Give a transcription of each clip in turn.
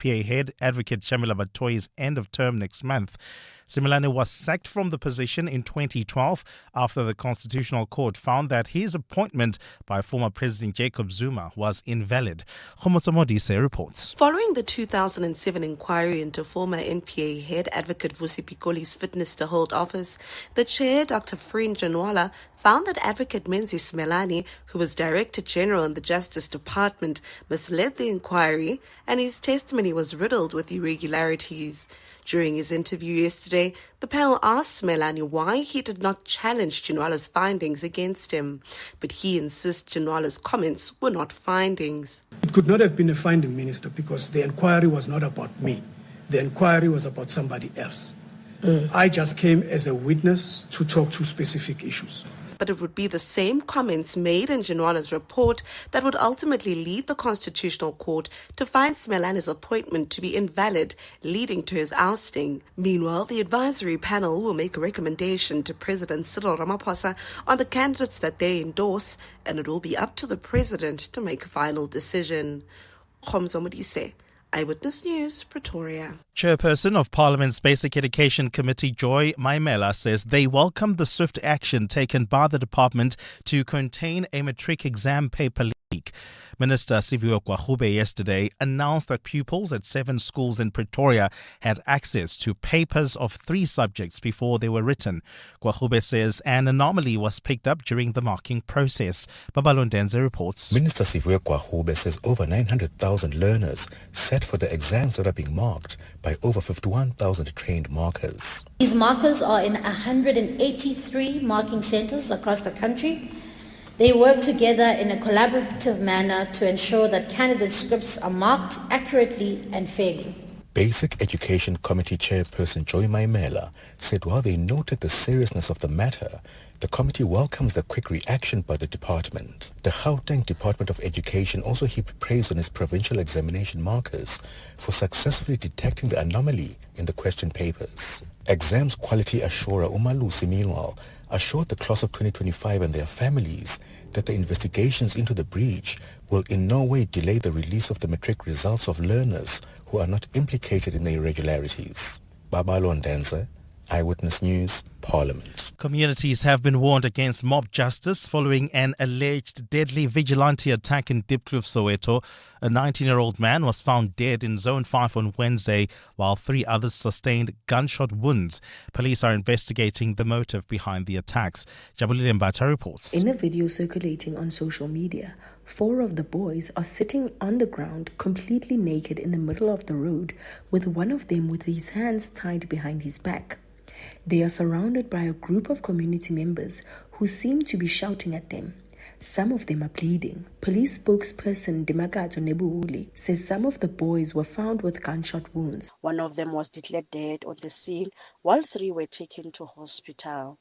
PA head advocate Shamila Batoyi's end of term next month. Similani was sacked from the position in 2012 after the Constitutional Court found that his appointment by former President Jacob Zuma was invalid. Khomotso Modise reports. Following the 2007 inquiry into former NPA head advocate Vusi Pikoli's fitness to hold office, the chair, Dr. Frin Janwala, found that advocate Menzi Similani, who was Director General in the Justice Department, misled the inquiry and his testimony was riddled with irregularities. During his interview yesterday, the panel asked Similani why he did not challenge Janwala's findings against him, but he insists Janwala's comments were not findings. It could not have been a finding, Minister, because the inquiry was not about me. The inquiry was about somebody else. I just came as a witness to talk to specific issues. But it would be the same comments made in Janwala's report that would ultimately lead the Constitutional Court to find Similani's appointment to be invalid, leading to his ousting. Meanwhile, the advisory panel will make a recommendation to President Cyril Ramaphosa on the candidates that they endorse, and it will be up to the President to make a final decision. Khomotso Modise, Eyewitness News, Pretoria. Chairperson of Parliament's Basic Education Committee, Joy Maimela, says they welcome the swift action taken by the department to contain a matric exam paper leak. Minister Siviwe Gwagube yesterday announced that pupils at 7 schools in Pretoria had access to papers of 3 subjects before they were written. Gwagube says an anomaly was picked up during the marking process. Babalondenze reports. Minister Siviwe Gwagube says over 900,000 learners set for the exams that are being marked by over 51,000 trained markers. These markers are in 183 marking centers across the country. They work together in a collaborative manner to ensure that candidate scripts are marked accurately and fairly. Basic Education Committee Chairperson Joy Maimela said while they noted the seriousness of the matter, the committee welcomes the quick reaction by the department. The Gauteng Department of Education also heaped praise on its provincial examination markers for successfully detecting the anomaly in the question papers. Exams quality assurer Umalusi, meanwhile, assured the class of 2025 and their families that the investigations into the breach will in no way delay the release of the matric results of learners who are not implicated in the irregularities. Babalondenze, Eyewitness News, Parliament. Communities have been warned against mob justice following an alleged deadly vigilante attack in Diepkloof, Soweto. A 19-year-old man was found dead in Zone 5 on Wednesday, while 3 others sustained gunshot wounds. Police are investigating the motive behind the attacks. Jabulile Mbata reports. In a video circulating on social media, 4 of the boys are sitting on the ground completely naked in the middle of the road, with one of them with his hands tied behind his back. They are surrounded by a group of community members who seem to be shouting at them. Some of them are pleading. Police spokesperson Dimakato Nebuhuli says some of the boys were found with gunshot wounds. One of them was declared dead on the scene, while 3 were taken to hospital.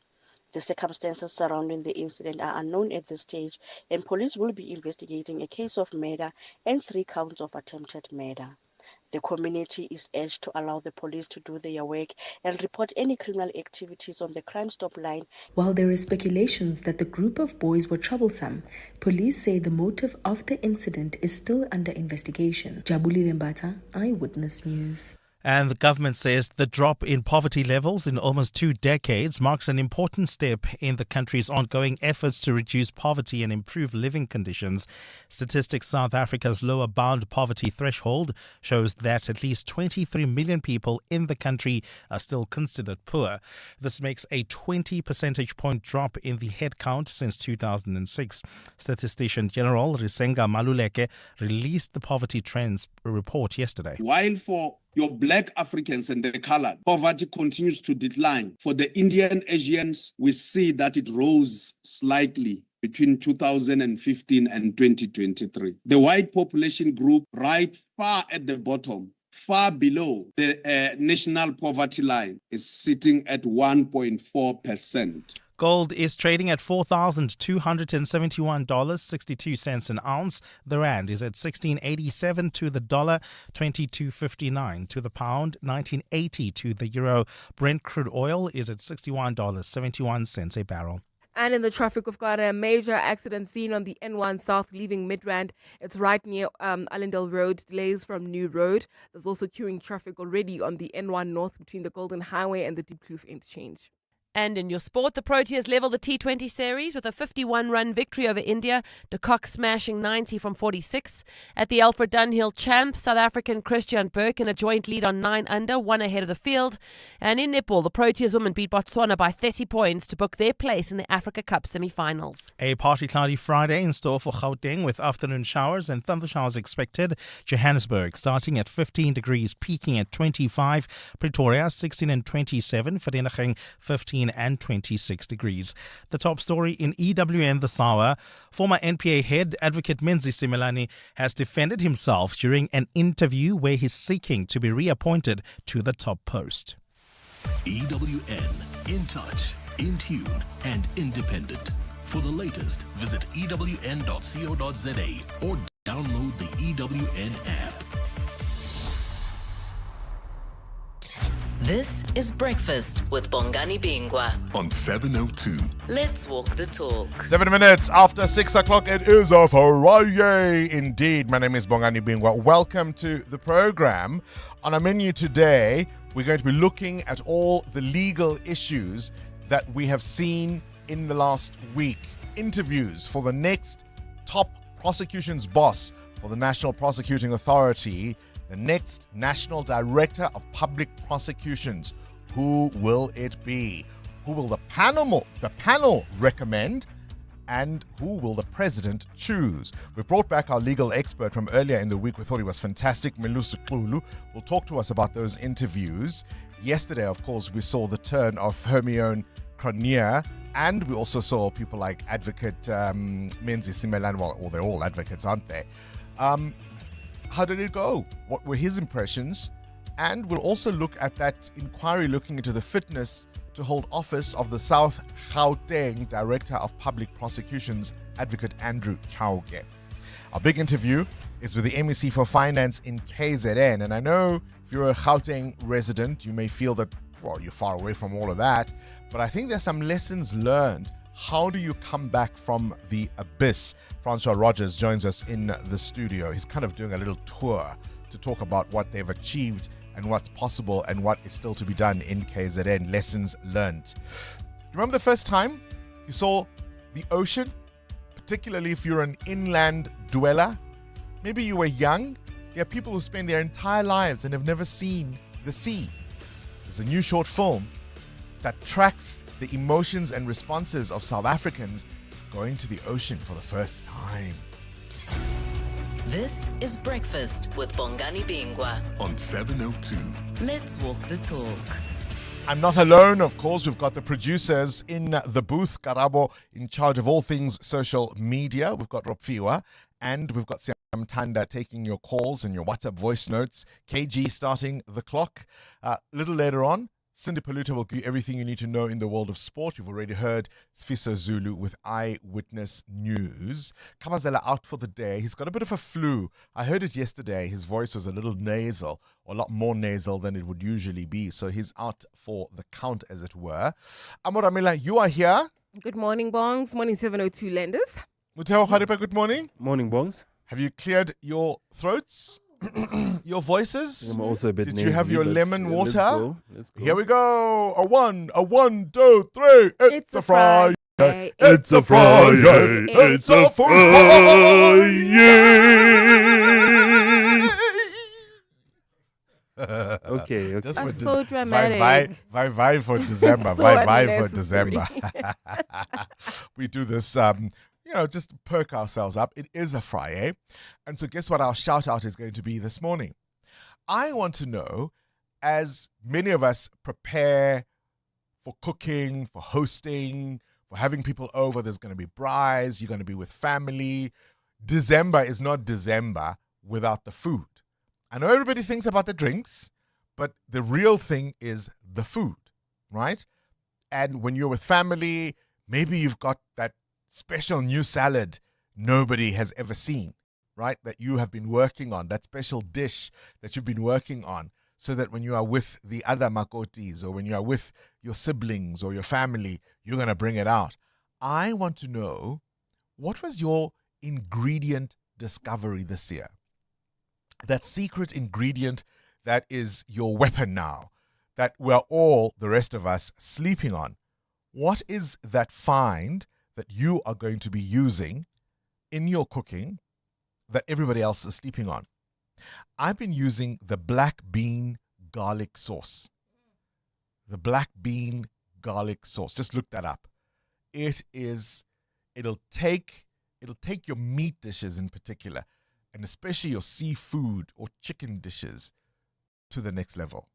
The circumstances surrounding the incident are unknown at this stage, and police will be investigating a case of murder and 3 counts of attempted murder. The community is urged to allow the police to do their work and report any criminal activities on the Crime Stop line. While there is speculations that the group of boys were troublesome, police say the motive of the incident is still under investigation. Jabulile Mbata, Eyewitness News. And the government says the drop in poverty levels in almost 2 decades marks an important step in the country's ongoing efforts to reduce poverty and improve living conditions. Statistics South Africa's lower bound poverty threshold shows that at least 23 million people in the country are still considered poor. This makes a 20 percentage point drop in the headcount since 2006. Statistician General Risenga Maluleke released the poverty trends report yesterday. While for your black Africans and the colored, poverty continues to decline. For the Indian Asians, we see that it rose slightly between 2015 and 2023. The white population group, right far at the bottom, far below the national poverty line, is sitting at 1.4%. Gold is trading at $4,271.62 an ounce. The rand is at 16.87 to the dollar, 22.59 to the pound, 19.80 to the euro. Brent crude oil is at $61.71 a barrel. And in the traffic, we've got a major accident scene on the N1 South leaving Midrand. It's right near Allendale Road, delays from New Road. There's also queuing traffic already on the N1 North between the Golden Highway and the Diepkloof interchange. And in your sport, the Proteas level the T20 series with a 51-run victory over India. De Kock smashing 90 from 46. At the Alfred Dunhill Champs, South African Christian Burke in a joint lead on 9 under, 1 ahead of the field. And in netball, the Proteas women beat Botswana by 30 points to book their place in the Africa Cup semi-finals. A partly cloudy Friday in store for Gauteng with afternoon showers and thunder showers expected. Johannesburg starting at 15 degrees, peaking at 25. Pretoria 16 and 27. Vereeniging 15 and 26 degrees. The top story in EWN this hour, former NPA head advocate Menzi Similani has defended himself during an interview where he's seeking to be reappointed to the top post. EWN, in touch, in tune and independent. For the latest, visit ewn.co.za or download the EWN app. This is Breakfast with Bongani Bingwa on 702. Let's walk the talk. 7 minutes after 6 o'clock, it is a Friday indeed. My name is Bongani Bingwa. Welcome to the program. On our menu today, we're going to be looking at all the legal issues that we have seen in the last week. Interviews for the next top prosecution's boss for the National Prosecuting Authority, the next National Director of Public Prosecutions. Who will it be? Who will the panel recommend? And who will the president choose? We brought back our legal expert from earlier in the week. We thought he was fantastic, Melusi Xulu. Will talk to us about those interviews. Yesterday, of course, we saw the turn of Hermione Cronier, and we also saw people like Advocate Menzi Similani. Well, they're all advocates, aren't they? How did it go? What were his impressions? And we'll also look at that inquiry looking into the fitness to hold office of the South Gauteng Director of Public Prosecutions, Advocate Andrew Chauke. Our big interview is with the MEC for Finance in KZN. And I know if you're a Gauteng resident, you may feel that, well, you're far away from all of that. But I think there's some lessons learned. How do you come back from the abyss? Francois Rodgers joins us in the studio. He's kind of doing a little tour to talk about what they've achieved and what's possible and what is still to be done in KZN. Lessons learned. Remember the first time you saw the ocean? Particularly if you're an inland dweller. Maybe you were young. There are people who spend their entire lives and have never seen the sea. There's a new short film that tracks the emotions and responses of South Africans going to the ocean for the first time. This is Breakfast with Bongani Bingwa on 702. Let's walk the talk. I'm not alone, of course. We've got the producers in the booth. Karabo in charge of all things social media. We've got Ropfiwa, and we've got Sam Tanda taking your calls and your WhatsApp voice notes. KG starting the clock. A little later on, Cindy Paluta will give you everything you need to know in the world of sport. You've already heard Sfiso Zulu with Eyewitness News. Kabazela out for the day. He's got a bit of a flu. I heard it yesterday. His voice was a little nasal, or a lot more nasal than it would usually be. So he's out for the count, as it were. Amoramila, you are here. Good morning, Bongs. Morning, 702 lenders. Muteo Haripa, good morning. Morning, Bongs. Have you cleared your throats? Your voices? I'm also a bit Did nasally, you have your lemon water? Let's go. Here we go. A one, two, three. It's a Friday. It's a Friday. It's a Friday. Okay. That's so dramatic. Vibe for December. So Vibe for December. We do this, just perk ourselves up. It is a Friday. And so guess what our shout out is going to be this morning? I want to know, as many of us prepare for cooking, for hosting, for having people over, there's going to be brides, you're going to be with family. December is not December without the food. I know everybody thinks about the drinks, but the real thing is the food, right? And when you're with family, maybe you've got that special new salad nobody has ever seen, right? That you have been working on, that special dish that you've been working on, so that when you are with the other makotis or when you are with your siblings or your family, you're going to bring it out. I want to know, what was your ingredient discovery this year? That secret ingredient that is your weapon now, that we're all, the rest of us, sleeping on. What is that find that you are going to be using in your cooking that everybody else is sleeping on? I've been using the black bean garlic sauce. The black bean garlic sauce. Just look that up. It'll take your meat dishes in particular, and especially your seafood or chicken dishes, to the next level.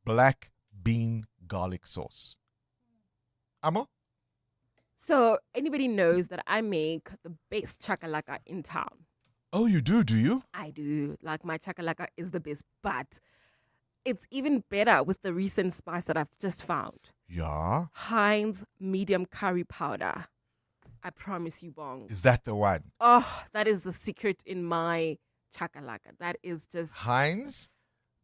Black bean garlic sauce. Amo? So anybody knows that I make the best chakalaka in town. Oh, you do you? I do. Like, my chakalaka is the best, but it's even better with the recent spice that I've just found. Yeah. Heinz medium curry powder. I promise you, Bong. Is that the one? Oh, that is the secret in my chakalaka. That is just Heinz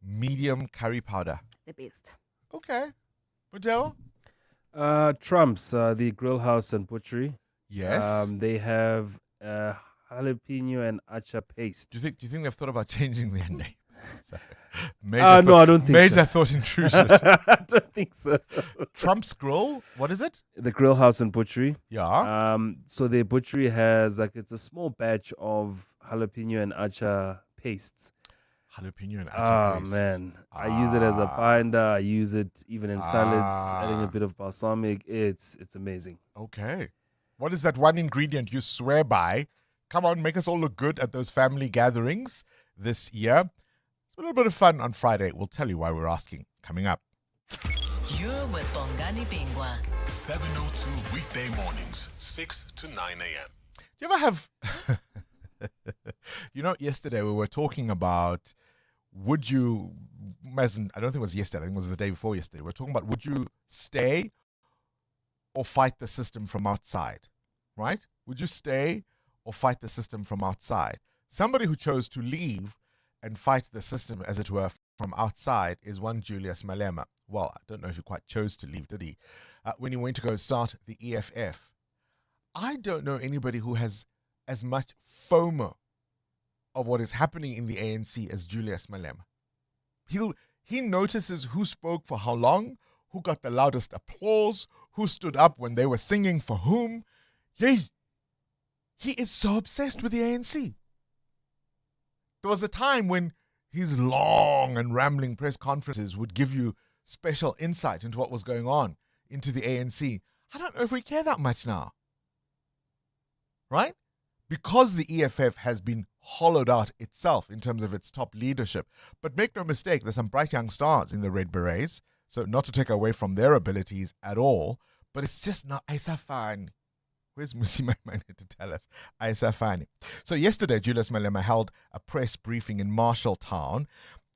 medium curry powder. the best. Okay. Budel? Trump's, the grill house and butchery. Yes. They have jalapeno and acha paste. Do you think they've thought about changing their name? No, I don't think major so. thought intrusion. I don't think so. Trump's Grill? What is it? The grill house and butchery. Yeah. So their butchery has, it's a small batch of jalapeno and acha pastes. Jalapeno and acha paste. Man. I use it as a binder. I use it even in salads, adding a bit of balsamic. It's amazing. Okay. What is that one ingredient you swear by? Come on, make us all look good at those family gatherings this year. It's a little bit of fun on Friday. We'll tell you why we're asking. Coming up. You're with Bongani Bingwa. 7:02 weekday mornings, 6 to 9 a.m. Do you ever have... yesterday we were talking about, I don't think it was yesterday, I think it was the day before yesterday. We were talking about, would you stay or fight the system from outside, right? Would you stay or fight the system from outside? Somebody who chose to leave and fight the system, as it were, from outside is one Julius Malema. Well, I don't know if he quite chose to leave, did he? When he went to go start the EFF. I don't know anybody who has as much FOMO of what is happening in the ANC as Julius Malema. He notices who spoke for how long, who got the loudest applause, who stood up when they were singing for whom. Yay! He is so obsessed with the ANC. There was a time when his long and rambling press conferences would give you special insight into what was going on into the ANC. I don't know if we care that much now. Right? Because the EFF has been hollowed out itself in terms of its top leadership. But make no mistake, there's some bright young stars in the Red Berets, so not to take away from their abilities at all, but it's just not Aisafani. Where's Musima to tell us? Aisafani. So yesterday, Julius Malema held a press briefing in Marshalltown,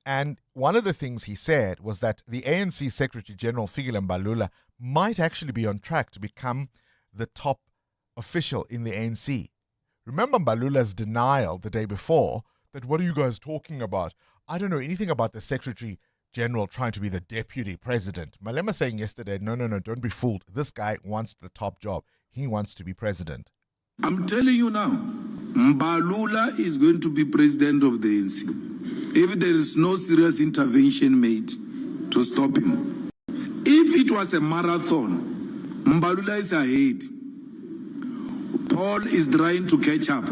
and one of the things he said was that the ANC Secretary General Fikile Mbalula might actually be on track to become the top official in the ANC. Remember Mbalula's denial the day before that, what are you guys talking about? I don't know anything about the Secretary General trying to be the deputy president. Malema saying yesterday, no, don't be fooled. This guy wants the top job. He wants to be president. I'm telling you now, Mbalula is going to be president of the ANC if there is no serious intervention made to stop him. If it was a marathon, Mbalula is ahead. Paul is trying to catch up.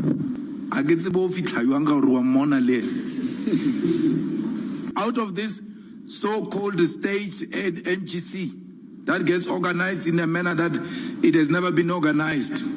Out of this so-called staged NGC that gets organized in a manner that it has never been organized.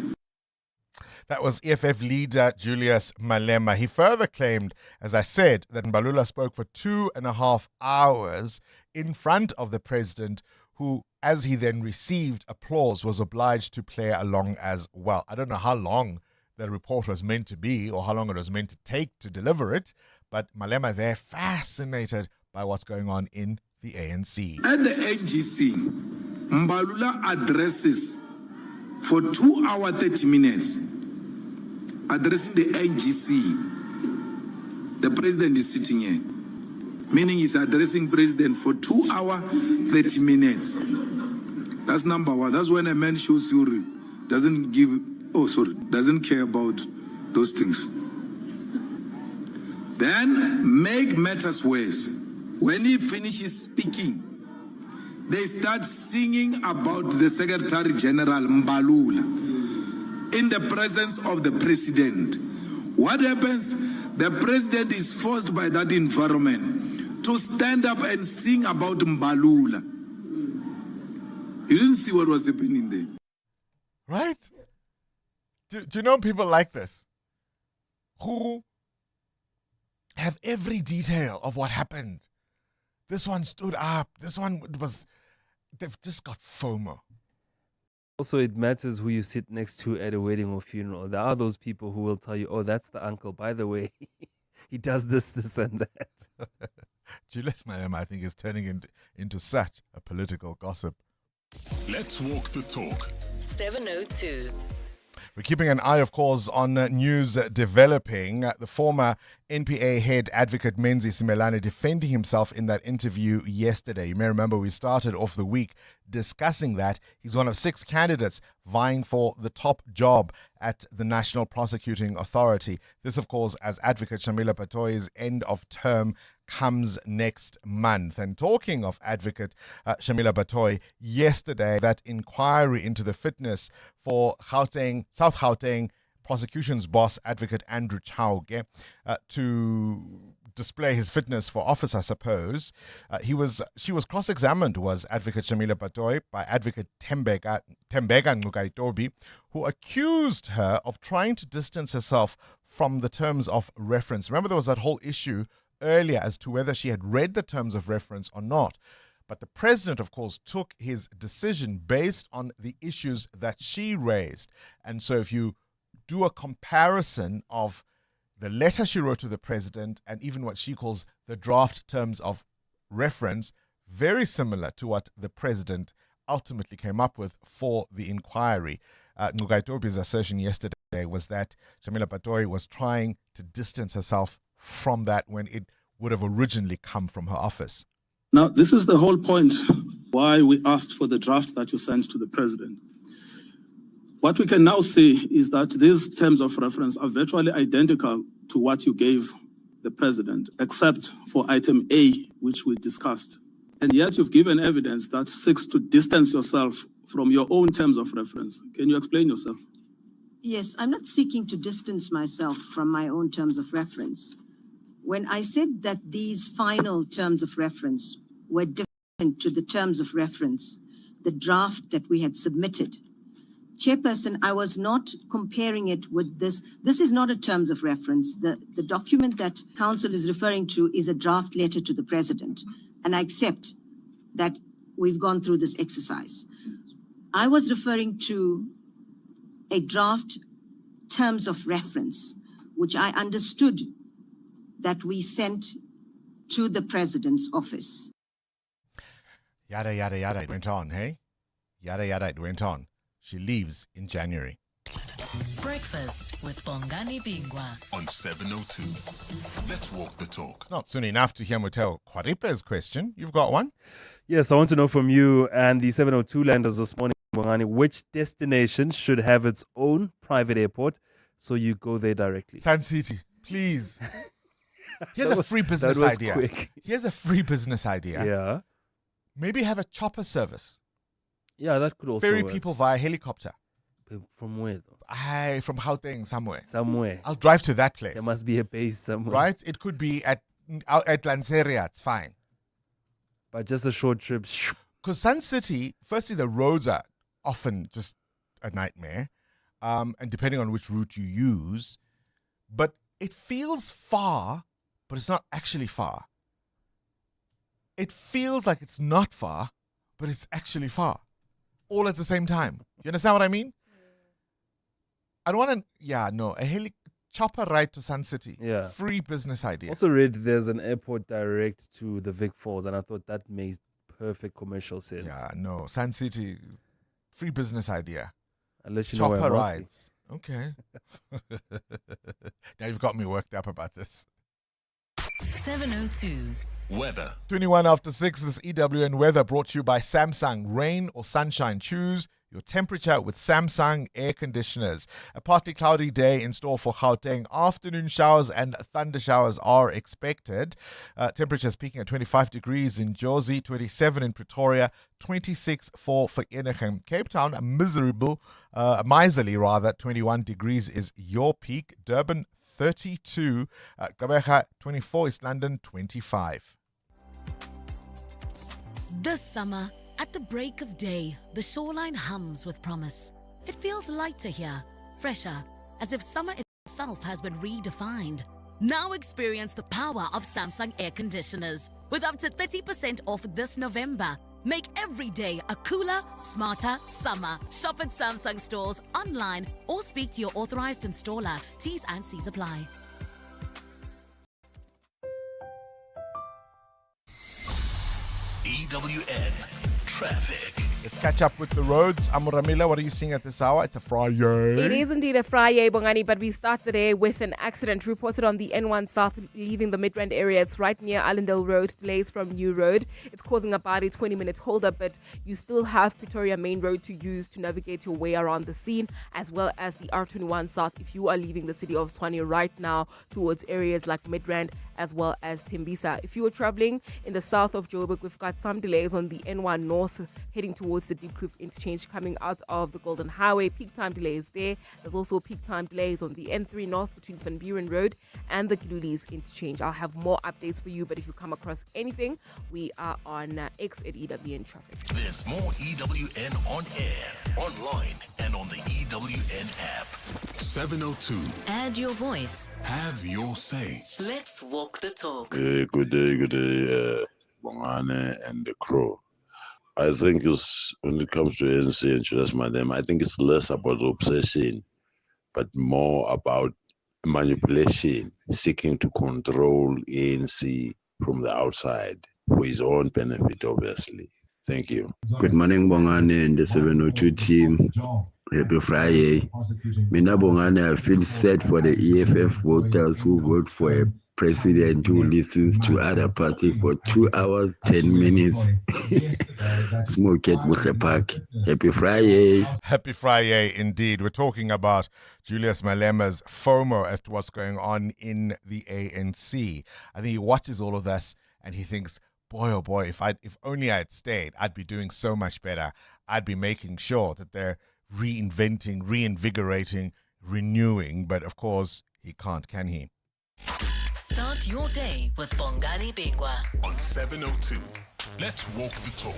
That was EFF leader Julius Malema. He further claimed, as I said, that Mbalula spoke for 2.5 hours in front of the president, who, as he then received applause, was obliged to play along as well. I don't know how long the report was meant to be or how long it was meant to take to deliver it, but Malema there fascinated by what's going on in the ANC. At the NGC, Mbalula addresses for 2 hours 30 minutes, addressing the NGC. The president is sitting here, meaning he's addressing president for 2 hours 30 minutes. That's number one. That's when a man shows you doesn't care about those things. Then make matters worse. When he finishes speaking, they start singing about the Secretary General Mbalula in the presence of the president. What happens? The president is forced by that environment to stand up and sing about Mbalula. You didn't see what was happening there. Right? Do you know people like this? Who have every detail of what happened. This one stood up. This one they've just got FOMO. Also, it matters who you sit next to at a wedding or funeral. There are those people who will tell you, oh, that's the uncle. By the way, he does this, and that. Julius Malema, I think, is turning into such a political gossip. Let's walk the talk. 702. We're keeping an eye, of course, on news developing. The former NPA head advocate Menzi Similani defending himself in that interview yesterday. You may remember we started off the week discussing that. He's one of 6 candidates vying for the top job at the National Prosecuting Authority. This, of course, as advocate Shamila Batoyi's end of term comes next month. And talking of advocate Shamila Batoyi, yesterday that inquiry into the fitness for South Gauteng prosecution's boss, advocate Andrew Chauke, to display his fitness for office, I suppose. She was cross-examined, was advocate Shamila Batoyi, by advocate Tembeka Ncukaitobi, who accused her of trying to distance herself from the terms of reference. Remember, there was that whole issue earlier as to whether she had read the terms of reference or not. But the president, of course, took his decision based on the issues that she raised. And so if you do a comparison of the letter she wrote to the president and even what she calls the draft terms of reference, very similar to what the president ultimately came up with for the inquiry. Ncukaitobi's assertion yesterday was that Shamila Batoyi was trying to distance herself from that when it would have originally come from her office. Now, this is the whole point why we asked for the draft that you sent to the president. What we can now say is that these terms of reference are virtually identical to what you gave the president, except for item A, which we discussed. And yet you've given evidence that seeks to distance yourself from your own terms of reference. Can you explain yourself? Yes, I'm not seeking to distance myself from my own terms of reference. When I said that these final terms of reference were different to the terms of reference, the draft that we had submitted, Chairperson, I was not comparing it with this. This is not a terms of reference. The document that Council is referring to is a draft letter to the President, and I accept that we've gone through this exercise. I was referring to a draft terms of reference, which I understood that we sent to the President's office. Yada, yada, yada, it went on, hey? Yada, yada, it went on. She leaves in January. Breakfast with Bongani Bingwa on 702. Let's walk the talk. It's not soon enough to hear Muteo Kwaripe's question. You've got one? Yes, I want to know from you and the 702 landers this morning, Bongani, which destination should have its own private airport so you go there directly? Sun City, please. Here's a free business idea. Quick. Here's a free business idea. Yeah. Maybe have a chopper service. Yeah, that could also Ferry work. people via helicopter. From where though? From Gauteng somewhere. Somewhere. I'll drive to that place. There must be a base somewhere. Right? It could be at Lanseria. It's fine. But just a short trip. Because Sun City, firstly, the roads are often just a nightmare. And depending on which route you use. But it feels far, but it's not actually far. It feels like it's not far, but it's actually far. All at the same time. You understand what I mean? I don't want to, a chopper ride to Sun City. Yeah. Free business idea. Also read there's an airport direct to the Vic Falls, and I thought that made perfect commercial sense. Yeah, no. Sun City, free business idea. I'll let you chopper know where I'm rides. Okay. Now you've got me worked up about this. 702. Weather. 21 after 6, this EWN weather brought to you by Samsung. Rain or sunshine, choose your temperature with Samsung air conditioners. A partly cloudy day in store for Gauteng. Afternoon showers and thunder showers are expected. Temperatures peaking at 25 degrees in Jozi, 27 in Pretoria, 26 for Vereeniging. Cape Town, miserly, 21 degrees is your peak. Durban, 32. Gqeberha, 24. East London, 25. This summer, at the break of day, the shoreline hums with promise. It feels lighter here, fresher, as if summer itself has been redefined. Now experience the power of Samsung air conditioners with up to 30% off this November. Make every day a cooler, smarter summer. Shop at Samsung stores, online, or speak to your authorized installer. T's and C's apply. EWN Traffic. Let's catch up with the roads. Amuramila, what are you seeing at this hour? It's a Friday. It is indeed a Friday, Bongani, but we start the day with an accident reported on the N1 South leaving the Midrand area. It's right near Allendale Road, delays from New Road. It's causing about a 20-minute holdup, but you still have Pretoria Main Road to use to navigate your way around the scene, as well as the R21 South if you are leaving the city of Tshwane right now towards areas like Midrand as well as Tembisa. If you are traveling in the south of Joburg, we've got some delays on the N1 North heading towards the Deep Kloof interchange coming out of the Golden Highway. Peak time delays there. There's also peak time delays on the N3 North between Van Buren Road and the Glulies interchange. I'll have more updates for you, but if you come across anything, we are on X at EWN Traffic. There's more EWN on air, online, and on the EWN app. 702. Add your voice. Have your say. Let's walk the talk. Good day, Bongani and the crew. I think it's, when it comes to ANC and Julius Malema, I think it's less about obsession, but more about manipulation, seeking to control ANC from the outside for his own benefit, obviously. Thank you. Good morning, Bongani and the 702 team. Happy Friday. Mina Bongani, I feel sad for the EFF voters who vote for a president who listens to other party for 2 hours, 10 minutes. Smoke at Buche Park. Happy Friday. Happy Friday indeed. We're talking about Julius Malema's FOMO as to what's going on in the ANC. I think he watches all of this and he thinks, boy, oh boy, if only I had stayed, I'd be doing so much better. I'd be making sure that they're reinventing, reinvigorating, renewing. But of course, he can't, can he? Start your day with Bongani Bingwa on 702. Let's walk the talk.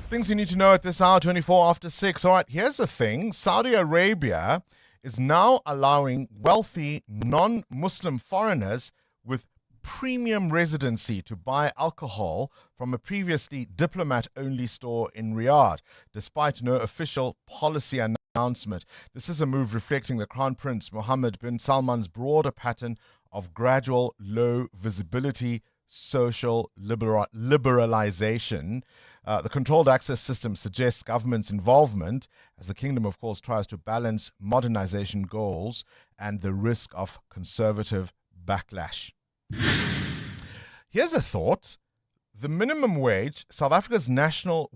Things you need to know at this hour, 24 after 6. All right, here's the thing. Saudi Arabia is now allowing wealthy non-Muslim foreigners with premium residency to buy alcohol from a previously diplomat-only store in Riyadh, despite no official policy announcement. This is a move reflecting the Crown Prince Mohammed bin Salman's broader pattern of gradual low visibility social liberalization. The controlled access system suggests government's involvement as the kingdom, of course, tries to balance modernization goals and the risk of conservative backlash. Here's a thought. The minimum wage, South Africa's National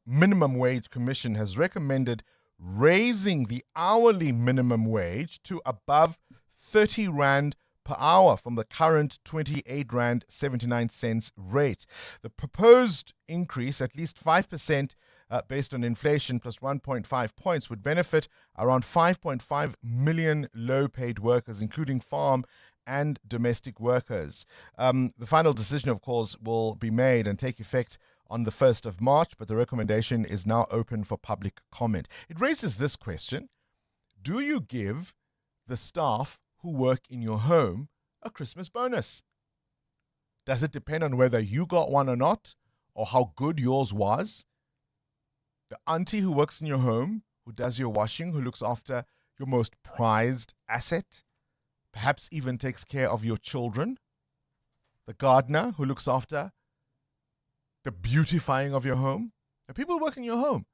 Minimum Wage Commission has recommended raising the hourly minimum wage to above 30 Rand per hour from the current 28 Rand 79 cents rate. The proposed increase, at least 5% based on inflation plus 1.5 points, would benefit around 5.5 million low-paid workers, including farm and domestic workers. The final decision, of course, will be made and take effect on the 1st of March, but the recommendation is now open for public comment. It raises this question: do you give the staff who work in your home a Christmas bonus? Does it depend on whether you got one or not, or how good yours was? The auntie who works in your home, who does your washing, who looks after your most prized asset, perhaps even takes care of your children. The gardener who looks after the beautifying of your home. The people who work in your home,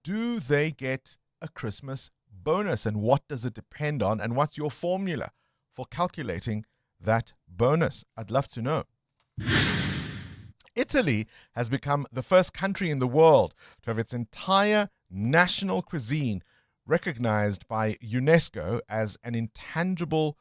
do they get a Christmas bonus? And what does it depend on? And what's your formula for calculating that bonus? I'd love to know. Italy has become the first country in the world to have its entire national cuisine recognized by UNESCO as an intangible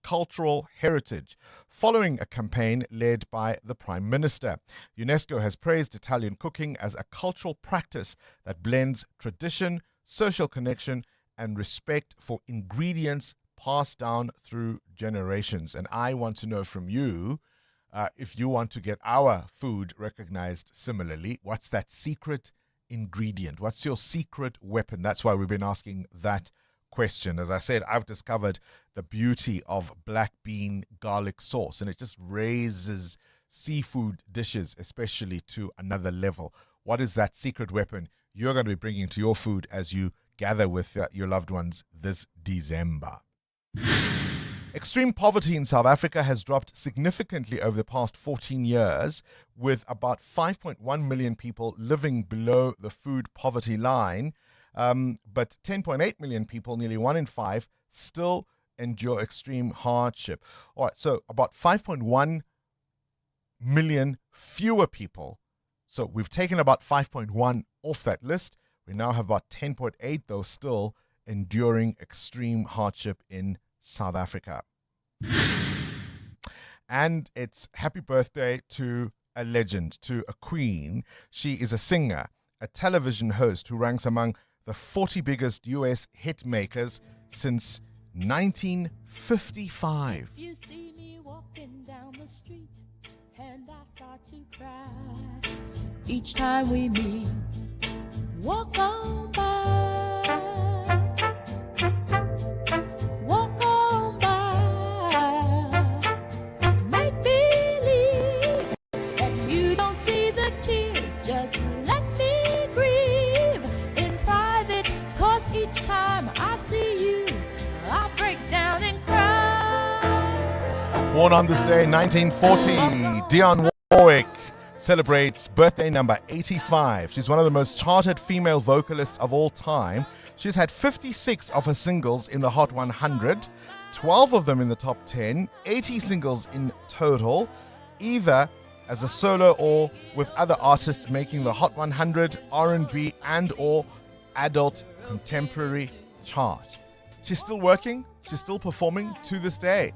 cultural heritage, following a campaign led by the Prime Minister. UNESCO has praised Italian cooking as a cultural practice that blends tradition, social connection, and respect for ingredients passed down through generations. And I want to know from you, if you want to get our food recognized similarly, what's that secret ingredient? What's your secret weapon? That's why we've been asking that question. As I said, I've discovered the beauty of black bean garlic sauce, and it just raises seafood dishes, especially, to another level. What is that secret weapon you're going to be bringing to your food as you gather with your loved ones this December? Extreme poverty in South Africa has dropped significantly over the past 14 years, with about 5.1 million people living below the food poverty line. But 10.8 million people, nearly 1 in 5, still endure extreme hardship. All right, so about 5.1 million fewer people. So we've taken about 5.1 off that list. We now have about 10.8, though, still enduring extreme hardship in South Africa. And it's happy birthday to a legend, to a queen. She is a singer, a television host who ranks among the 40 biggest U.S. hit makers since 1955. You see me walking down the street and I start to cry. Each time we meet, walk on by. Walk on by. Make believe that you don't see the tears. Just let me grieve in private, 'cause each time I see you, I break down and cry. Born on this day, 1940, Dionne Warwick celebrates birthday number 85. She's one of the most charted female vocalists of all time. She's had 56 of her singles in the Hot 100, 12 of them in the top 10, 80 singles in total, either as a solo or with other artists making the Hot 100, R&B and or adult contemporary chart. She's still working, she's still performing to this day.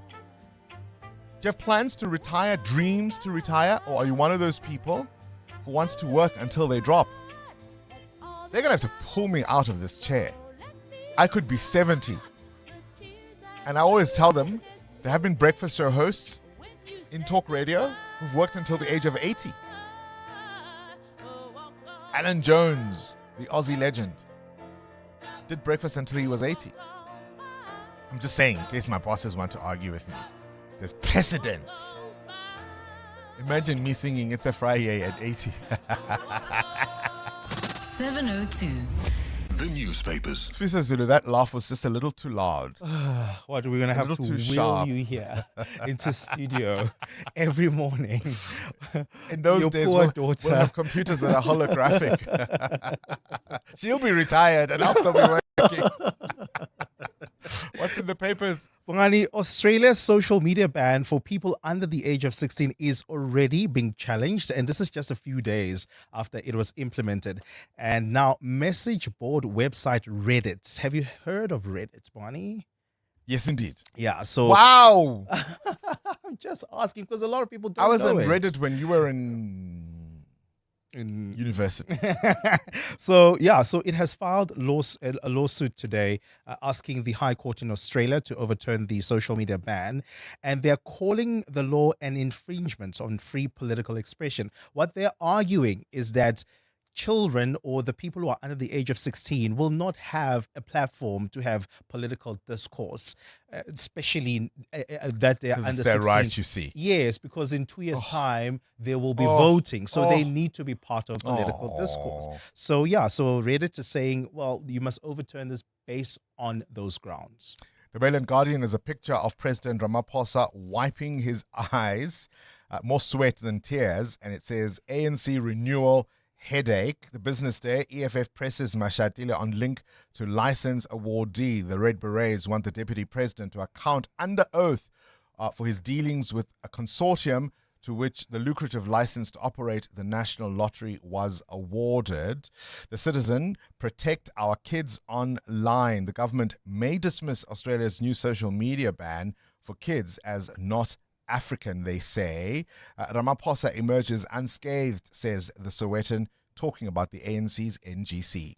Do you have plans to retire, dreams to retire, or are you one of those people who wants to work until they drop? They're going to have to pull me out of this chair. I could be 70. And I always tell them there have been breakfast show hosts in talk radio who've worked until the age of 80. Alan Jones, the Aussie legend, did breakfast until he was 80. I'm just saying, in case my bosses want to argue with me. There's precedence. Imagine me singing It's a Friday at 80. 702. The newspapers. Sfisa Zulu, that laugh was just a little too loud. What, we're going to have to too wheel sharp. you here into studio every morning. In those Your days, poor we'll daughter. have computers that are holographic. She'll be retired and I'll still be working. What's in the papers? Bongani, Australia's social media ban for people under the age of 16 is already being challenged, and this is just a few days after it was implemented. And now, message board website Reddit. Have you heard of Reddit, Bongani? Yes, indeed. Yeah, so... Wow! I'm just asking because a lot of people don't I was know on it. Reddit when you were in university. So it has filed a lawsuit today asking the High Court in Australia to overturn the social media ban, and they're calling the law an infringement on free political expression. What they're arguing is that children or the people who are under the age of 16 will not have a platform to have political discourse, especially that they are under 16. Their right, you see. Yes, because in 2 years' time, they will be voting. So they need to be part of political discourse. So Reddit is saying, well, you must overturn this based on those grounds. The Mail and Guardian is a picture of President Ramaphosa wiping his eyes, more sweat than tears, and it says ANC renewal headache. The Business Day, EFF presses Mashatile on link to license awardee. The Red Berets want the Deputy President to account under oath for his dealings with a consortium to which the lucrative license to operate the National Lottery was awarded. The Citizen, protect our kids online. The government may dismiss Australia's new social media ban for kids as not African, they say. Ramaphosa emerges unscathed, says the Sowetan, talking about the ANC's NGC.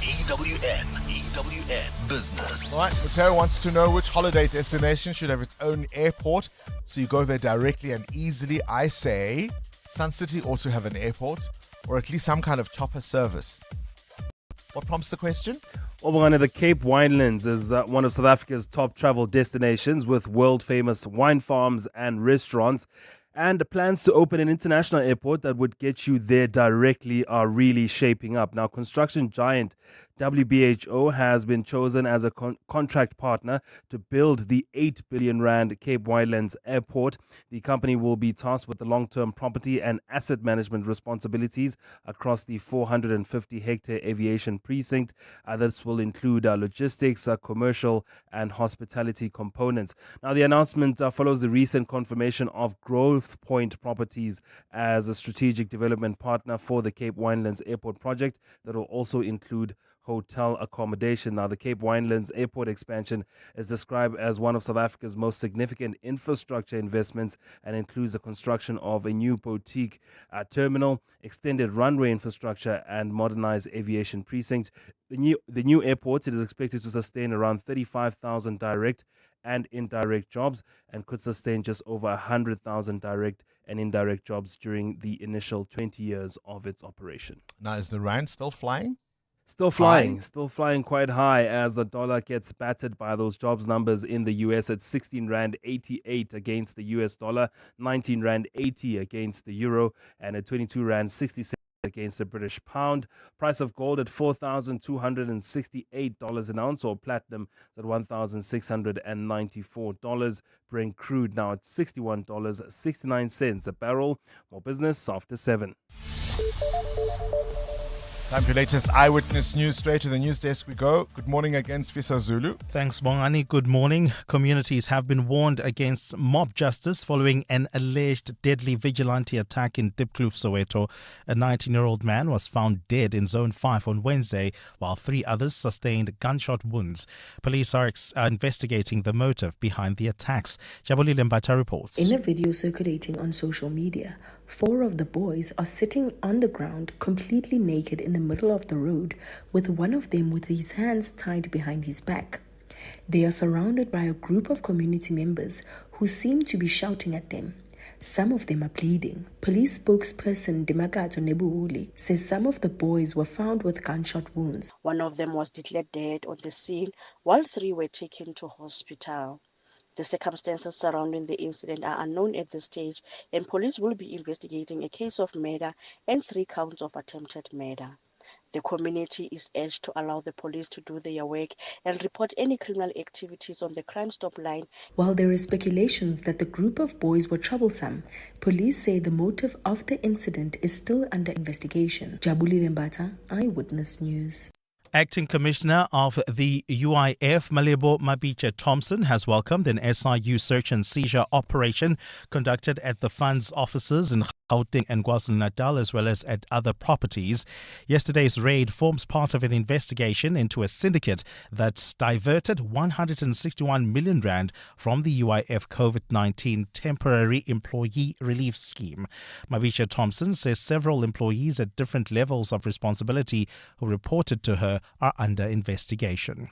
EWN Business. All right, Mateo wants to know which holiday destination should have its own airport so you go there directly and easily. I say Sun City ought to have an airport or at least some kind of chopper service. What prompts the question? Bongani, the Cape Winelands is one of South Africa's top travel destinations with world-famous wine farms and restaurants. And plans to open an international airport that would get you there directly are really shaping up. Now, construction giant WBHO has been chosen as a contract partner to build the 8 billion rand Cape Winelands airport. The company will be tasked with the long-term property and asset management responsibilities across the 450-hectare aviation precinct. This will include logistics, commercial and hospitality components. Now, the announcement follows the recent confirmation of Growth Point Properties as a strategic development partner for the Cape Winelands airport project that will also include hotel accommodation. Now, the Cape Winelands airport expansion is described as one of South Africa's most significant infrastructure investments and includes the construction of a new boutique terminal, extended runway infrastructure, and modernized aviation precinct. The new airport is expected to sustain around 35,000 direct and indirect jobs and could sustain just over 100,000 direct and indirect jobs during the initial 20 years of its operation. Now, is the rand still flying? Still flying quite high as the dollar gets battered by those jobs numbers in the US at 16 rand 88 against the US dollar, 19 rand 80 against the euro, and at 22 rand 67 against the British pound. Price of gold at $4,268 an ounce, or platinum at $1,694. Brent crude now at $61.69 a barrel. More business after 7. Time for your latest Eyewitness News. Straight to the news desk we go. Good morning again, Sfisa Zulu. Thanks, Bongani. Good morning. Communities have been warned against mob justice following an alleged deadly vigilante attack in Diepkloof, Soweto. A 19-year-old man was found dead in Zone 5 on Wednesday, while 3 others sustained gunshot wounds. Police are investigating the motive behind the attacks. Jabulile Mbata reports. In a video circulating on social media, 4 of the boys are sitting on the ground completely naked in the middle of the road, with one of them with his hands tied behind his back. They are surrounded by a group of community members who seem to be shouting at them. Some of them are pleading. Police spokesperson Dimakato Nebuhuli says some of the boys were found with gunshot wounds. One of them was declared dead on the scene, while 3 were taken to hospital. The circumstances surrounding the incident are unknown at this stage, and police will be investigating a case of murder and 3 counts of attempted murder. The community is urged to allow the police to do their work and report any criminal activities on the Crime Stop line. While there is speculations that the group of boys were troublesome, police say the motive of the incident is still under investigation. Jabulile Mbata, Eyewitness News. Acting Commissioner of the UIF, Malebo Mabicha Thompson, has welcomed an SIU search and seizure operation conducted at the fund's offices in Gauteng and KwaZulu-Natal, as well as at other properties. Yesterday's raid forms part of an investigation into a syndicate that diverted 161 million rand from the UIF COVID-19 Temporary Employee Relief Scheme. Mabicha Thompson says several employees at different levels of responsibility who reported to her are under investigation.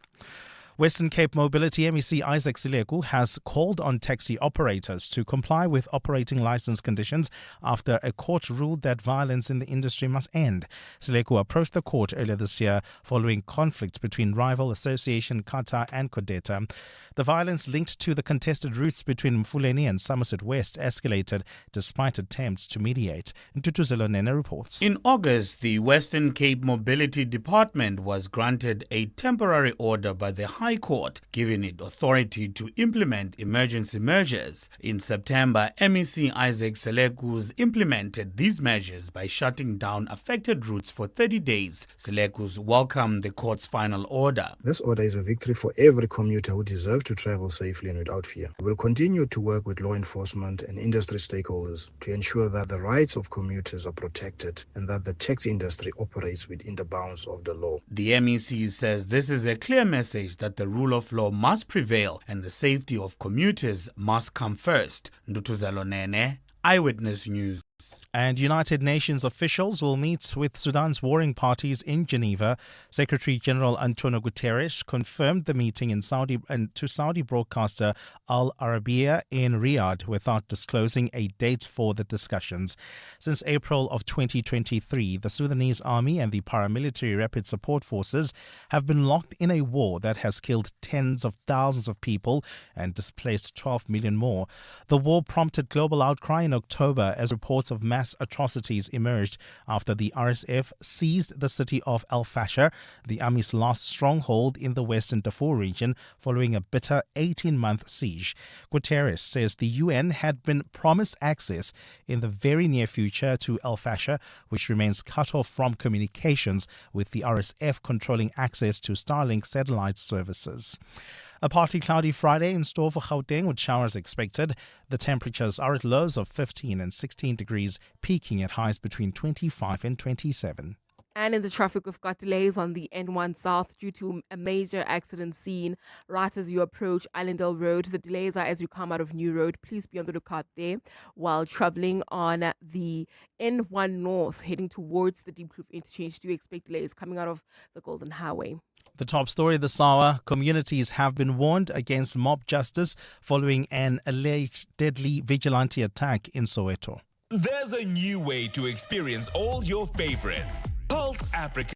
Western Cape Mobility MEC Isaac Sileku has called on taxi operators to comply with operating license conditions after a court ruled that violence in the industry must end. Sileku approached the court earlier this year following conflict between rival association Qatar and Codeta. The violence linked to the contested routes between Mfuleni and Somerset West escalated despite attempts to mediate. Ntutuzelo Nene reports. In August, the Western Cape Mobility Department was granted a temporary order by the High High Court, giving it authority to implement emergency measures. In September, MEC Isaac Selekus implemented these measures by shutting down affected routes for 30 days. Selekus welcomed the court's final order. This order is a victory for every commuter who deserves to travel safely and without fear. We will continue to work with law enforcement and industry stakeholders to ensure that the rights of commuters are protected and that the taxi industry operates within the bounds of the law. The MEC says this is a clear message that the rule of law must prevail and the safety of commuters must come first. Ndutuzelo Nene, Eyewitness News. And United Nations officials will meet with Sudan's warring parties in Geneva. Secretary General Antonio Guterres confirmed the meeting to Saudi broadcaster Al Arabiya in Riyadh without disclosing a date for the discussions. Since April of 2023, the Sudanese army and the paramilitary rapid support forces have been locked in a war that has killed tens of thousands of people and displaced 12 million more. The war prompted global outcry in October as reports of mass atrocities emerged after the RSF seized the city of El Fasher, the army's last stronghold in the western Darfur region, following a bitter 18-month siege. Guterres says the UN had been promised access in the very near future to El Fasher, which remains cut off from communications, with the RSF controlling access to Starlink satellite services. A partly cloudy Friday in store for Gauteng with showers expected. The temperatures are at lows of 15 and 16 degrees, peaking at highs between 25 and 27. And in the traffic, we've got delays on the N1 South due to a major accident scene right as you approach Allendale Road. The delays are as you come out of New Road. Please be on the lookout there. While traveling on the N1 North, heading towards the Deep Kloof interchange, do expect delays coming out of the Golden Highway. The top story this hour: communities have been warned against mob justice following an alleged deadly vigilante attack in Soweto. There's a new way to experience all your favorites. Pulse Africa,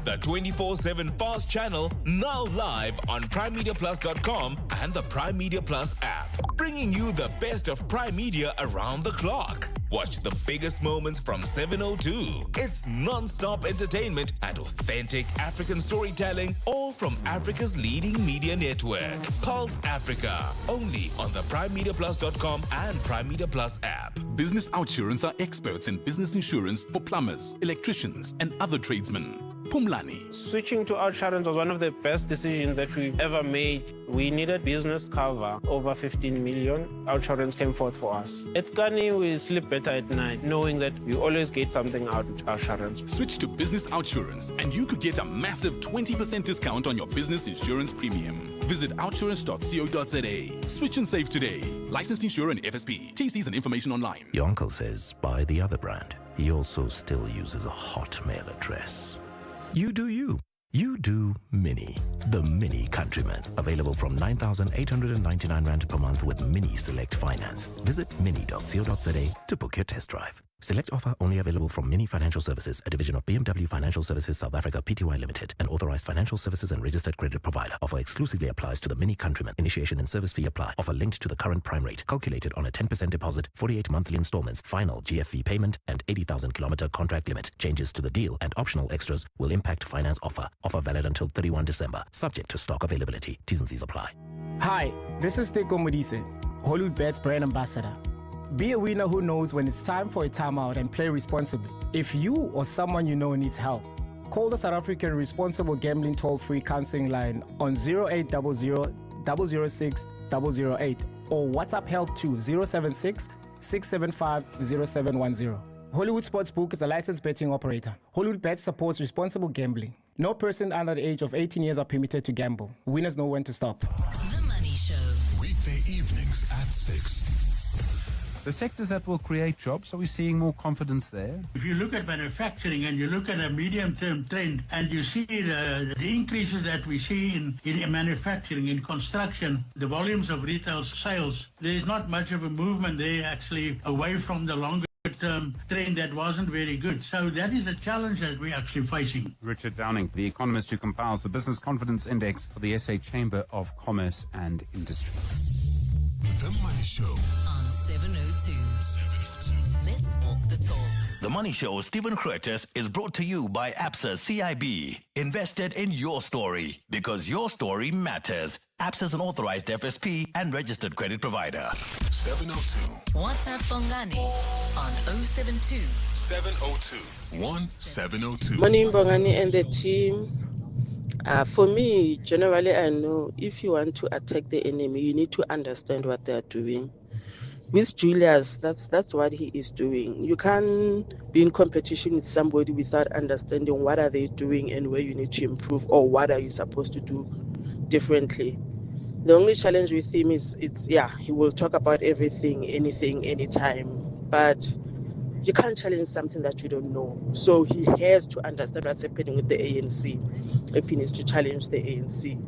the 24/7 fast channel, now live on PrimeMediaPlus.com and the Prime Media Plus app, bringing you the best of Prime Media around the clock. Watch the biggest moments from 7:02. It's non-stop entertainment and authentic African storytelling, all from Africa's leading media network. Pulse Africa, only on the PrimeMediaPlus.com and Prime Media Plus app. Business Outsurance are experts in business insurance for plumbers, electricians, and other tradesmen. Pumlani. Switching to Outsurance was one of the best decisions that we've ever made. We needed business cover, over 15 million. Outsurance came forth for us. At Kani, we sleep better at night, knowing that we always get something out of Outsurance. Switch to Business Outsurance, and you could get a massive 20% discount on your business insurance premium. Visit outsurance.co.za. Switch and save today. Licensed insurer and FSP. TCs and information online. Your uncle says buy the other brand. He also still uses a Hotmail address. You do you. You do Mini, the Mini Countryman. Available from 9,899 Rand per month with Mini Select Finance. Visit mini.co.za to book your test drive. Select offer only available from Mini Financial Services, a division of BMW Financial Services South Africa Pty Limited, an authorized financial services and registered credit provider. Offer exclusively applies to the Mini Countryman. Initiation and service fee apply. Offer linked to the current prime rate, calculated on a 10% deposit, 48 monthly installments, final GFV payment, and 80,000 kilometer contract limit. Changes to the deal and optional extras will impact finance offer. Offer valid until 31 December, subject to stock availability. T's and C's apply. Hi, this is Teko Modise, Hollywood Bet's brand ambassador. Be a winner who knows when it's time for a timeout and play responsibly. If you or someone you know needs help, call the South African Responsible Gambling Toll-Free Counseling Line on 0800 006 008 or WhatsApp help to 076 675 0710. Hollywood Sportsbook is a licensed betting operator. Hollywood Bet supports responsible gambling. No person under the age of 18 years are permitted to gamble. Winners know when to stop. The Money Show. Weekday evenings at 6. The sectors that will create jobs, are we seeing more confidence there? If you look at manufacturing and you look at a medium-term trend and you see the increases that we see in manufacturing, in construction, the volumes of retail sales, there is not much of a movement there actually away from the longer-term trend that wasn't very good. So that is a challenge that we're actually facing. Richard Downing, the economist who compiles the Business Confidence Index for the SA Chamber of Commerce and Industry. The Money Show on 702. Let's walk the talk. The The Money Show, Stephen Curtis, is brought to you by ABSA CIB. Invested in your story because your story matters. ABSA is an authorized FSP and registered credit provider. 702 WhatsApp Bongani on 072 702 1702. Morning, Bongani and the team. For me, generally, I know if you want to attack the enemy, you need to understand what they are doing. With Julius, that's what he is doing. You can't be in competition with somebody without understanding what are they doing and where you need to improve or what are you supposed to do differently. The only challenge with him is he will talk about everything, anything, anytime, but you can't challenge something that you don't know. So he has to understand what's happening with the ANC if he needs to challenge the ANC.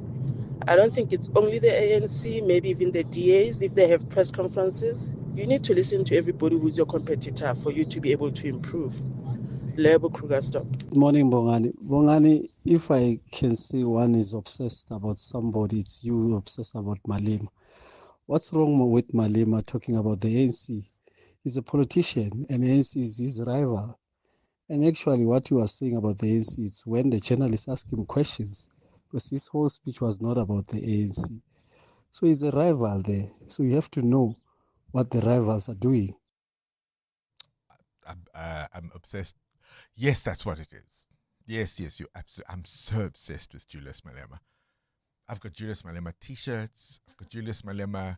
I don't think it's only the ANC, maybe even the DAs, if they have press conferences. You need to listen to everybody who's your competitor for you to be able to improve. Lebo Kruger, stop. Good morning, Bongani. Bongani, if I can say one is obsessed about somebody, it's you obsessed about Malema. What's wrong with Malema talking about the ANC? He's a politician and ANC is his rival. And actually what you are saying about the ANC, it's when the journalists ask him questions, because his whole speech was not about the ANC. So he's a rival there. So you have to know what the rivals are doing. I'm obsessed. Yes, that's what it is. Yes, you absolutely. I'm so obsessed with Julius Malema. I've got Julius Malema t-shirts. I've got Julius Malema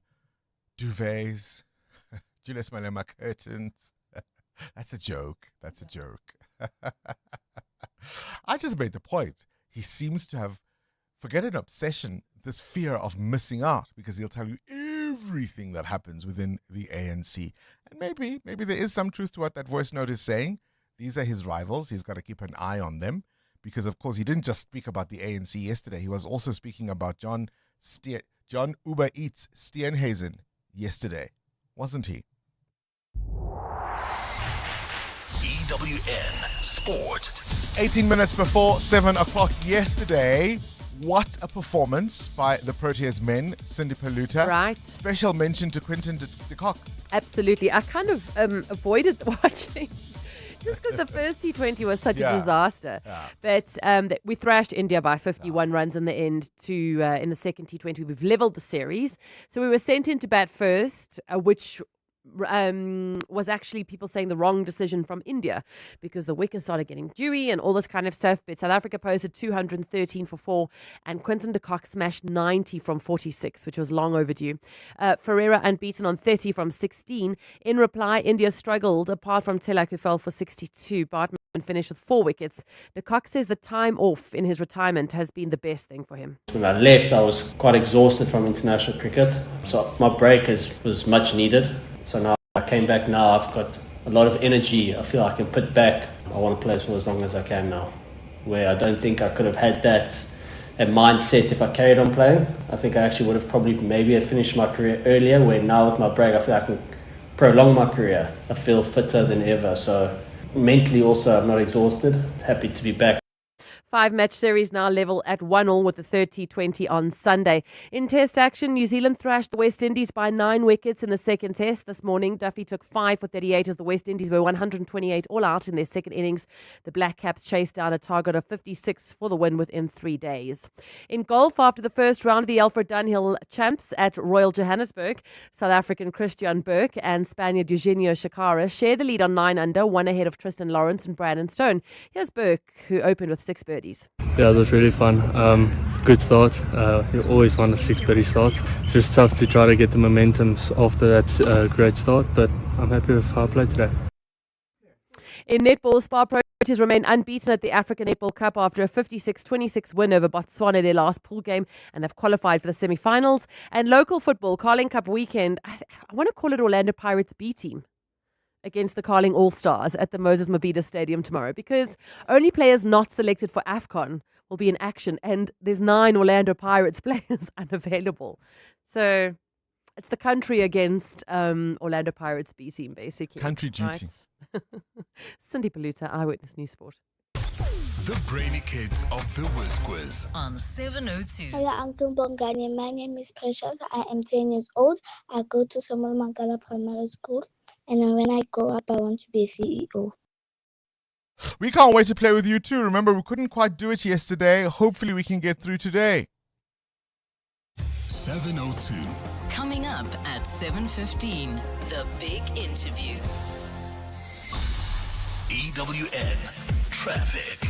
duvets. Julius Malema curtains. That's a joke. That's a joke. I just made the point. He seems to have, forget an obsession, this fear of missing out, because he'll tell you everything that happens within the ANC. And maybe there is some truth to what that voice note is saying. These are his rivals. He's got to keep an eye on them because, of course, he didn't just speak about the ANC yesterday. He was also speaking about John Uber Eats Steenhuisen yesterday, wasn't he? EWN Sport. 18 minutes before 7 o'clock yesterday. What a performance by the Proteas men, Cindy Peluta. Right. Special mention to Quinton de Kock. Absolutely. I kind of avoided watching just because the first T20 was such a disaster. Yeah. But we thrashed India by 51 runs in the end to in the second T20. We've leveled the series. So we were sent in to bat first, which was actually people saying the wrong decision from India because the wickets started getting dewy and all this kind of stuff. But South Africa posted 213 for 4 and Quinton de Kock smashed 90 from 46, which was long overdue. Ferreira unbeaten on 30 from 16. In reply, India struggled apart from Tilak, who fell for 62. Bartman finished with 4 wickets. De Kock says the time off in his retirement has been the best thing for him. When I left, I was quite exhausted from international cricket. So my break was much needed. So now I came back now, I've got a lot of energy. I feel I can put back. I want to play for as long as I can now, where I don't think I could have had that mindset if I carried on playing. I think I actually would have probably maybe finished my career earlier, where now with my break I feel I can prolong my career. I feel fitter than ever. So mentally also I'm not exhausted. Happy to be back. 5-match series now level at 1-1 with the third T20 on Sunday. In Test action, New Zealand thrashed the West Indies by 9 wickets in the second Test this morning. Duffy took 5 for 38 as the West Indies were 128 all out in their second innings. The Black Caps chased down a target of 56 for the win within 3 days. In golf, after the first round of the Alfred Dunhill Champs at Royal Johannesburg, South African Christian Burke and Spaniard Eugenio Shakara share the lead on 9 under, one ahead of Tristan Lawrence and Brandon Stone. Here's Burke, who opened with 6 birdies. Yeah, it was really fun. Good start. You always want a 6-birdie start. It's just tough to try to get the momentum after that great start, but I'm happy with how I played today. In netball, Spa Proteas remain unbeaten at the African Netball Cup after a 56-26 win over Botswana, their last pool game, and have qualified for the semi-finals. And local football, Carling Cup weekend, I want to call it Orlando Pirates B team against the Carling All-Stars at the Moses Mabhida Stadium tomorrow, because only players not selected for AFCON will be in action, and there's 9 Orlando Pirates players unavailable. So it's the country against Orlando Pirates B team, basically. Country duty. Right? Cindy Peluta, Eyewitness News Sport. The Brainy Kids of the Whiz Quiz on 702. Hello, Uncle Bongani. My name is Precious. I am 10 years old. I go to Samuel Mangala Primary School. And when I grow up, I want to be a CEO. We can't wait to play with you too. Remember, we couldn't quite do it yesterday. Hopefully we can get through today. 702. Coming up at 7:15, the big interview. EWN Traffic.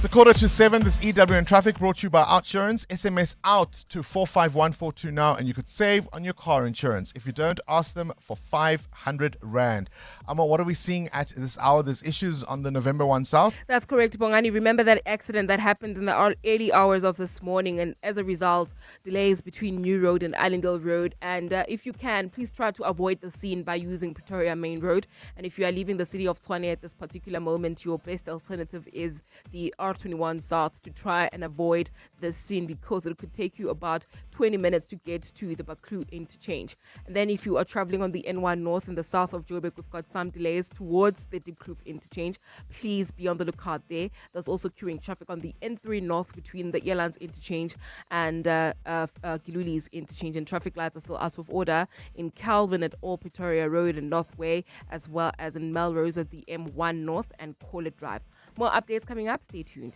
It's 7:15. This EWN Traffic brought to you by Outsurance. SMS out to 45142 now and you could save on your car insurance. If you don't, ask them for 500 Rand. Amma, what are we seeing at this hour? There's issues on the November 1 South. That's correct, Bongani. Remember that accident that happened in the early hours of this morning, and as a result, delays between New Road and Allendale Road. And if you can, please try to avoid the scene by using Pretoria Main Road. And if you are leaving the city of Tshwane at this particular moment, your best alternative is the R21 South to try and avoid this scene, because it could take you about 20 minutes to get to the Baklu interchange. And then if you are traveling on the N1 North in the south of Joburg, we've got some delays towards the Diepkloof interchange. Please be on the lookout there. There's also queuing traffic on the N3 North between the Winelands interchange and Giluli's interchange. And traffic lights are still out of order in Calvin at All Pretoria Road and Northway, as well as in Melrose at the M1 North and Corlett Drive. More updates coming up. Stay tuned.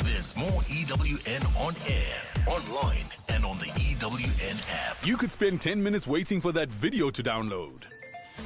There's more EWN on air, online, and on the EWN app. You could spend 10 minutes waiting for that video to download.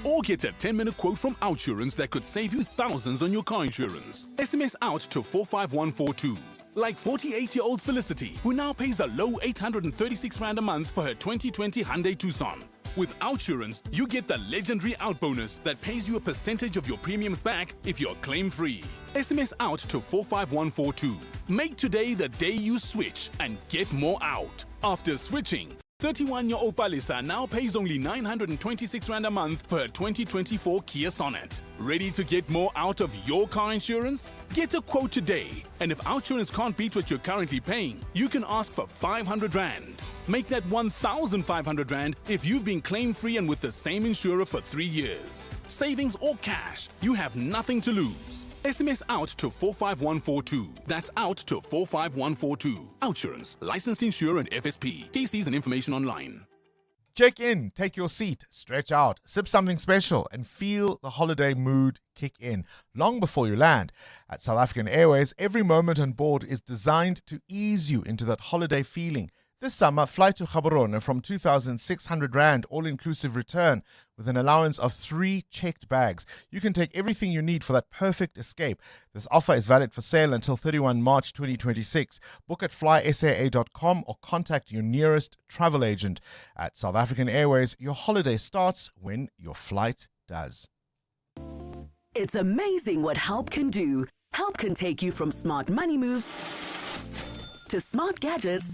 Or get a 10-minute quote from Outsurance that could save you thousands on your car insurance. SMS out to 45142. Like 48-year-old Felicity, who now pays a low 836 Rand a month for her 2020 Hyundai Tucson. With Outsurance, you get the legendary Out bonus that pays you a percentage of your premiums back if you're claim-free. SMS out to 45142. Make today the day you switch and get more out. After switching, 31-year-old Palisa now pays only 926 Rand a month for her 2024 Kia Sonet. Ready to get more out of your car insurance? Get a quote today. And if Outsurance can't beat what you're currently paying, you can ask for 500 Rand. Make that 1,500 Rand if you've been claim-free and with the same insurer for 3 years. Savings or cash, you have nothing to lose. SMS out to 45142. That's out to 45142. Outsurance, licensed insurer and FSP. TCs and information online. Check in, take your seat, stretch out, sip something special, and feel the holiday mood kick in long before you land. At South African Airways, every moment on board is designed to ease you into that holiday feeling. This summer, fly to Gaborone from 2,600 Rand all-inclusive return with an allowance of 3 checked bags. You can take everything you need for that perfect escape. This offer is valid for sale until 31 March 2026. Book at flysaa.com or contact your nearest travel agent. At South African Airways, your holiday starts when your flight does. It's amazing what Help can do. Help can take you from smart money moves to smart gadgets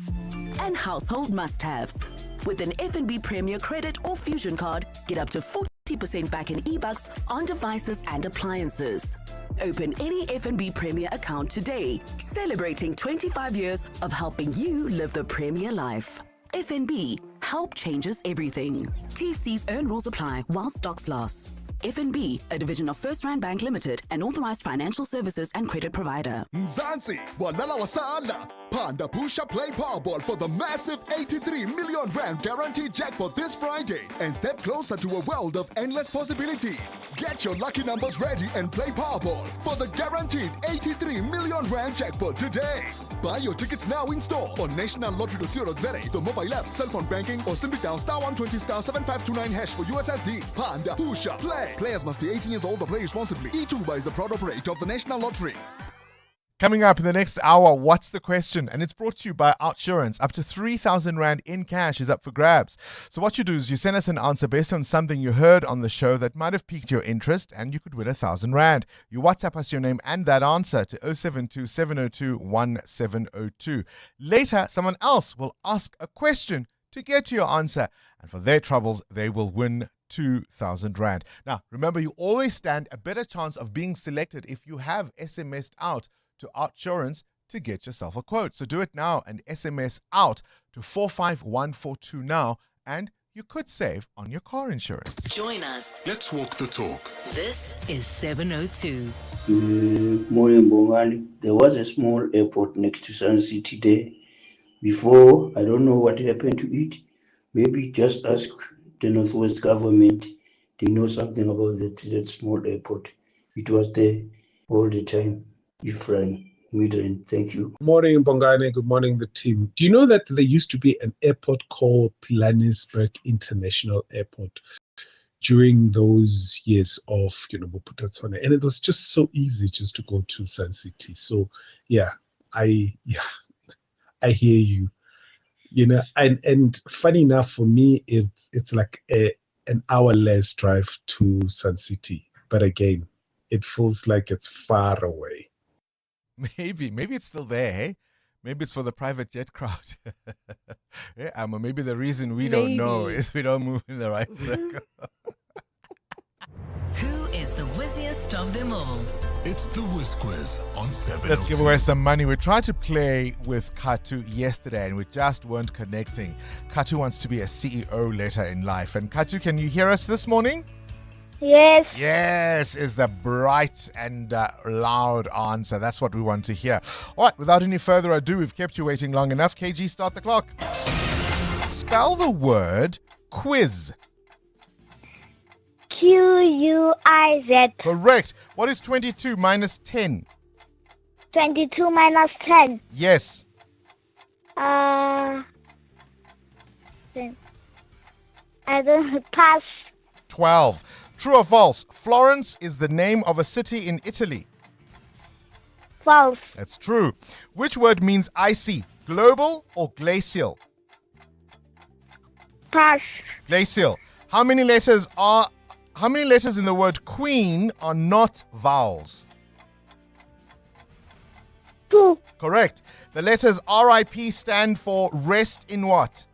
and household must-haves. With an FNB Premier Credit or Fusion card, get up to 40% back in e-bucks on devices and appliances. Open any FNB Premier account today, celebrating 25 years of helping you live the Premier life. FNB, help changes everything. TC's earn rules apply while stocks last. FNB, a division of First Rand Bank Limited, an authorized financial services and credit provider. Mzansi, walala wasala. Panda Pusha play Powerball for the massive 83 million Rand guaranteed jackpot this Friday and step closer to a world of endless possibilities. Get your lucky numbers ready and play Powerball for the guaranteed 83 million Rand jackpot today. Buy your tickets now in store on nationallottery.co.za, the mobile app, cell phone banking, or simply dial *120 *7529 hash for USSD. Panda Pusha play. Players must be 18 years old or play responsibly. eTuba is a proud operator of the National Lottery. Coming up in the next hour, what's the question? And it's brought to you by Outsurance. Up to 3,000 Rand in cash is up for grabs. So what you do is you send us an answer based on something you heard on the show that might have piqued your interest, and you could win 1,000 Rand. You WhatsApp us your name and that answer to 072 702 1702. Later, someone else will ask a question to get to your answer, and for their troubles, they will win 2,000 Rand. Now, remember, you always stand a better chance of being selected if you have SMS'd out to Outsurance to get yourself a quote. So do it now and SMS out to 45142 now, and you could save on your car insurance. Join us. Let's walk the talk. This is 702. Morning, Bongani. There was a small airport next to Sun City there. Before, I don't know what happened to it. Maybe just ask the Northwest government. They know something about that small airport. It was there. all the time. Different Midrand. Thank you. Morning, Bongani. Good morning, the team. Do you know that there used to be an airport called Johannesburg International Airport during those years of, Boputatswana, and it was just so easy just to go to Sun City. So, I hear you. And funny enough for me, it's like an hour less drive to Sun City, but again, it feels like it's far away. Maybe it's still there, hey? Maybe it's for the private jet crowd. Yeah, maybe the reason we don't know is we don't move in the right circle. Who is the whizziest of them all? It's the Whiz Quiz on 702. Let's give away some money. We tried to play with Katu yesterday and we just weren't connecting. Katu wants to be a CEO later in life. And Katu, can you hear us this morning? Yes. Yes, is the bright and loud answer. That's what we want to hear. All right, without any further ado, we've kept you waiting long enough. KG, start the clock. Spell the word quiz. Quiz. Correct. What is 22 minus 10? 22 minus 10. Yes. 10. I don't pass. 12. True or false? Florence is the name of a city in Italy. False. That's true. Which word means icy? Global or glacial? Pass. Glacial. How many letters in the word queen are not vowels? 2. Correct. The letters RIP stand for rest in what?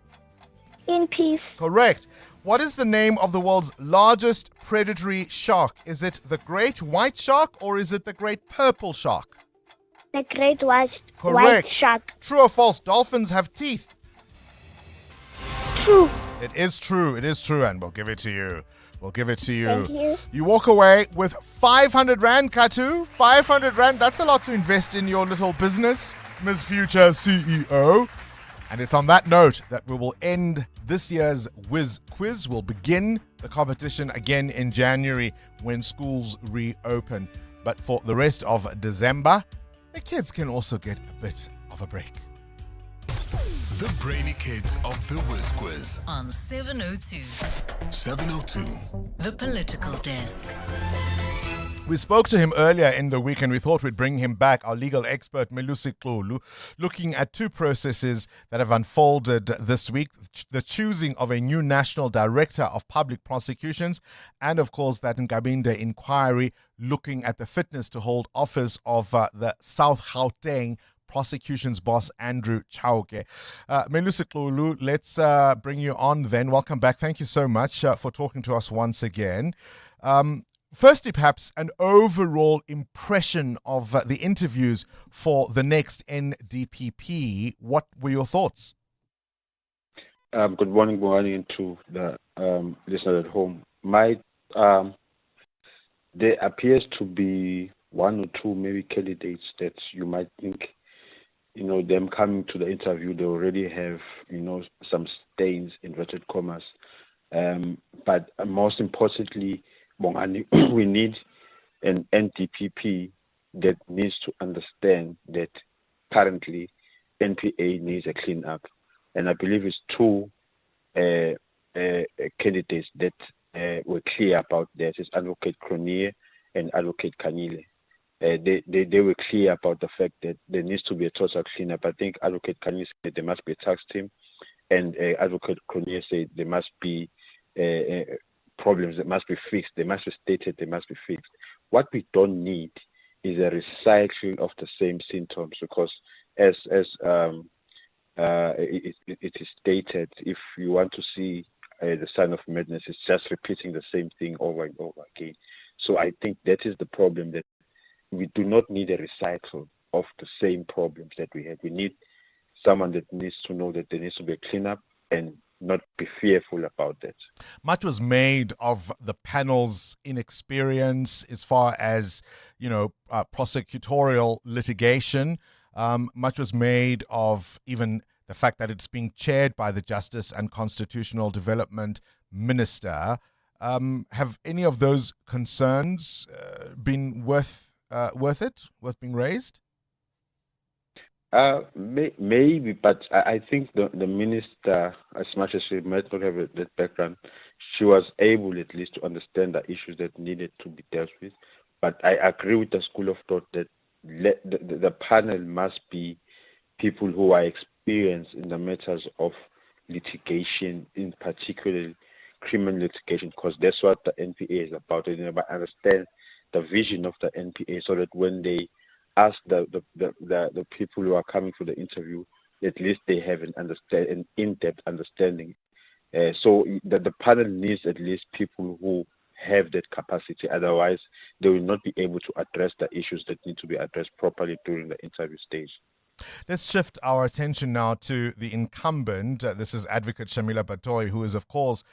In peace. Correct. What is the name of the world's largest predatory shark? Is it the great white shark or is it the great purple shark? The great white shark. True or false? Dolphins have teeth. True. It is true, and we'll give it to you. Thank you. You walk away with 500 Rand, Katu. 500 Rand, that's a lot to invest in your little business, Ms. Future CEO. And it's on that note that we will end this year's Whiz Quiz. We'll begin the competition again in January when schools reopen. But for the rest of December, the kids can also get a bit of a break. The Brainy Kids of the Whiz Quiz On 702. 702. The Political Desk. We spoke to him earlier in the week and we thought we'd bring him back, our legal expert, Melusi Xulu, looking at two processes that have unfolded this week. The choosing of a new National Director of Public Prosecutions and, of course, that Nkabinde inquiry looking at the fitness to hold office of the South Gauteng prosecution's boss, Andrew Chauke. Melusi Xulu, let's bring you on then. Welcome back. Thank you so much for talking to us once again. Firstly, perhaps an overall impression of the interviews for the next NDPP. What were your thoughts? Good morning, Bongani, to the listener at home. There appears to be one or two maybe candidates that you might think, them coming to the interview, they already have, some stains, inverted commas. But most importantly, Bongani, we need an NDPP that needs to understand that currently NPA needs a clean up. And I believe it's two candidates that were clear about that. It's Advocate Cronje and Advocate Kanyile. They were clear about the fact that there needs to be a total cleanup. I think Advocate Kanyile said there must be a tax team, and Advocate Cronje said there must be problems that must be fixed. They must be stated. They must be fixed. What we don't need is a recycling of the same symptoms, because as it is stated, if you want to see the sign of madness, it's just repeating the same thing over and over again. So I think that is the problem, that we do not need a recycle of the same problems that we had. We need someone that needs to know that there needs to be a cleanup and not be fearful about that. Much was made of the panel's inexperience as far as, prosecutorial litigation. Much was made of even the fact that it's being chaired by the Justice and Constitutional Development Minister. Have any of those concerns been worth worth being raised? Maybe, but I think the minister, as much as she might not have that background, she was able at least to understand the issues that needed to be dealt with. But I agree with the school of thought that the panel must be people who are experienced in the matters of litigation, in particular criminal litigation, because that's what the NPA is about. And they understand the vision of the NPA, so that when they ask the people who are coming for the interview, at least they have an in-depth understanding. So the panel needs at least people who have that capacity. Otherwise, they will not be able to address the issues that need to be addressed properly during the interview stage. Let's shift our attention now to the incumbent. This is Advocate Shamila Batoyi, who is, of course,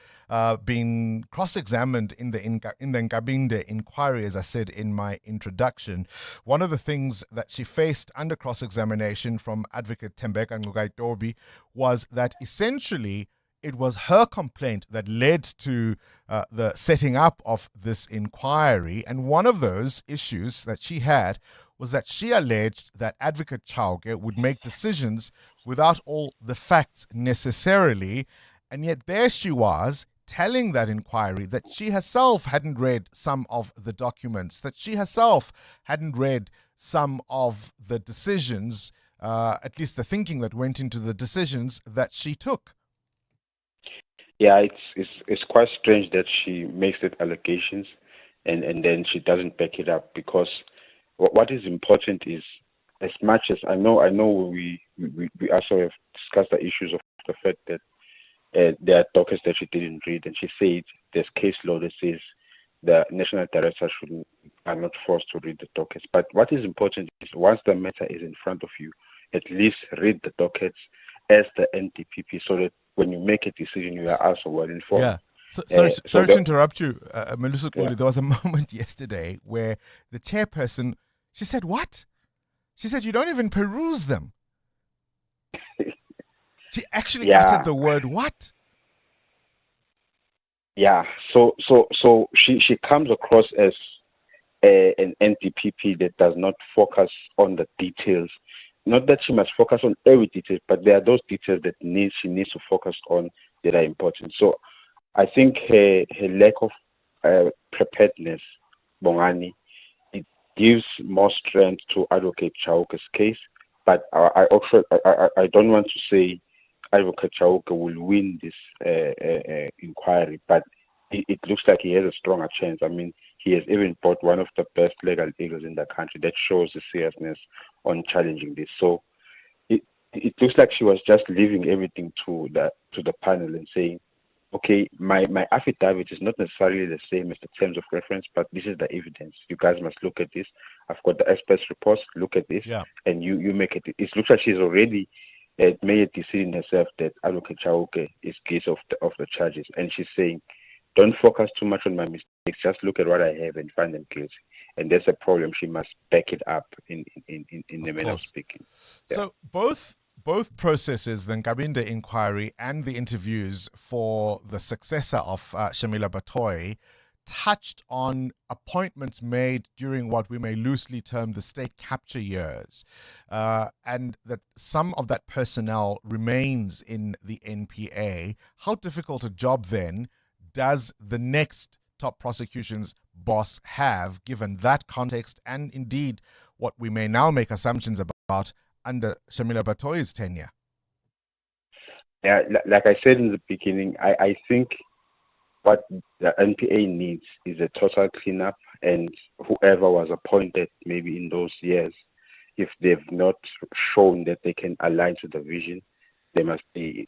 been cross-examined in the Nkabinde inquiry, as I said in my introduction. One of the things that she faced under cross-examination from Advocate Tembeka Ngugaitobi was that essentially it was her complaint that led to the setting up of this inquiry. And one of those issues that she had was that she alleged that Advocate Chauke would make decisions without all the facts necessarily. And yet there she was telling that inquiry that she herself hadn't read some of the documents, that she herself hadn't read some of the decisions, at least the thinking that went into the decisions that she took. Yeah, it's quite strange that she makes that allegations and then she doesn't back it up, because what is important is, as much as I know we also have discussed the issues of the fact that there are dockets that she didn't read, and she said there's case law that says the national director are not forced to read the dockets. But what is important is, once the matter is in front of you, at least read the dockets as the NDPP, so that when you make a decision, you are also well informed. Yeah. Sorry to interrupt you, Melissa Kuli. Yeah. There was a moment yesterday where the chairperson, she said, "What?" She said, "You don't even peruse them." She actually uttered the word "what." Yeah. So she comes across as an NDPP that does not focus on the details. Not that she must focus on every detail, but there are those details that she needs to focus on that are important. So I think her lack of preparedness, Bongani, it gives more strength to Advocate Chauke's case. But I don't want to say Advocate Chauke will win this inquiry, but it looks like he has a stronger chance. I mean, he has even brought one of the best legal eagles in the country. That shows the seriousness on challenging this. So it looks like she was just leaving everything to the panel and saying, okay, my affidavit is not necessarily the same as the terms of reference, but this is the evidence. You guys must look at this. I've got the experts reports. Look at this, and you make it. It looks like she's already made a decision herself that Advocate Chauke is guilty of the charges, and she's saying, don't focus too much on my mistakes. Just look at what I have and find them guilty. And that's a problem. She must back it up in the manner of speaking. Yeah. So both processes, the Nkabinde inquiry and the interviews for the successor of Shamila Batoyi, touched on appointments made during what we may loosely term the state capture years, and that some of that personnel remains in the NPA. How difficult a job then does the next top prosecution's boss have, given that context and indeed what we may now make assumptions about under Shamila Batoyi's tenure? Yeah, like I said in the beginning, I think what the NPA needs is a total cleanup, and whoever was appointed maybe in those years, if they've not shown that they can align to the vision, they must be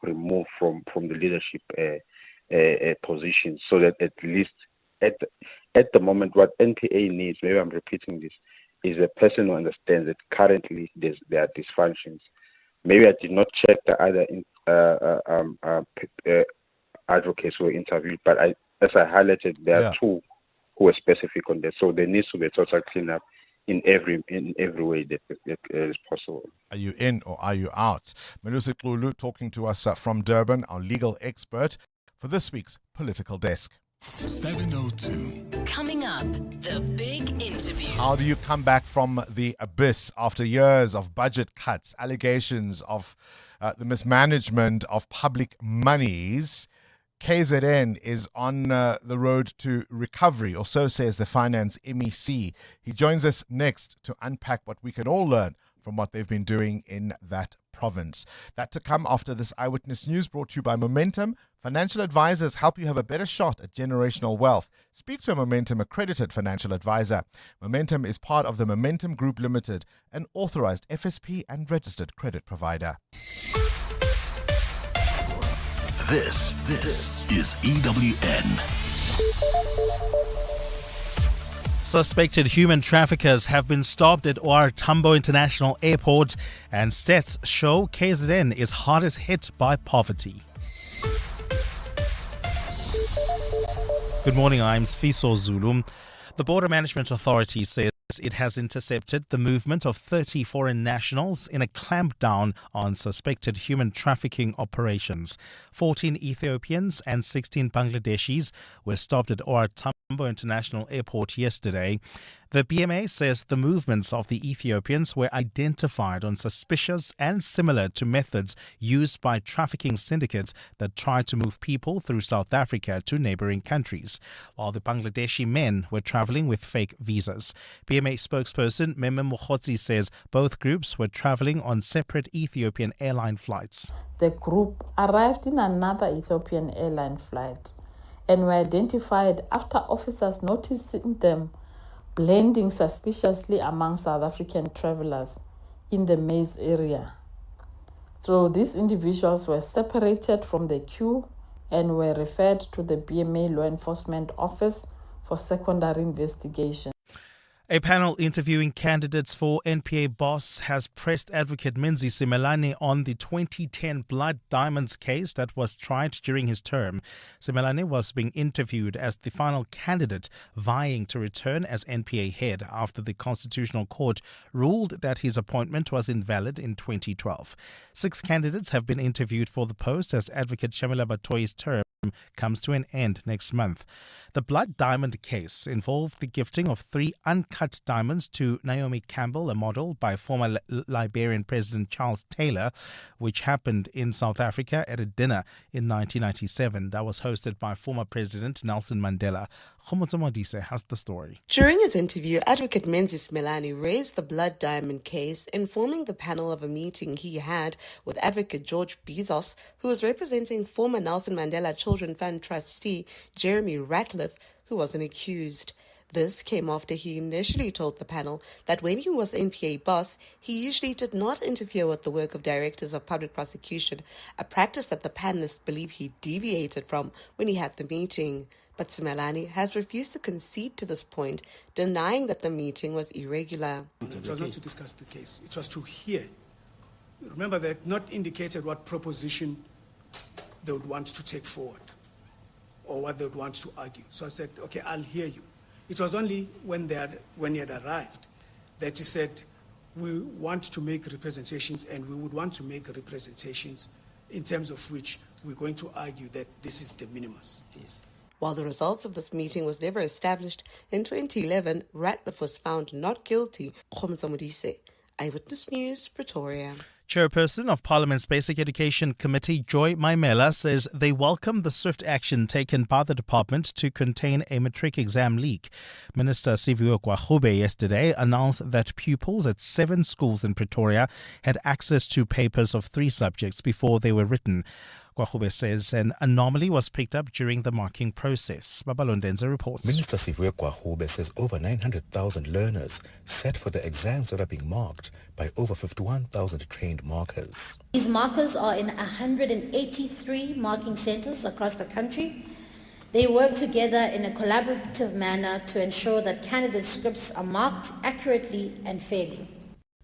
removed from the leadership position, so that at least at the moment, what NPA needs, maybe I'm repeating this, is a person who understands that currently there are dysfunctions. Maybe I did not check the other advocates who were interviewed, but as I highlighted, there are two who were specific on that. So there needs to be a total cleanup in every way that is possible. Are you in or are you out? Melusi Xulu talking to us from Durban, our legal expert, for this week's Political Desk. 702. Coming up, the big interview. How do you come back from the abyss after years of budget cuts, allegations of the mismanagement of public monies? KZN is on the road to recovery, or so says the finance MEC. He joins us next to unpack what we can all learn from what they've been doing in that province. That to come after this Eyewitness News, brought to you by Momentum. Financial advisors help you have a better shot at generational wealth. Speak to a Momentum accredited financial advisor. Momentum is part of the Momentum Group Limited, an authorized FSP and registered credit provider. This is EWN. Suspected human traffickers have been stopped at OR Tambo International Airport, and stats show KZN is hardest hit by poverty. Good morning, I'm Sfiso Zulu. The Border Management Authority says it has intercepted the movement of 30 foreign nationals in a clampdown on suspected human trafficking operations. 14 Ethiopians and 16 Bangladeshis were stopped at OR Tambo International Airport yesterday. The BMA says the movements of the Ethiopians were identified on suspicious and similar to methods used by trafficking syndicates that try to move people through South Africa to neighboring countries, while the Bangladeshi men were traveling with fake visas. BMA spokesperson Meme Mokhotsi says both groups were traveling on separate Ethiopian airline flights. The group arrived in another Ethiopian airline flight and were identified after officers noticing them blending suspiciously among South African travelers in the Maize area. So these individuals were separated from the queue and were referred to the BMA Law Enforcement Office for secondary investigation. A panel interviewing candidates for NPA boss has pressed advocate Menzi Similani on the 2010 Blood Diamonds case that was tried during his term. Similani was being interviewed as the final candidate vying to return as NPA head after the Constitutional Court ruled that his appointment was invalid in 2012. 6 candidates have been interviewed for the post as advocate Shamila Batoyi's term comes to an end next month. The Blood Diamond case involved the gifting of 3 uncut diamonds to Naomi Campbell, a model, by former Liberian President Charles Taylor, which happened in South Africa at a dinner in 1997 that was hosted by former President Nelson Mandela. Khomotso Modise has the story. During his interview, advocate Menzi Similani raised the Blood Diamond case, informing the panel of a meeting he had with advocate George Bezos, who was representing former Nelson Mandela Children Fund trustee Jeremy Ratliff, who wasn't accused. This came after he initially told the panel that when he was NPA boss, he usually did not interfere with the work of directors of public prosecution, a practice that the panelists believe he deviated from when he had the meeting. But Similani has refused to concede to this point, denying that the meeting was irregular. It was not to discuss the case. It was to hear. Remember, they had not indicated what proposition they would want to take forward or what they would want to argue. So I said, okay, I'll hear you. It was only when he had arrived that he said, we want to make representations, and we would want to make representations in terms of which we're going to argue that this is de minimis. Yes. While the results of this meeting was never established, in 2011, Ratliff was found not guilty. Khomotso Modise, Eyewitness News, Pretoria. Chairperson of Parliament's Basic Education Committee, Joy Maimela, says they welcome the swift action taken by the department to contain a matric exam leak. Minister Siviwe Gwagube yesterday announced that pupils at 7 schools in Pretoria had access to papers of 3 subjects before they were written. Gwagube says an anomaly was picked up during the marking process. Babalondenza reports. Minister Siviwe Gwagube says over 900,000 learners set for the exams that are being marked by over 51,000 trained markers. These markers are in 183 marking centers across the country. They work together in a collaborative manner to ensure that candidate scripts are marked accurately and fairly.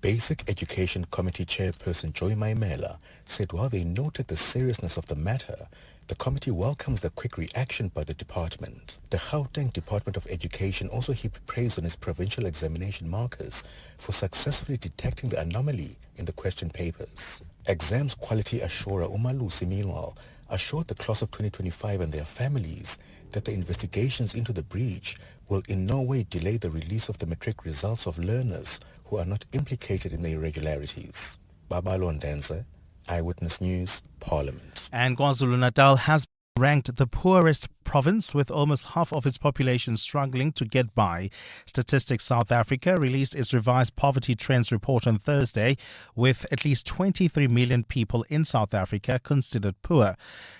Basic Education Committee Chairperson Joy Maimela said while they noted the seriousness of the matter, the committee welcomes the quick reaction by the department. The Gauteng Department of Education also heaped praise on its provincial examination markers for successfully detecting the anomaly in the question papers. Exams quality assurer Umalusi, meanwhile, assured the class of 2025 and their families that the investigations into the breach will in no way delay the release of the matric results of learners who are not implicated in the irregularities. Babalo Ndenze, Eyewitness News, Parliament. And KwaZulu-Natal has ranked the poorest province with almost half of its population struggling to get by. Statistics South Africa released its revised poverty trends report on Thursday, with at least 23 million people in South Africa considered poor.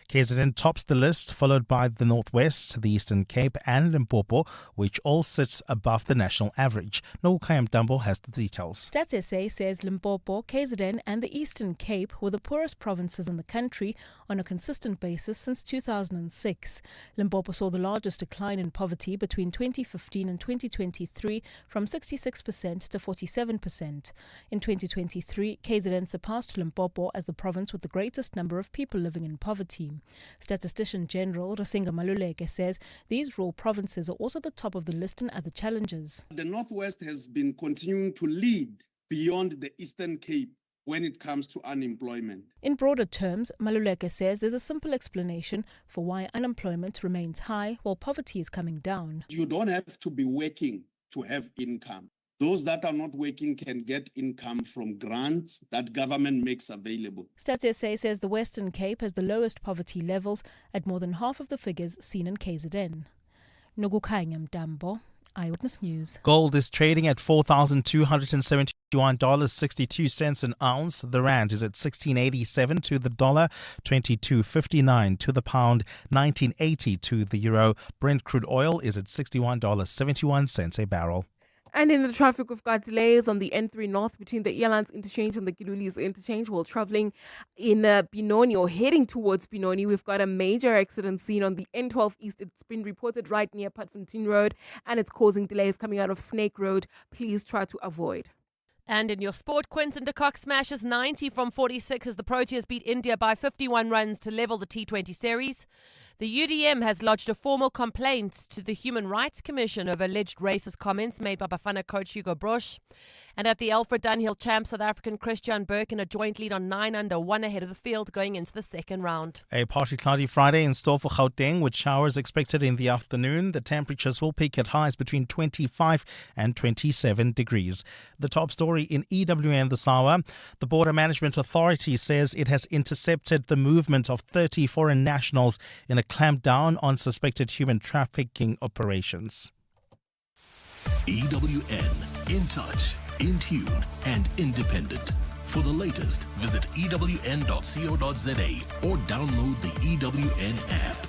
KZN tops the list, followed by the Northwest, the Eastern Cape and Limpopo, which all sit above the national average. Nokayam Dambo has the details. Stats SA says Limpopo, KZN and the Eastern Cape were the poorest provinces in the country on a consistent basis since 2006. Limpopo saw the largest decline in poverty between 2015 and 2023 from 66% to 47%. In 2023, KZN surpassed Limpopo as the province with the greatest number of people living in poverty. Statistician General Rasinga Maluleke says these rural provinces are also the top of the list in other challenges. The Northwest has been continuing to lead beyond the Eastern Cape when it comes to unemployment. In broader terms, Maluleke says there's a simple explanation for why unemployment remains high while poverty is coming down. You don't have to be working to have income. Those that are not working can get income from grants that government makes available. Stats SA says the Western Cape has the lowest poverty levels at more than half of the figures seen in KZN. Nogukanyam Dambo, Eyewitness News. Gold is trading at $4,271.62 an ounce. The rand is at 16.87 to the dollar, 22.59 to the pound, 19.80 to the euro. Brent crude oil is at $61.71 a barrel. And in the traffic, we've got delays on the N3 North between the Winelands interchange and the Giluli's interchange while traveling in Benoni or heading towards Benoni. We've got a major accident scene on the N12 East. It's been reported right near Patfontein Road and it's causing delays coming out of Snake Road. Please try to avoid. And in your sport, Quinton de Kock smashes 90 from 46 as the Proteas beat India by 51 runs to level the T20 series. The UDM has lodged a formal complaint to the Human Rights Commission over alleged racist comments made by Bafana coach Hugo Brosh. And at the Alfred Dunhill Champ, South African Christian Burke in a joint lead on 9 under, 1 ahead of the field going into the second round. A partly cloudy Friday in store for Gauteng with showers expected in the afternoon. The temperatures will peak at highs between 25 and 27 degrees. The top story in EWN this hour. The Border Management Authority says it has intercepted the movement of 30 foreign nationals in a clampdown on suspected human trafficking operations. EWN, in touch, in tune and independent. For the latest, visit ewn.co.za or download the EWN app.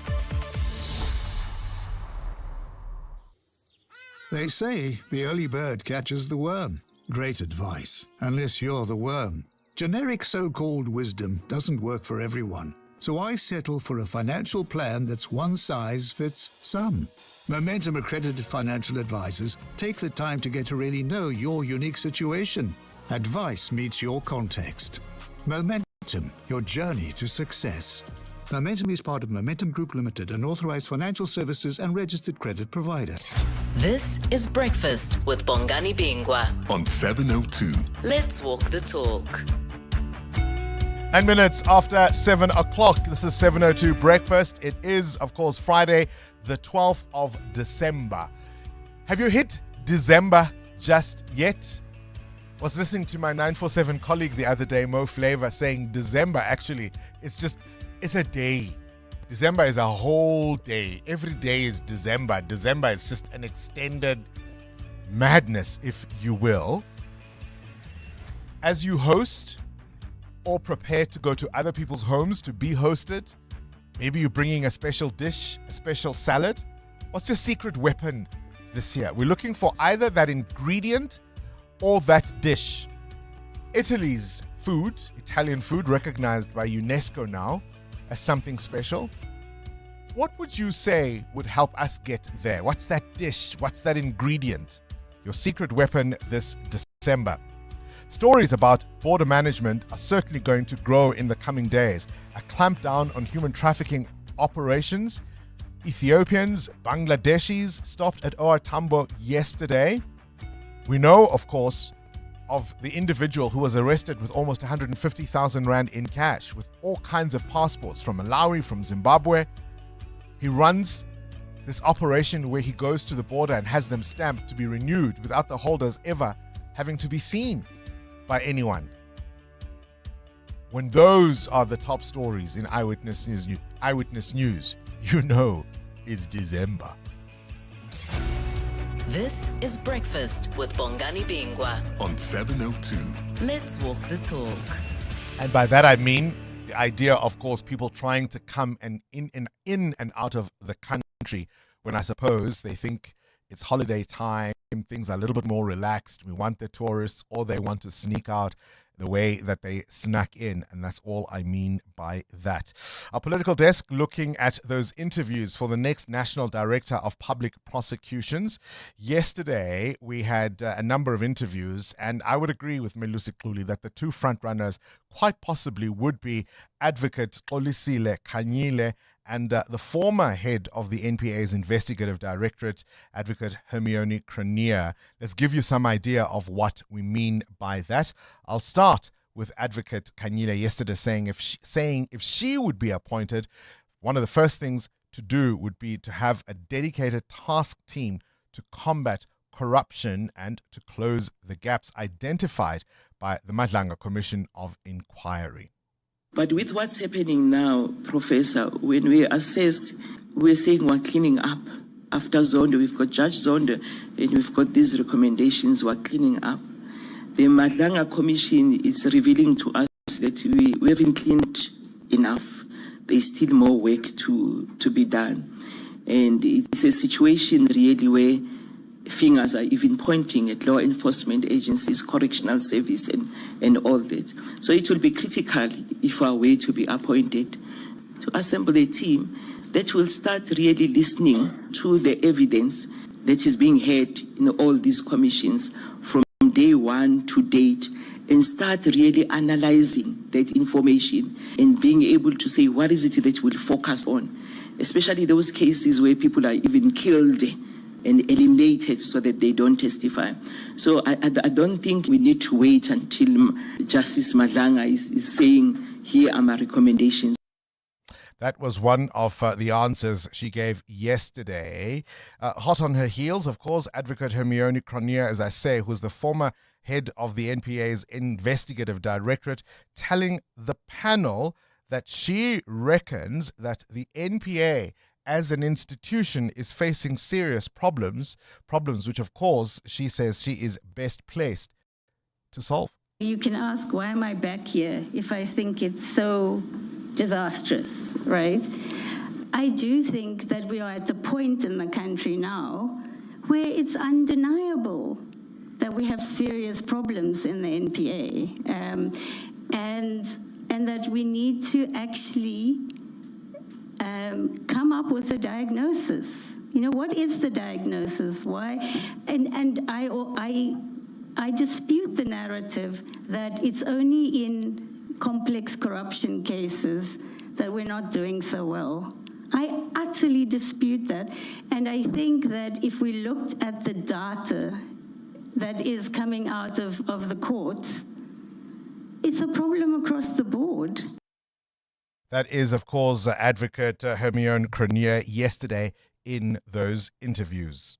They say the early bird catches the worm. Great advice, unless you're the worm. Generic so-called wisdom doesn't work for everyone. So I settle for a financial plan that's one size fits some. Momentum accredited financial advisors take the time to get to really know your unique situation. Advice meets your context. Momentum, your journey to success. Momentum is part of Momentum Group Limited, an authorized financial services and registered credit provider. This is Breakfast with Bongani Bingwa on 702. Let's walk the talk. 9 minutes after 7 o'clock. This is 702 Breakfast. It is, of course, Friday, the 12th of December. Have you hit December just yet? I was listening to my 947 colleague the other day, Mo Flavor, saying December actually, it's a day. December is a whole day. Every day is December. December is just an extended madness, if you will. As you host or prepare to go to other people's homes to be hosted, maybe you're bringing a special dish, a special salad. What's your secret weapon this year? We're looking for either that ingredient or that dish. Italy's food, Italian food, recognized by UNESCO now as something special. What would you say would help us get there? What's that dish? What's that ingredient? Your secret weapon this December. Stories about border management are certainly going to grow in the coming days. A clampdown on human trafficking operations. Ethiopians, Bangladeshis stopped at OR Tambo yesterday. We know, of course, of the individual who was arrested with almost 150,000 rand in cash with all kinds of passports from Malawi, from Zimbabwe. He runs this operation where he goes to the border and has them stamped to be renewed without the holders ever having to be seen by anyone. When those are the top stories in Eyewitness News, you know it's December. This is Breakfast with Bongani Bingwa on 702. Let's walk the talk. And by that I mean the idea, of course, people trying to come and in and out of the country when I suppose they think it's holiday time, things are a little bit more relaxed. We want the tourists, or they want to sneak out the way that they snuck in, and that's all I mean by that. Our political desk looking at those interviews for the next National Director of Public Prosecutions. Yesterday, we had a number of interviews, and I would agree with Melusi Xuli that the two frontrunners quite possibly would be Advocate Xolisile Khanyile and the former head of the NPA's investigative directorate, Advocate Hermione Cronje. Let's give you some idea of what we mean by that. I'll start with Advocate Khanyile yesterday saying if she would be appointed, one of the first things to do would be to have a dedicated task team to combat corruption and to close the gaps identified by the Madlanga Commission of Inquiry. But with what's happening now, Professor, when we assessed, we're saying we're cleaning up. After Zondo, we've got Judge Zondo, and we've got these recommendations, we're cleaning up. The Madlanga Commission is revealing to us that we haven't cleaned enough. There's still more work to be done. And it's a situation really where fingers are even pointing at law enforcement agencies, correctional service, and all that. So it will be critical if we are way to be appointed to assemble a team that will start really listening to the evidence that is being heard in all these commissions from day one to date, and start really analyzing that information and being able to say what is it that we'll focus on, especially those cases where people are even killed and eliminated so that they don't testify. So I don't think we need to wait until Justice Madlanga is saying, here are my recommendations. That was one of the answers she gave yesterday. Hot on her heels, of course, Advocate Hermione Cronje, as I say, who's the former head of the NPA's investigative directorate, telling the panel that she reckons that the NPA as an institution is facing serious problems which, of course, she says she is best placed to solve. You can ask, why am I back here if I think it's so disastrous, right? I do think that we are at the point in the country now where it's undeniable that we have serious problems in the NPA, and that we need to actually come up with a diagnosis. You know, what is the diagnosis? Why? And I dispute the narrative that it's only in complex corruption cases that we're not doing so well. I utterly dispute that. And I think that if we looked at the data that is coming out of the courts, it's a problem across the board. That is, of course, Advocate Hermione Cronje yesterday in those interviews.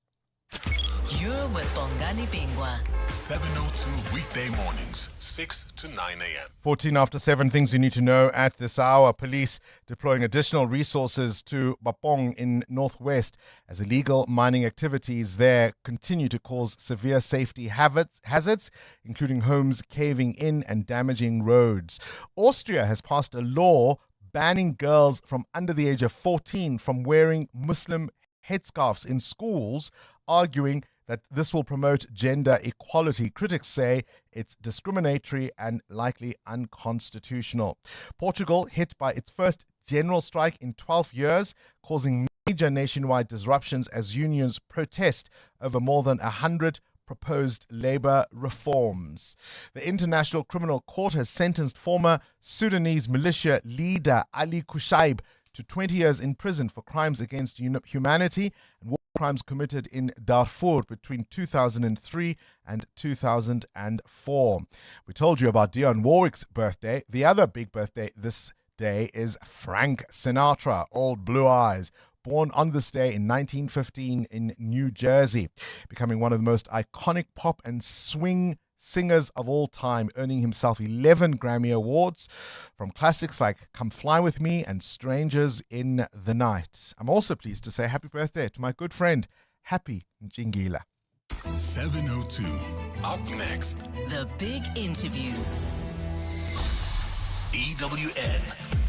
You're with Bongani Bingwa. 702 weekday mornings, 6 to 9 a.m. 14 after 7, things you need to know at this hour. Police deploying additional resources to Bapong in Northwest as illegal mining activities there continue to cause severe safety hazards, including homes caving in and damaging roads. Austria has passed a law banning girls from under the age of 14 from wearing Muslim headscarves in schools, arguing that this will promote gender equality. Critics say it's discriminatory and likely unconstitutional. Portugal hit by its first general strike in 12 years, causing major nationwide disruptions as unions protest over more than 100 proposed labor reforms. The International Criminal Court has sentenced former Sudanese militia leader Ali Kushaib to 20 years in prison for crimes against humanity and war crimes committed in Darfur between 2003 and 2004. We told you about Dionne Warwick's birthday. The other big birthday this day is Frank Sinatra, Old Blue Eyes. born on this day in 1915 in New Jersey, becoming one of the most iconic pop and swing singers of all time, earning himself 11 Grammy Awards from classics like Come Fly With Me and Strangers in the Night. I'm also pleased to say happy birthday to my good friend, Happy Njingila. 702. Up next, The Big Interview. EWN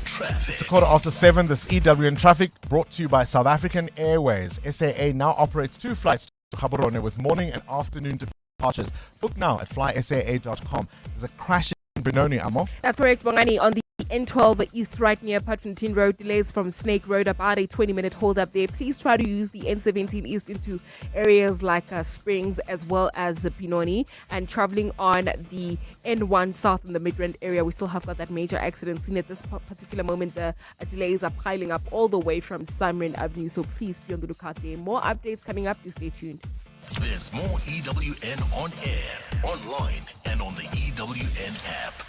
Traffic. It's 7:15. This EWN Traffic brought to you by South African Airways. SAA now operates 2 flights to Gaborone with morning and afternoon departures. Book now at flysaa.com. There's a crash in Benoni, Amo. That's correct, Bongani. On the N12 East, right near Patfontein Road, delays from Snake Road, about a 20-minute hold up there. Please try to use the N17 East into areas like Springs as well as Benoni, and traveling on the N1 South in the Midrand area. We still have got that major accident scene at this particular moment. The delays are piling up all the way from Simran Avenue, so please be on the lookout there. More updates coming up. Do stay tuned. There's more EWN on air, online, and on the EWN app.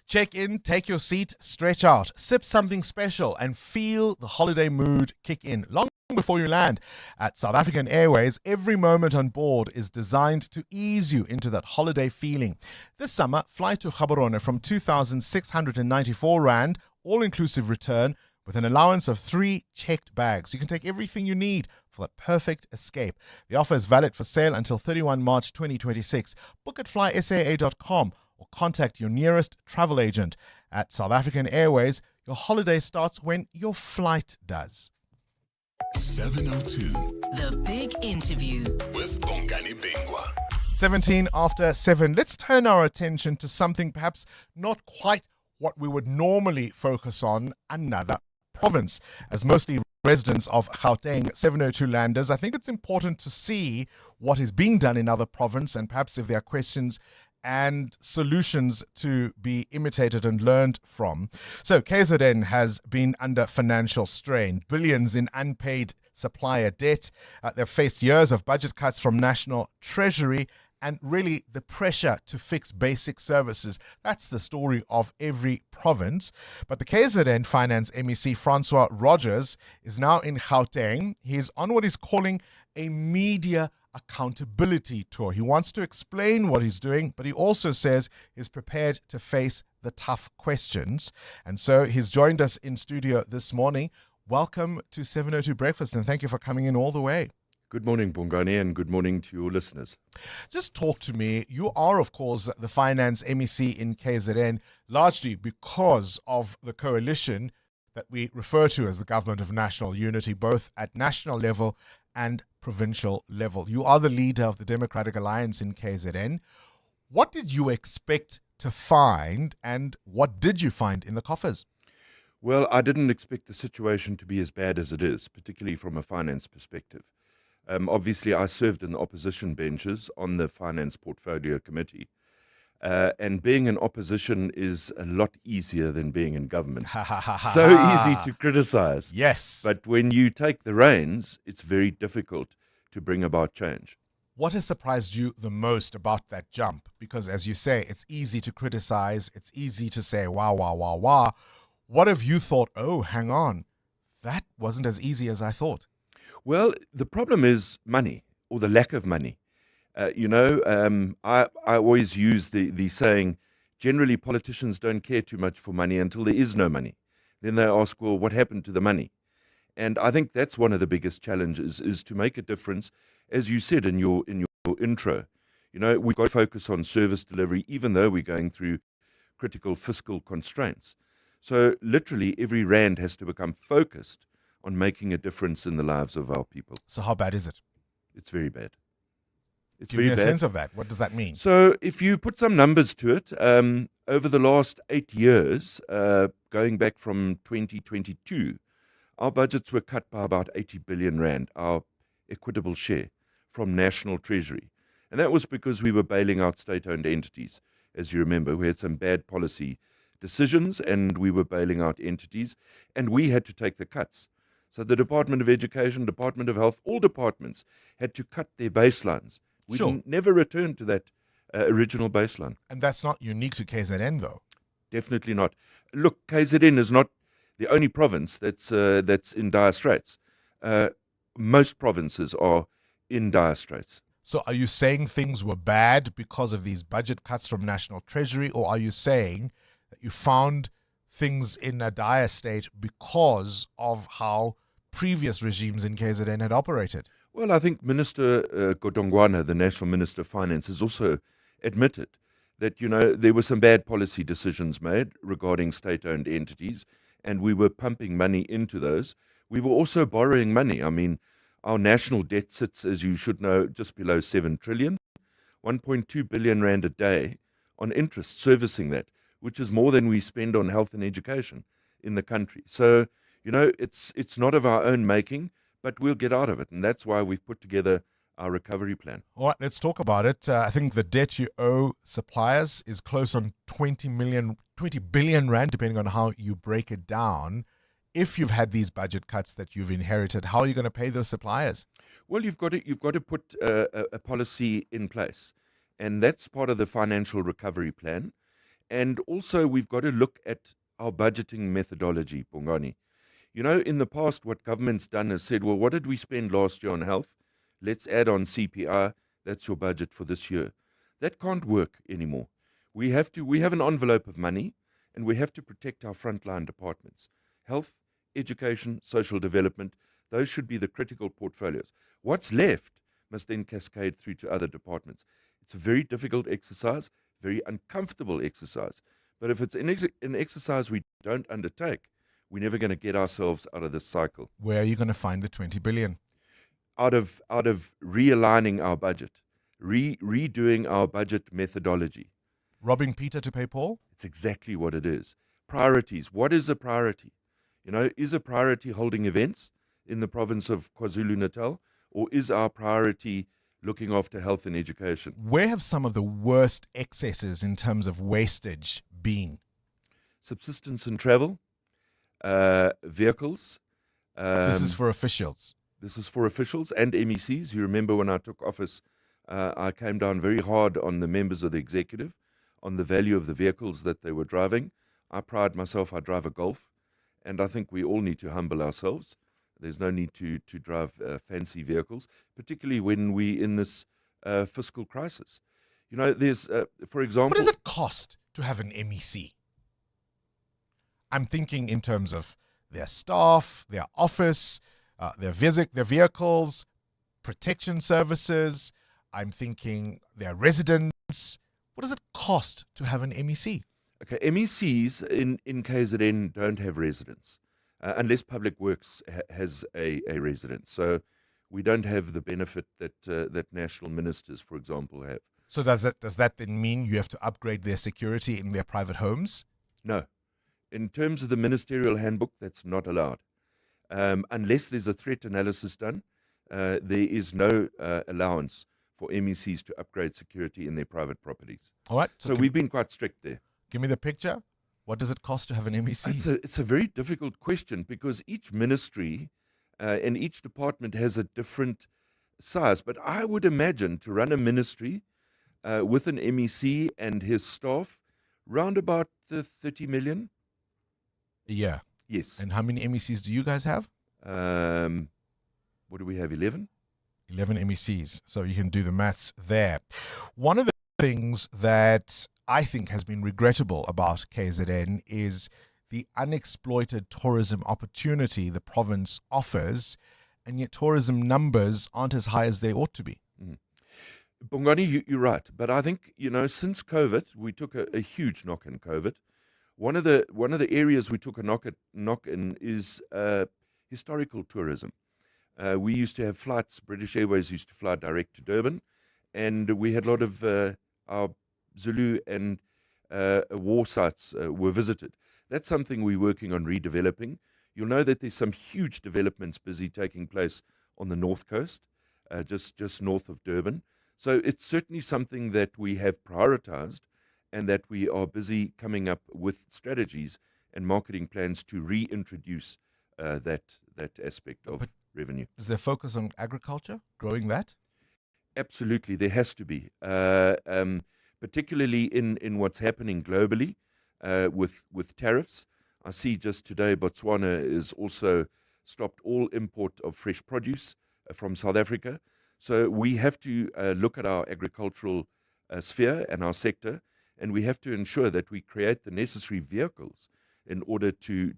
Check in, take your seat, stretch out, sip something special, and feel the holiday mood kick in. Long before you land at South African Airways, every moment on board is designed to ease you into that holiday feeling. This summer, fly to Gaborone from 2,694 Rand, all-inclusive return, with an allowance of 3 checked bags. You can take everything you need for that perfect escape. The offer is valid for sale until 31 March 2026. Book at flysaa.com or contact your nearest travel agent. At South African Airways, your holiday starts when your flight does. 702. The Big Interview with Bongani Bingwa. 17 after 7. Let's turn our attention to something perhaps not quite what we would normally focus on, another province. As mostly residents of Gauteng 702 landers, I think it's important to see what is being done in other provinces, and perhaps if there are questions and solutions to be imitated and learned from. So KZN has been under financial strain, billions in unpaid supplier debt. They've faced years of budget cuts from National Treasury and really the pressure to fix basic services. That's the story of every province. But the KZN Finance MEC, Francois Rodgers, is now in Gauteng. He's on what he's calling a media accountability tour. He wants to explain what he's doing, but he also says he's prepared to face the tough questions. And so he's joined us in studio this morning. Welcome to 702 Breakfast, and thank you for coming in all the way. Good morning, Bongani, and good morning to your listeners. Just talk to me. You are, of course, the finance MEC in KZN, largely because of the coalition that we refer to as the Government of National Unity, both at national level and provincial level. You are the leader of the Democratic Alliance in KZN. What did you expect to find, and what did you find in the coffers? Well, I didn't expect the situation to be as bad as it is, particularly from a finance perspective. Obviously, I served in the opposition benches on the Finance Portfolio Committee. And being in opposition is a lot easier than being in government. So easy to criticize. Yes. But when you take the reins, it's very difficult to bring about change. What has surprised you the most about that jump? Because as you say, it's easy to criticize. It's easy to say, wow, wow, wow, wow. What have you thought, oh, hang on, that wasn't as easy as I thought? Well, the problem is money, or the lack of money. I always use the saying, generally politicians don't care too much for money until there is no money. Then they ask, well, what happened to the money? And I think that's one of the biggest challenges, is to make a difference. As you said in your intro, we've got to focus on service delivery, even though we're going through critical fiscal constraints. So literally every rand has to become focused on making a difference in the lives of our people. So how bad is it? It's very bad. It's Give me a sense of that. What does that mean? So if you put some numbers to it, over the last 8 years, going back from 2022, our budgets were cut by about 80 billion rand, our equitable share from National Treasury. And that was because we were bailing out state-owned entities. As you remember, we had some bad policy decisions and we were bailing out entities, and we had to take the cuts. So the Department of Education, Department of Health, all departments had to cut their baselines. We never returned to that original baseline. And that's not unique to KZN, though. Definitely not. Look, KZN is not the only province that's in dire straits. Most provinces are in dire straits. So are you saying things were bad because of these budget cuts from National Treasury, or are you saying that you found things in a dire state because of how previous regimes in KZN had operated? Well, I think Minister Godongwana, the National Minister of Finance, has also admitted that, there were some bad policy decisions made regarding state-owned entities, and we were pumping money into those. We were also borrowing money. I mean, our national debt sits, as you should know, just below 7 trillion, 1.2 billion rand a day on interest servicing that, which is more than we spend on health and education in the country. So, it's not of our own making, but we'll get out of it. And that's why we've put together our recovery plan. All right, let's talk about it. I think the debt you owe suppliers is close on 20 billion rand, depending on how you break it down. If you've had these budget cuts that you've inherited, how are you going to pay those suppliers? Well, you've got to put a policy in place, and that's part of the financial recovery plan. And also, we've got to look at our budgeting methodology, Bongani. In the past, what government's done is said, well, what did we spend last year on health? Let's add on CPI. That's your budget for this year. That can't work anymore. We have an envelope of money, and we have to protect our frontline departments. Health, education, social development, those should be the critical portfolios. What's left must then cascade through to other departments. It's a very difficult exercise, very uncomfortable exercise. But if it's an exercise we don't undertake, we're never going to get ourselves out of this cycle. Where are you going to find the 20 billion? Out of realigning our budget, redoing our budget methodology. Robbing Peter to pay Paul? It's exactly what it is. Priorities. What is a priority? Is a priority holding events in the province of KwaZulu-Natal, or is our priority looking after health and education? Where have some of the worst excesses in terms of wastage been? Subsistence and travel, vehicles. This is for officials. This is for officials and MECs. You remember when I took office, I came down very hard on the members of the executive, on the value of the vehicles that they were driving. I pride myself, I drive a Golf, and I think we all need to humble ourselves. There's no need to drive fancy vehicles, particularly when we're in this fiscal crisis. There's, for example... What does it cost to have an MEC? I'm thinking in terms of their staff, their office, their vehicles, protection services. I'm thinking their residents. What does it cost to have an MEC? Okay, MECs in KZN don't have residents unless Public Works has a residence. So we don't have the benefit that national ministers, for example, have. So does that then mean you have to upgrade their security in their private homes? No. In terms of the ministerial handbook, that's not allowed. Unless there's a threat analysis done, there is no allowance for MECs to upgrade security in their private properties. All right. So we've been quite strict there. Give me the picture. What does it cost to have an MEC? It's a very difficult question because each ministry and each department has a different size. But I would imagine to run a ministry with an MEC and his staff, round about the 30 million. Yeah. Yes. And how many MECs do you guys have? What do we have, 11? 11 MECs. So you can do the maths there. One of the things that I think has been regrettable about KZN is the unexploited tourism opportunity the province offers, and yet tourism numbers aren't as high as they ought to be. Bongani, you're right. But I think, since COVID, we took a huge knock in COVID. One of the areas we took a knock in is historical tourism. We used to have flights, British Airways used to fly direct to Durban, and we had a lot of our Zulu and war sites were visited. That's something we're working on redeveloping. You'll know that there's some huge developments busy taking place on the north coast, just north of Durban. So it's certainly something that we have prioritized and that we are busy coming up with strategies and marketing plans to reintroduce that aspect of revenue. Is there focus on agriculture, growing that? Absolutely, there has to be, particularly in what's happening globally with tariffs. I see just today Botswana is also stopped all import of fresh produce from South Africa. So we have to look at our agricultural sphere and our sector, and we have to ensure that we create the necessary vehicles in order to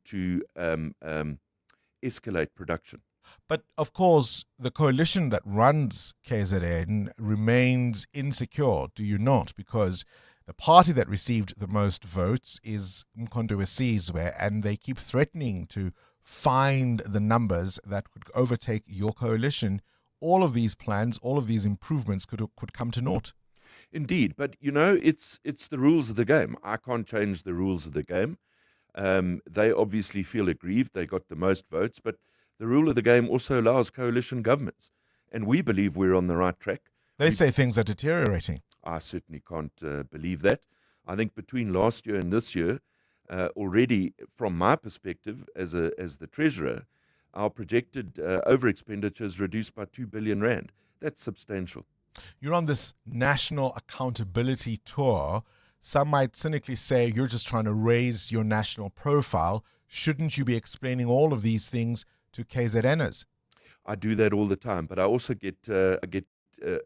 escalate production. But of course, the coalition that runs KZN remains insecure, do you not? Because the party that received the most votes is Mkhonto weSizwe, and they keep threatening to find the numbers that could overtake your coalition. All of these plans, all of these improvements could come to naught. Indeed, but it's the rules of the game. I can't change the rules of the game. They obviously feel aggrieved. They got the most votes, but the rule of the game also allows coalition governments, and we believe we're on the right track. They say things are deteriorating. I certainly can't believe that. I think between last year and this year, already from my perspective as the treasurer, our projected over expenditure is reduced by 2 billion rand. That's substantial. You're on this national accountability tour. Some might cynically say you're just trying to raise your national profile. Shouldn't you be explaining all of these things to KZNers? I do that all the time, but I also get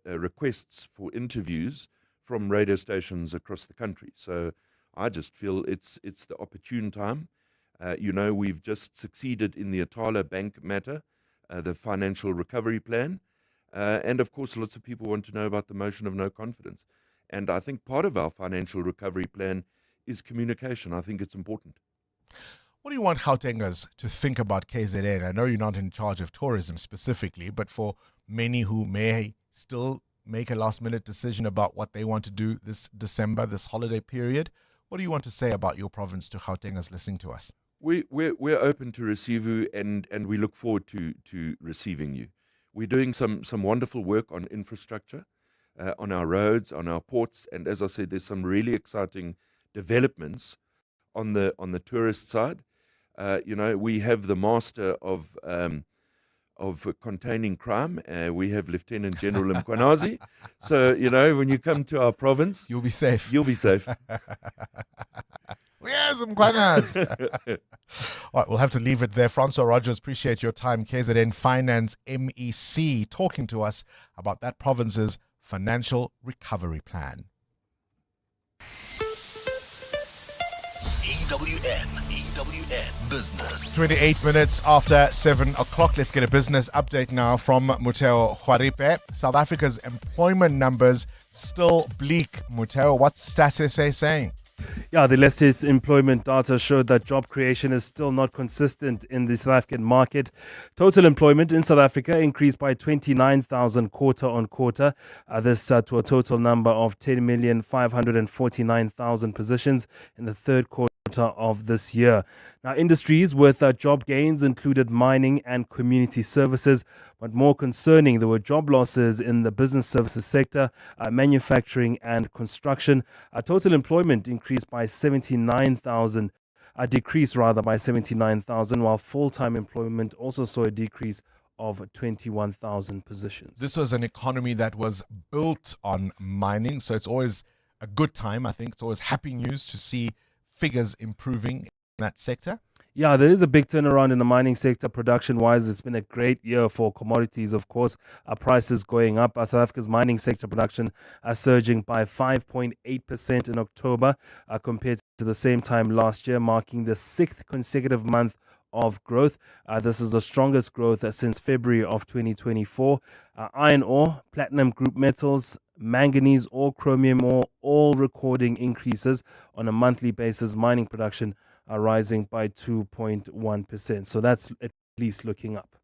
requests for interviews from radio stations across the country. So I just feel it's the opportune time. We've just succeeded in the Atala Bank matter, the financial recovery plan. And of course, lots of people want to know about the motion of no confidence. And I think part of our financial recovery plan is communication. I think it's important. What do you want Gautengers to think about KZN? I know you're not in charge of tourism specifically, but for many who may still make a last-minute decision about what they want to do this December, this holiday period, what do you want to say about your province to Gautengers listening to us? We're open to receive you, and we look forward to receiving you. We're doing some wonderful work on infrastructure, on our roads, on our ports, and as I said, there's some really exciting developments on the tourist side. We have the master of containing crime. We have Lieutenant General Mkhwanazi. So when you come to our province, you'll be safe. You'll be safe. Where's Mkhwanazi? All right, we'll have to leave it there. Francois, Rodgers, appreciate your time. KZN Finance MEC talking to us about that province's financial recovery plan. EWN Business. 28 minutes after 7 o'clock. Let's get a business update now from Muteo Khwaripe. South Africa's employment numbers still bleak. Muteo, what's StatsSA saying? Yeah, the latest employment data showed that job creation is still not consistent in the South African market. Total employment in South Africa increased by 29,000 quarter on quarter. This to a total number of 10,549,000 positions in the third quarter of this year. Now, industries with job gains included mining and community services, but more concerning, there were job losses in the business services sector, manufacturing and construction. Total employment increased by 79,000, decreased by 79,000, while full-time employment also saw a decrease of 21,000 positions. This was an economy that was built on mining, so it's always a good time. I think it's always happy news to see figures improving in that sector. Yeah, there is a big turnaround in the mining sector production-wise. It's been a great year for commodities, of course. Prices going up. South Africa's mining sector production surging by 5.8% in October compared to the same time last year, marking the 6th consecutive month of growth. This is the strongest growth since February of 2024. Iron ore, platinum group metals, manganese ore, chromium ore, all recording increases on a monthly basis. Mining production are rising by 2.1%. So that's at least looking up.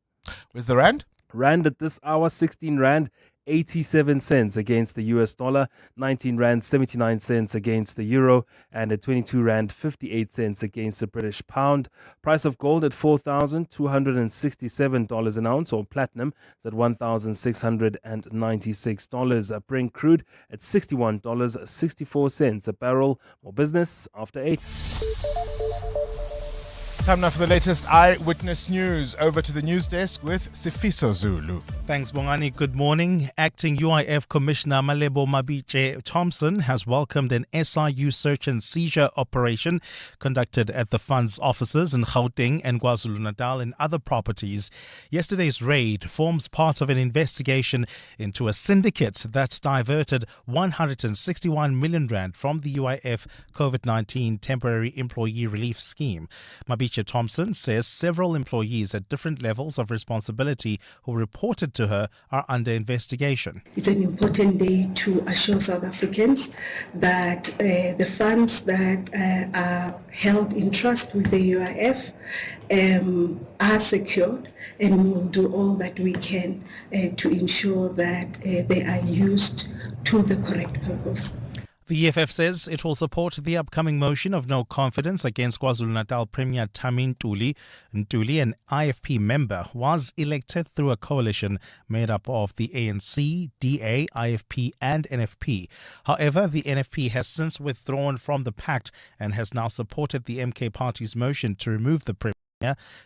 Where's the rand? Rand at this hour, 16 Rand 87 cents against the US dollar, 19 Rand 79 cents against the euro, and at 22 Rand 58 cents against the British pound. Price of gold at $4,267 an ounce, or platinum is at $1,696. Brent crude at $61.64 a barrel. More business after 8. Time now for the latest eyewitness news. Over to the news desk with Sifiso Zulu. Thanks, Bongani. Good morning. Acting UIF Commissioner Malebo Mabiche Thompson has welcomed an SIU search and seizure operation conducted at the fund's offices in Gauteng and KwaZulu-Natal and other properties. Yesterday's raid forms part of an investigation into a syndicate that diverted 161 million rand from the UIF COVID-19 Temporary Employee Relief Scheme. Mabiche Thompson says several employees at different levels of responsibility who reported to her are under investigation. It's an important day to assure South Africans that the funds that are held in trust with the UIF are secured, and we will do all that we can to ensure that they are used to the correct purpose. The EFF says it will support the upcoming motion of no confidence against KwaZulu-Natal Premier Tamin Ntuli. Ntuli, an IFP member, was elected through a coalition made up of the ANC, DA, IFP and NFP. However, the NFP has since withdrawn from the pact and has now supported the MK party's motion to remove the Premier.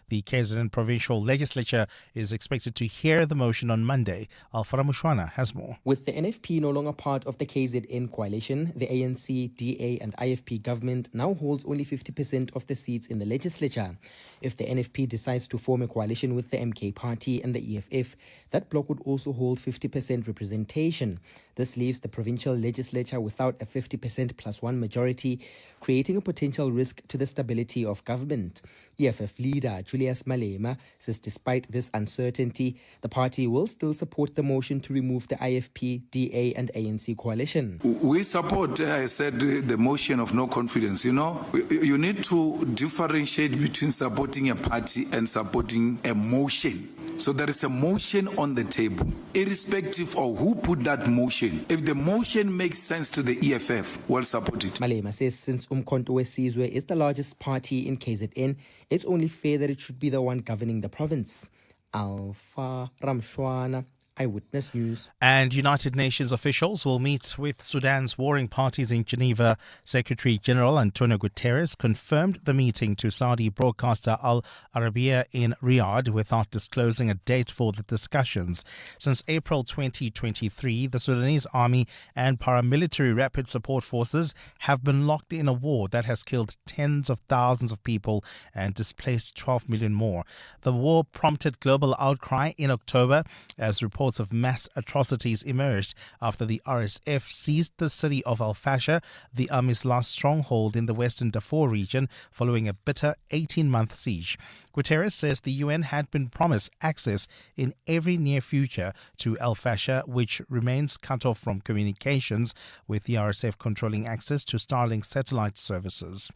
The KZN provincial legislature is expected to hear the motion on Monday. Alfara Mushwana has more. With the NFP no longer part of the KZN coalition, the ANC, DA and IFP government now holds only 50% of the seats in the legislature. If the NFP decides to form a coalition with the MK party and the EFF, that bloc would also hold 50% representation. This leaves the provincial legislature without a 50% plus one majority, creating a potential risk to the stability of government. EFF leader Julius Malema says despite this uncertainty, the party will still support the motion to remove the IFP, DA and ANC coalition. We support, I said, the motion of no confidence. You know, you need to differentiate between supporting a party and supporting a motion. So there is a motion on the table, irrespective of who put that motion. If the motion makes sense to the EFF, we'll support it. Malema says since Umkhonto weSizwe is the largest party in KZN, it's only fair that it should be the one governing the province. Alpha Ramshwana, Eyewitness News. And United Nations officials will meet with Sudan's warring parties in Geneva. Secretary General Antonio Guterres confirmed the meeting to Saudi broadcaster Al Arabiya in Riyadh without disclosing a date for the discussions. Since April 2023, the Sudanese army and paramilitary rapid support forces have been locked in a war that has killed tens of thousands of people and displaced 12 million more. The war prompted global outcry in October as reports of mass atrocities emerged after the RSF seized the city of Al Fasher, the army's last stronghold in the western Darfur region, following a bitter 18-month siege. Guterres says the UN had been promised access in every near future to Al Fasher, which remains cut off from communications, with the RSF controlling access to Starlink satellite services.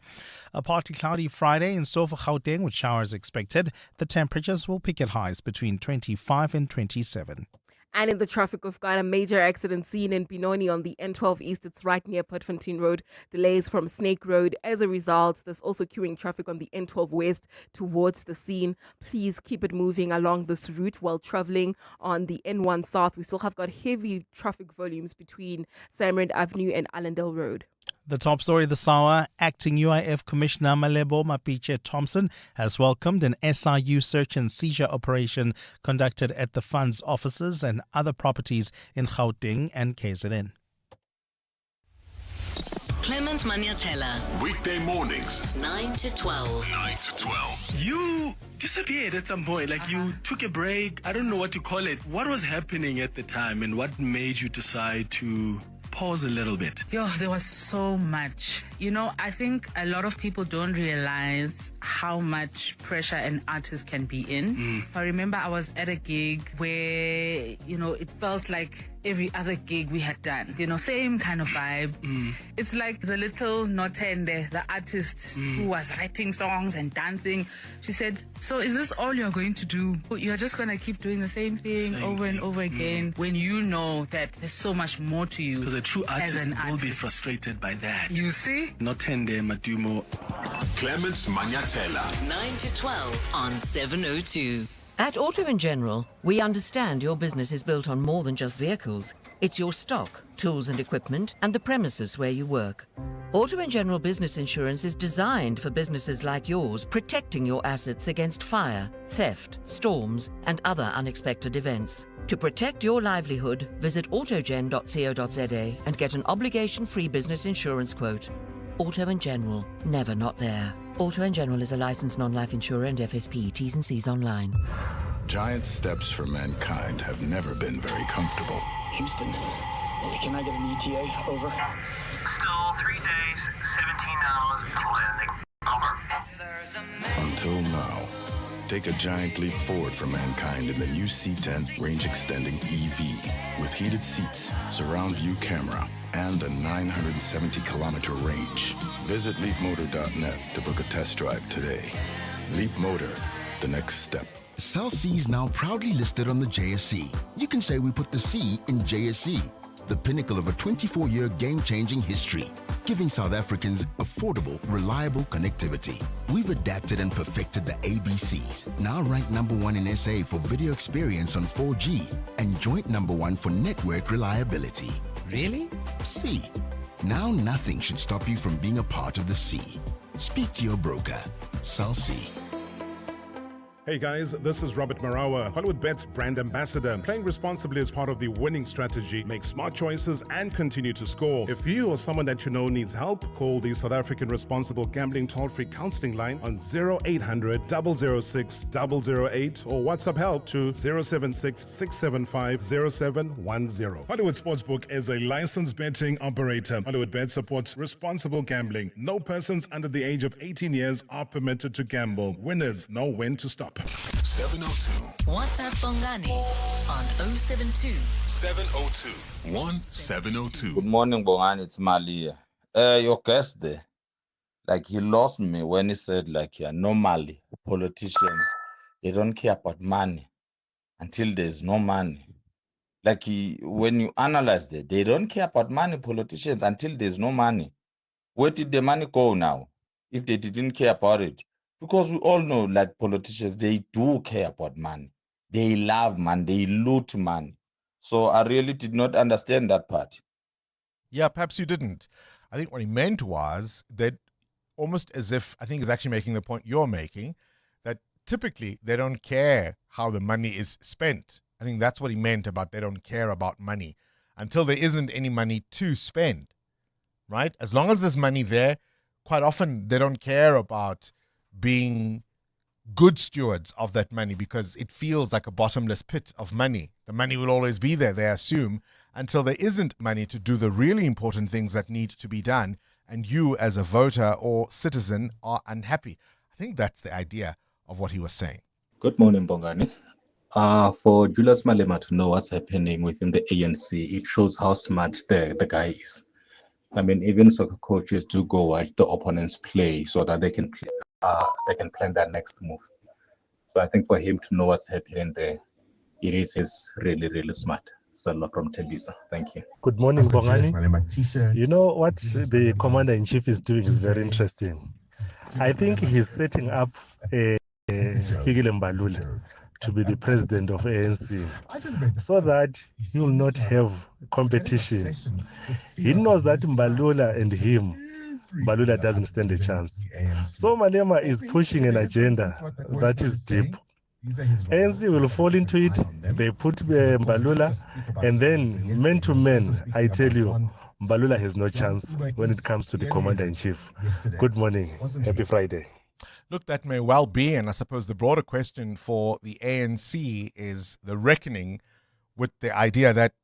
A partly cloudy Friday in store for Gauteng with showers expected. The temperatures will peak at highs between 25 and 27. And in the traffic, we've got a major accident seen in Benoni on the N12 East. It's right near Putfontein Road. Delays from Snake Road. As a result, there's also queuing traffic on the N12 West towards the scene. Please keep it moving along this route while traveling on the N1 South. We still have got heavy traffic volumes between Samrand Avenue and Allendale Road. The top story this hour, acting UIF Commissioner Malebo Mabiche Thompson has welcomed an SIU search and seizure operation conducted at the fund's offices and other properties in Gauteng and KZN. Clement Maniatella. Weekday mornings, 9 to 12. 9 to 12. You disappeared at some point, like you took a break. I don't know what to call it. What was happening at the time and what made you decide to pause a little bit? There was so much. I think a lot of people don't realize how much pressure an artist can be in. I remember I was at a gig where, it felt like every other gig we had done. Same kind of vibe. It's like the little Notende, the artist who was writing songs and dancing. She said, so is this all you're going to do? You're just going to keep doing the same thing over and over again when you know that there's so much more to you. Because a true artist will be frustrated by that. You see? Notende Madumo. Clements Maniatella. 9 to 12 on 702. At Auto & General, we understand your business is built on more than just vehicles. It's your stock, tools and equipment, and the premises where you work. Auto & General Business Insurance is designed for businesses like yours, protecting your assets against fire, theft, storms, and other unexpected events. To protect your livelihood, visit autogen.co.za and get an obligation-free business insurance quote. Auto & General, never not there. Auto & General is a licensed non-life insurer and FSP. T's and C's online. Giant steps for mankind have never been very comfortable. Houston, can I get an ETA? Over. Still 3 days, 17 hours to landing. Over. Until now. Take a giant leap forward for mankind in the new C10 range-extending EV with heated seats, surround view camera, and a 970-kilometer range. Visit leapmotor.net to book a test drive today. Leap Motor, the next step. Cell C is now proudly listed on the JSE. You can say we put the C in JSE, the pinnacle of a 24-year game-changing history, giving South Africans affordable, reliable connectivity. We've adapted and perfected the ABCs, now ranked #1 in SA for video experience on 4G and joint #1 for network reliability. Really? C. Now nothing should stop you from being a part of the C. Speak to your broker. Cell C. Hey guys, this is Robert Marawa, Hollywood Bet's brand ambassador. Playing responsibly is part of the winning strategy. Make smart choices and continue to score. If you or someone that you know needs help, call the South African Responsible Gambling Toll-Free Counseling Line on 0800 006 008 or WhatsApp help to 076 675 0710. Hollywood Sportsbook is a licensed betting operator. Hollywood Bet supports responsible gambling. No persons under the age of 18 years are permitted to gamble. Winners know when to stop. 702. WhatsApp Bongani on 072 702 1702. Good morning, Bongani. It's Mali. Your guest there, like he lost me when he said, like, yeah, normally politicians, they don't care about money until there's no money. Like when you analyze that, they don't care about money, politicians, until there's no money. Where did the money go now if they didn't care about it? Because we all know, like politicians, they do care about money. They love money. They loot money. So I really did not understand that part. Yeah, perhaps you didn't. I think what he meant was that almost as if, I think he's actually making the point you're making, that typically they don't care how the money is spent. I think that's what he meant about they don't care about money until there isn't any money to spend, right? As long as there's money there, quite often they don't care about being good stewards of that money because it feels like a bottomless pit of money. The money will always be there, they assume, until there isn't money to do the really important things that need to be done, and you as a voter or citizen are unhappy. I think that's the idea of what he was saying. Good morning, Bongani. For Julius Malema to know what's happening within the ANC, it shows how smart the guy is. I mean, even soccer coaches do go watch the opponents play so that they can plan their next move. So I think for him to know what's happening there, is really, really smart. Salah from Tembisa. Thank you. Good morning, Bongani. You know what the commander-in-chief is doing is very interesting. I think he's setting up Fikile Mbalula to be the president of ANC so that he will not have competition. He knows that Mbalula and him, Mbalula doesn't stand a chance. So Malema is pushing an agenda that is deep. ANC will fall into it. They put Mbalula, and then man to man, I tell you, Mbalula has no chance when it comes to the commander-in-chief. Good morning. Happy Friday. Look, that may well be, and I suppose the broader question for the ANC is the reckoning with the idea that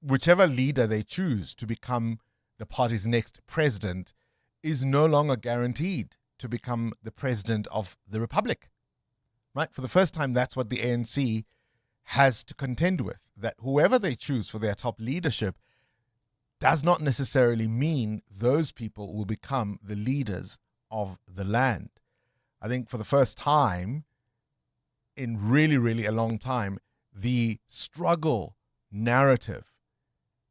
whichever leader they choose to become the party's next president is no longer guaranteed to become the president of the republic. Right? For the first time, that's what the ANC has to contend with, that whoever they choose for their top leadership does not necessarily mean those people will become the leaders of the land. I think for the first time in really, really a long time, the struggle narrative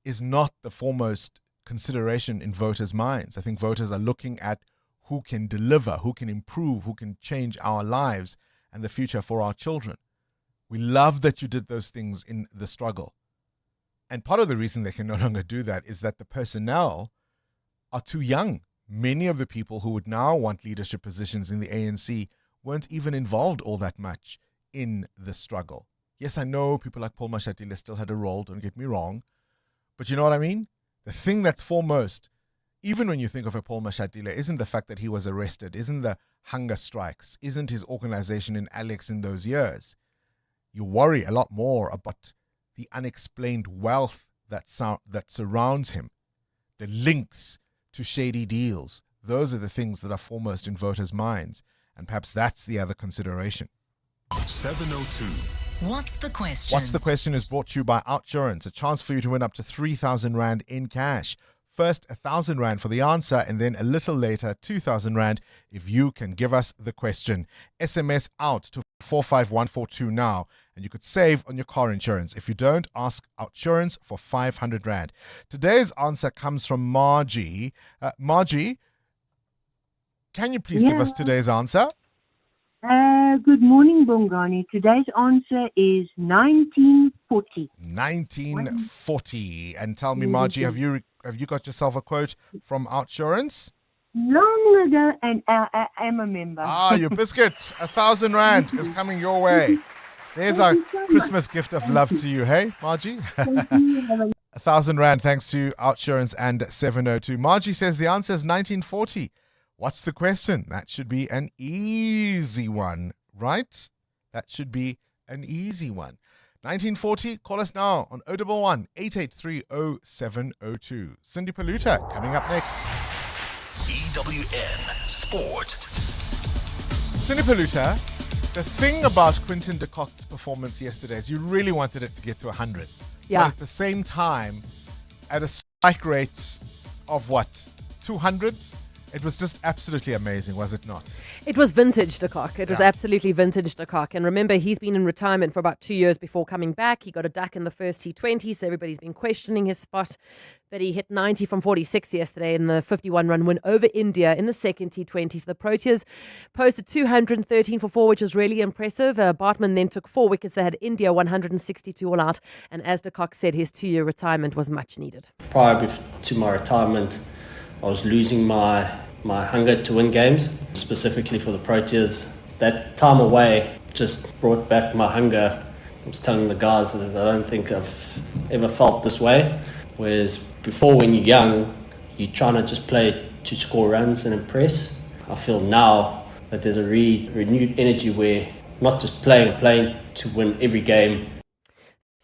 is not the foremost consideration in voters' minds. I think voters are looking at who can deliver, who can improve, who can change our lives and the future for our children. We love that you did those things in the struggle. And part of the reason they can no longer do that is that the personnel are too young. Many of the people who would now want leadership positions in the ANC weren't even involved all that much in the struggle. Yes, I know people like Paul Mashatile still had a role, don't get me wrong. But you know what I mean? The thing that's foremost, even when you think of a Paul Mashatile, isn't the fact that he was arrested, isn't the hunger strikes, isn't his organization in Alex in those years. You worry a lot more about the unexplained wealth that surrounds him, the links to shady deals. Those are the things that are foremost in voters' minds. And perhaps that's the other consideration. 702. What's the question? What's the question is brought to you by Outsurance, a chance for you to win up to 3,000 Rand in cash. First, 1,000 Rand for the answer, and then a little later, 2,000 Rand if you can give us the question. SMS out to 45142 now, and you could save on your car insurance. If you don't, ask Outsurance for 500 Rand. Today's answer comes from Margie. Margie, can you please give us today's answer? Good morning, Bongani. Today's answer is 1940. 1940. And tell me, Margie, have you got yourself a quote from Outsurance? Long ago, and I am a member. Your biscuit, 1,000 Rand is coming your way. There's our Christmas gift of love to you, hey, Margie? 1,000 Rand thanks to Outsurance and 702. Margie says the answer is 1940. What's the question? That should be an easy one, right? That should be an easy one. 1940, call us now on 011 883 0702. Cindy Paluta coming up next. EWN Sport. Cindy Paluta, the thing about Quinton de Kock's performance yesterday is you really wanted it to get to 100. Yeah. But at the same time, at a strike rate of what, 200? It was just absolutely amazing, was it not? It was vintage de Kock. It was absolutely vintage de Kock. And remember, he's been in retirement for about 2 years before coming back. He got a duck in the first T20, so everybody's been questioning his spot. But he hit 90 from 46 yesterday in the 51-run win over India in the second T20. So the Proteas posted 213 for 4, which was really impressive. Bartman then took 4 wickets. They had India 162 all out. And as de Kock said, his 2-year retirement was much needed. Prior to my retirement, I was losing my hunger to win games, specifically for the Proteas. That time away just brought back my hunger. I was telling the guys that I don't think I've ever felt this way. Whereas before, when you're young, you're trying to just play to score runs and impress. I feel now that there's a renewed energy where not just playing to win every game.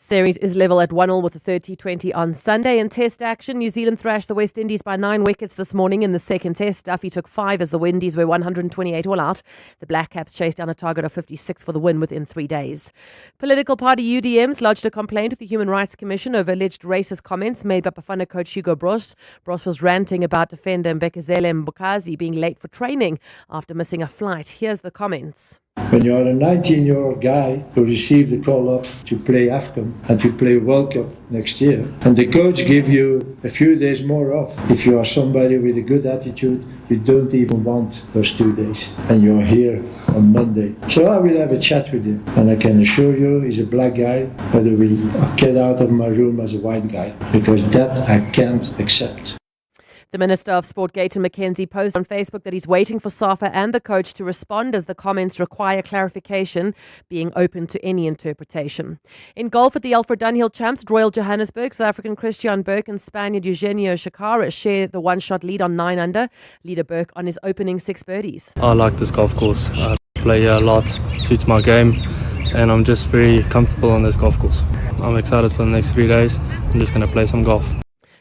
Series is level at 1-1 with the third T20 on Sunday. In Test action, New Zealand thrashed the West Indies by 9 wickets this morning in the second Test. Duffy took 5 as the Windies were 128 all out. The Black Caps chased down a target of 56 for the win within 3 days. Political party UDMs lodged a complaint with the Human Rights Commission over alleged racist comments made by Bafana coach Hugo Broos. Broos was ranting about defender Mbekezele Mbukazi being late for training after missing a flight. Here's the comments. When you're a 19-year-old guy who received the call up to play AFCON and to play World Cup next year, and the coach give you a few days more off. If you are somebody with a good attitude, you don't even want those 2 days. And you're here on Monday. So I will have a chat with him. And I can assure you he's a black guy, but he will get out of my room as a white guy. Because that I can't accept. The Minister of Sport, Gayton McKenzie, posted on Facebook that he's waiting for SAFA and the coach to respond as the comments require clarification, being open to any interpretation. In golf at the Alfred Dunhill Champs at Royal Johannesburg, South African Christian Burke and Spaniard Eugenio Shakara share the one-shot lead on 9 under. Leader Burke on his opening 6 birdies. I like this golf course. I play here a lot, suits my game, and I'm just very comfortable on this golf course. I'm excited for the next 3 days. I'm just going to play some golf.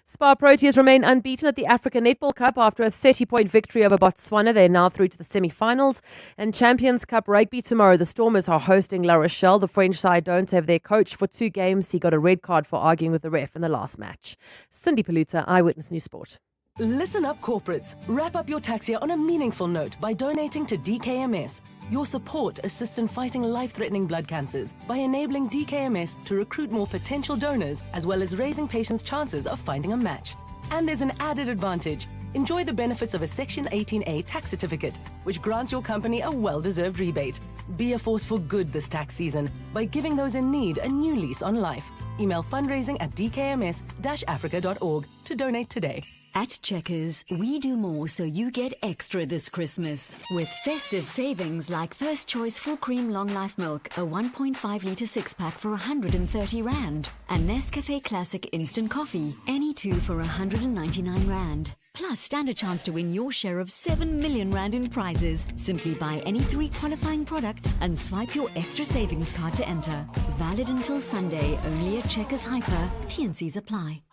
Spa Proteas remain unbeaten at the Africa Netball Cup after a 30-point victory over Botswana. They're now through to the semi-finals. And Champions Cup Rugby tomorrow. The Stormers are hosting La Rochelle. The French side don't have their coach for 2 games. He got a red card for arguing with the ref in the last match. Cindy Paluta, Eyewitness News Sport. Listen up, corporates. Wrap up your tax year on a meaningful note by donating to DKMS. Your support assists in fighting life-threatening blood cancers by enabling DKMS to recruit more potential donors, as well as raising patients' chances of finding a match. And there's an added advantage. Enjoy the benefits of a Section 18A tax certificate, which grants your company a well-deserved rebate. Be a force for good this tax season by giving those in need a new lease on life. Email fundraising@dkms-africa.org to donate today. At Checkers, we do more so you get extra this Christmas. With festive savings like First Choice Full Cream Long Life Milk, a 1.5 litre 6-pack for 130 Rand. And Nescafe Classic Instant Coffee, any two for 199 Rand. Plus, stand a chance to win your share of 7 million Rand in prizes. Simply buy any 3 qualifying products and swipe your extra savings card to enter. Valid until Sunday, only at Checkers Hyper. T&Cs apply.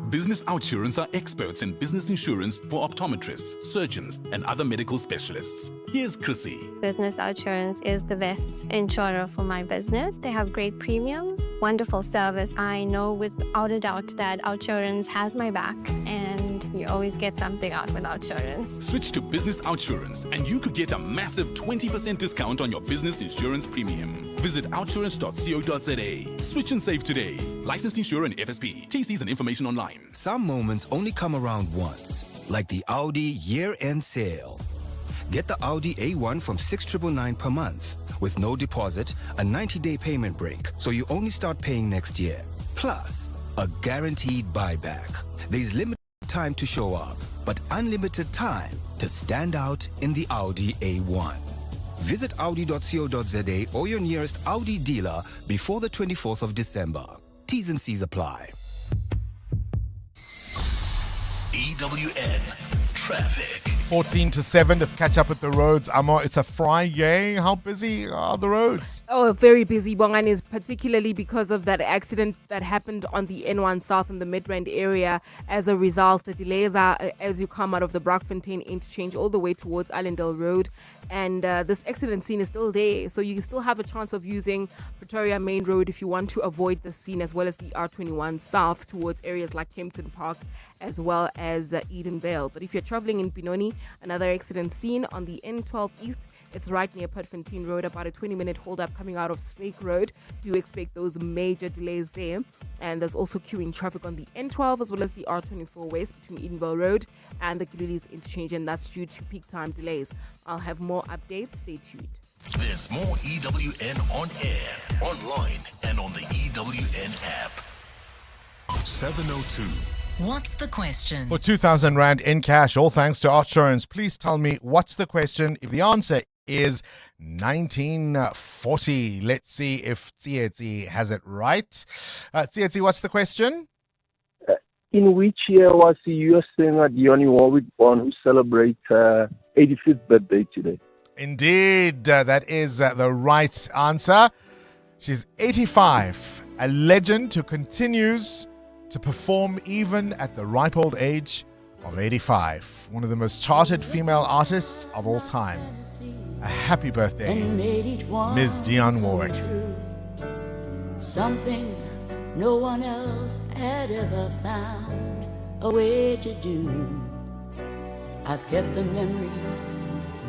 Business Outsurance are experts in business insurance for optometrists, surgeons, and other medical specialists. Here's Chrissy. Business Outsurance is the best insurer for my business. They have great premiums, wonderful service. I know without a doubt that Outsurance has my back, and you always get something out with Outsurance. Switch to Business Outsurance and you could get a massive 20% discount on your business insurance premium. Visit outsurance.co.za. Switch and save today. Licensed insurer and FSP. TCs and information online. Some moments only come around once, like the Audi year-end sale. Get the Audi A1 from 6,999 per month with no deposit, a 90-day payment break, so you only start paying next year. Plus, a guaranteed buyback. There's limited time to show up, but unlimited time to stand out in the Audi A1. Visit audi.co.za or your nearest Audi dealer before the 24th of December. T's and C's apply. EWN Traffic. 14 to 7, let's catch up with the roads. Amo, it's a Friday. How busy are the roads? Oh, very busy, Bongani, is particularly because of that accident that happened on the N1 South in the Midrand area. As a result, the delays are as you come out of the Brockfontein interchange all the way towards Allendale Road. And this accident scene is still there. So you still have a chance of using Pretoria Main Road if you want to avoid the scene, as well as the R21 South towards areas like Kempton Park, as well as Edenvale. But if you're traveling in Benoni, another accident scene on the N12 East. It's right near Petfontein Road, about a 20-minute hold-up coming out of Snake Road. Do expect those major delays there. And there's also queuing traffic on the N12 as well as the R24 West between Edenvale Road and the Gilulis interchange, and that's due to peak time delays. I'll have more updates. Stay tuned. There's more EWN on air, online, and on the EWN app. 702. What's the question? For 2,000 Rand in cash, all thanks to Outsurance. Please tell me, what's the question? If the answer is 1940, let's see if Tsietsi has it right. Tsietsi, what's the question? In which year was the US singer Dionne Warwick born, who celebrates her 85th birthday today? Indeed, that is the right answer. She's 85, a legend who continues to perform even at the ripe old age of 85. One of the most charted female artists of all time. A happy birthday, Ms. Dionne Warwick. Something no one else had ever found a way to do. I've kept the memories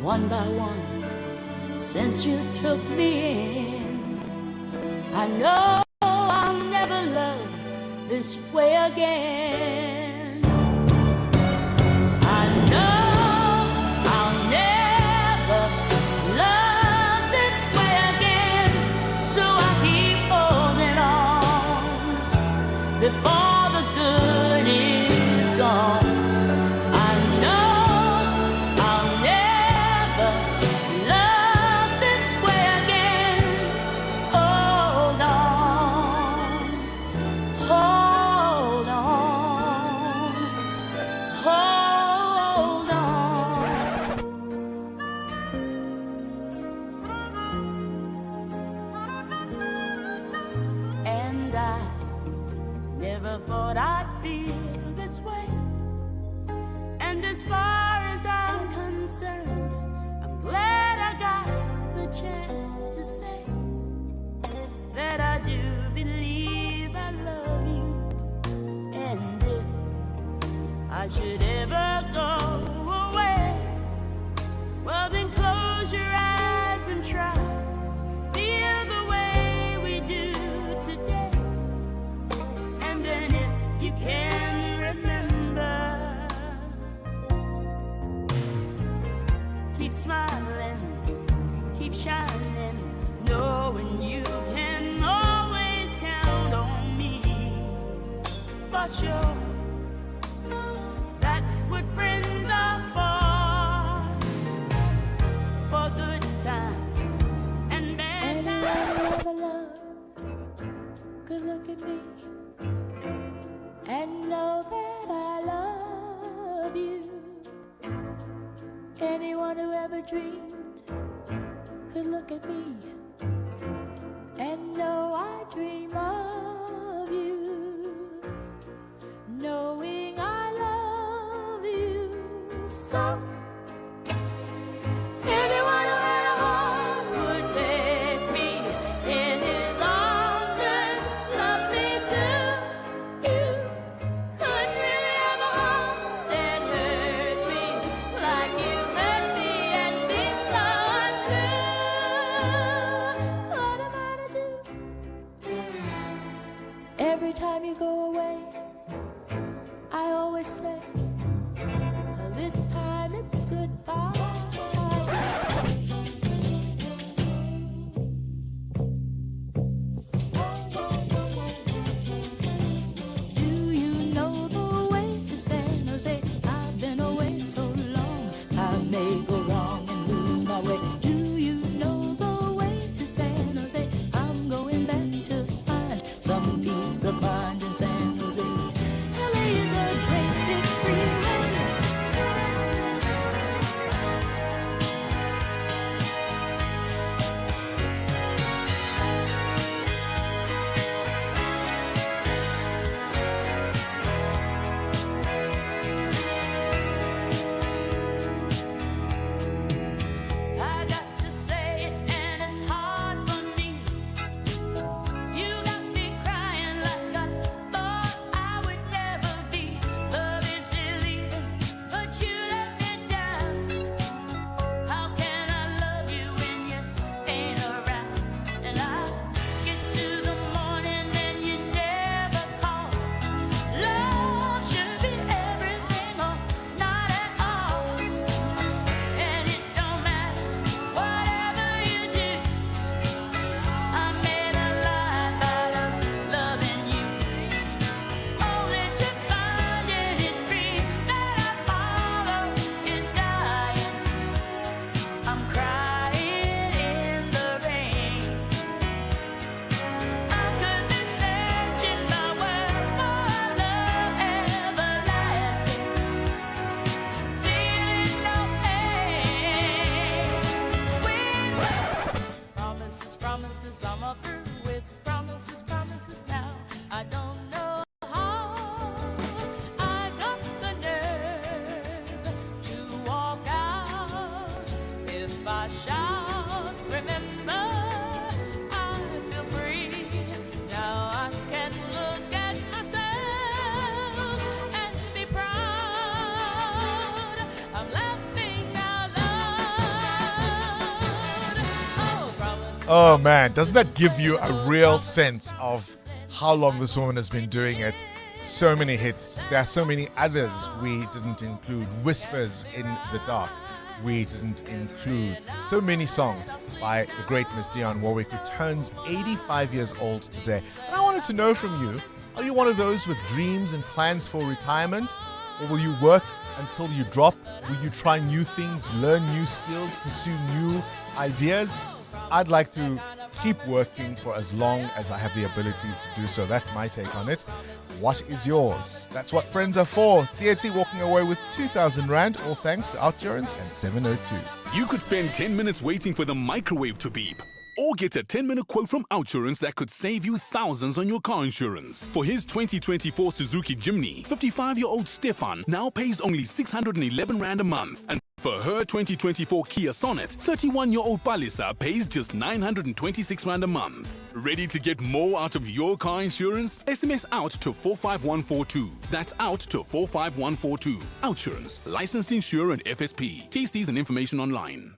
one by one since you took me in. I know I'll never love this way again. I know I'll never love this way again, so I keep holding on before the good is gone. I know I'll never love this way again. Hold on, hold on, hold on. And I never thought I'd feel this way. And as far as I'm concerned, I'm glad I got the chance to say that I do believe I love you. And if I should ever go away, well then close your eyes and try to feel the way we do today. And then if you can remember, keep smiling for sure. That's what friends are for good times and bad times. Anyone who ever loved could look at me and know that I love you. Anyone who ever dreamed could look at me and know I dream of you, knowing I love you so. Anyone who had a heart would take me in his arms and love me too. You couldn't really have a heart that hurt me like you hurt me and be so untrue. What am I to do? Every time you go away, I always say, this time it's goodbye. Do you know the way to San Jose? I've been away so long, I may go wrong and lose my way. Do you know the way to San Jose? I'm going back to find some peace of mind in San Jose. LA is a great big freeway. I got to say it and it's hard for me. You got me crying like I thought I would never be. Love is believing, but you let me down. How can I love you when you ain't around? And I get to the morning and you never call. Love should be everything or not at all. And it don't matter whatever you do. I made a life out of loving you, only to find it dream that I follow is dying. I'm crying in the rain. I could be searching my world for love everlasting, feeling no pain. Promises, promises, I'm all through with promises, promises now. I don't know how I got the nerve to walk out. If I shout, remember, I feel free. Now I can look at myself and be proud. I'm laughing out loud. Oh, promises. Oh man, doesn't that give you a real sense of how long this woman has been doing it? So many hits. There are so many others we didn't include. Whispers in the Dark. We didn't include so many songs by the great Miss Dionne Warwick, who turns 85 years old today. And I wanted to know from you, are you one of those with dreams and plans for retirement? Or will you work until you drop? Will you try new things, learn new skills, pursue new ideas? I'd like to keep working for as long as I have the ability to do so. That's my take on it. What is yours? That's what friends are for. THC walking away with 2,000 Rand, all thanks to Outsurance and 702. You could spend 10 minutes waiting for the microwave to beep. Or get a 10-minute quote from Outsurance that could save you thousands on your car insurance. For his 2024 Suzuki Jimny, 55-year-old Stefan now pays only 611 Rand a month. And for her 2024 Kia Sonet, 31-year-old Palisa pays just 926 Rand a month. Ready to get more out of your car insurance? SMS out to 45142. That's out to 45142. Outsurance, licensed insurer and FSP. TCs and information online.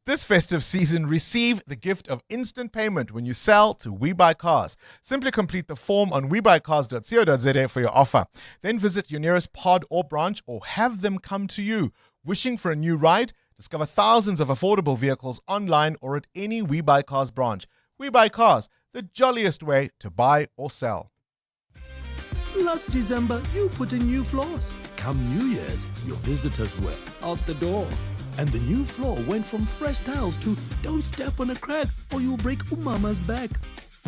This festive season, receive the gift of instant payment when you sell to We Buy Cars. Simply complete the form on webuycars.co.za for your offer. Then visit your nearest pod or branch or have them come to you. Wishing for a new ride? Discover thousands of affordable vehicles online or at any We Buy Cars branch. We Buy Cars, the jolliest way to buy or sell. Last December, you put in new floors. Come New Year's, your visitors were out the door. And the new floor went from fresh tiles to don't step on a crack or you'll break umama's back.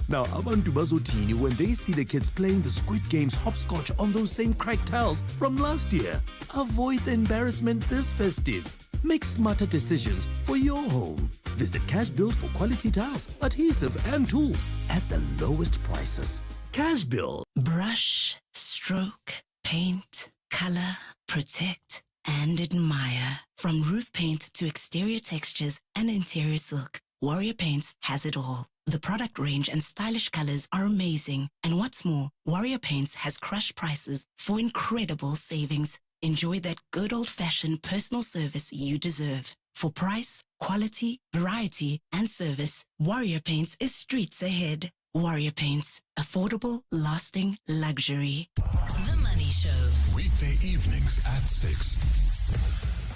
Now, abantu bazotini when they see the kids playing the Squid Game's hopscotch on those same cracked tiles from last year. Avoid the embarrassment this festive. Make smarter decisions for your home. Visit Cash Build for quality tiles, adhesive and tools at the lowest prices. Cash Build. Brush, stroke, paint, color, protect, and admire. From roof paint to exterior textures and interior silk, Warrior Paints has it all. The product range and stylish colors are amazing. And what's more, Warrior Paints has crushed prices for incredible savings. Enjoy that good old-fashioned personal service you deserve. For price, quality, variety, and service, Warrior Paints is streets ahead. Warrior Paints. Affordable, lasting luxury. The Money Show. Weekday evenings at 6.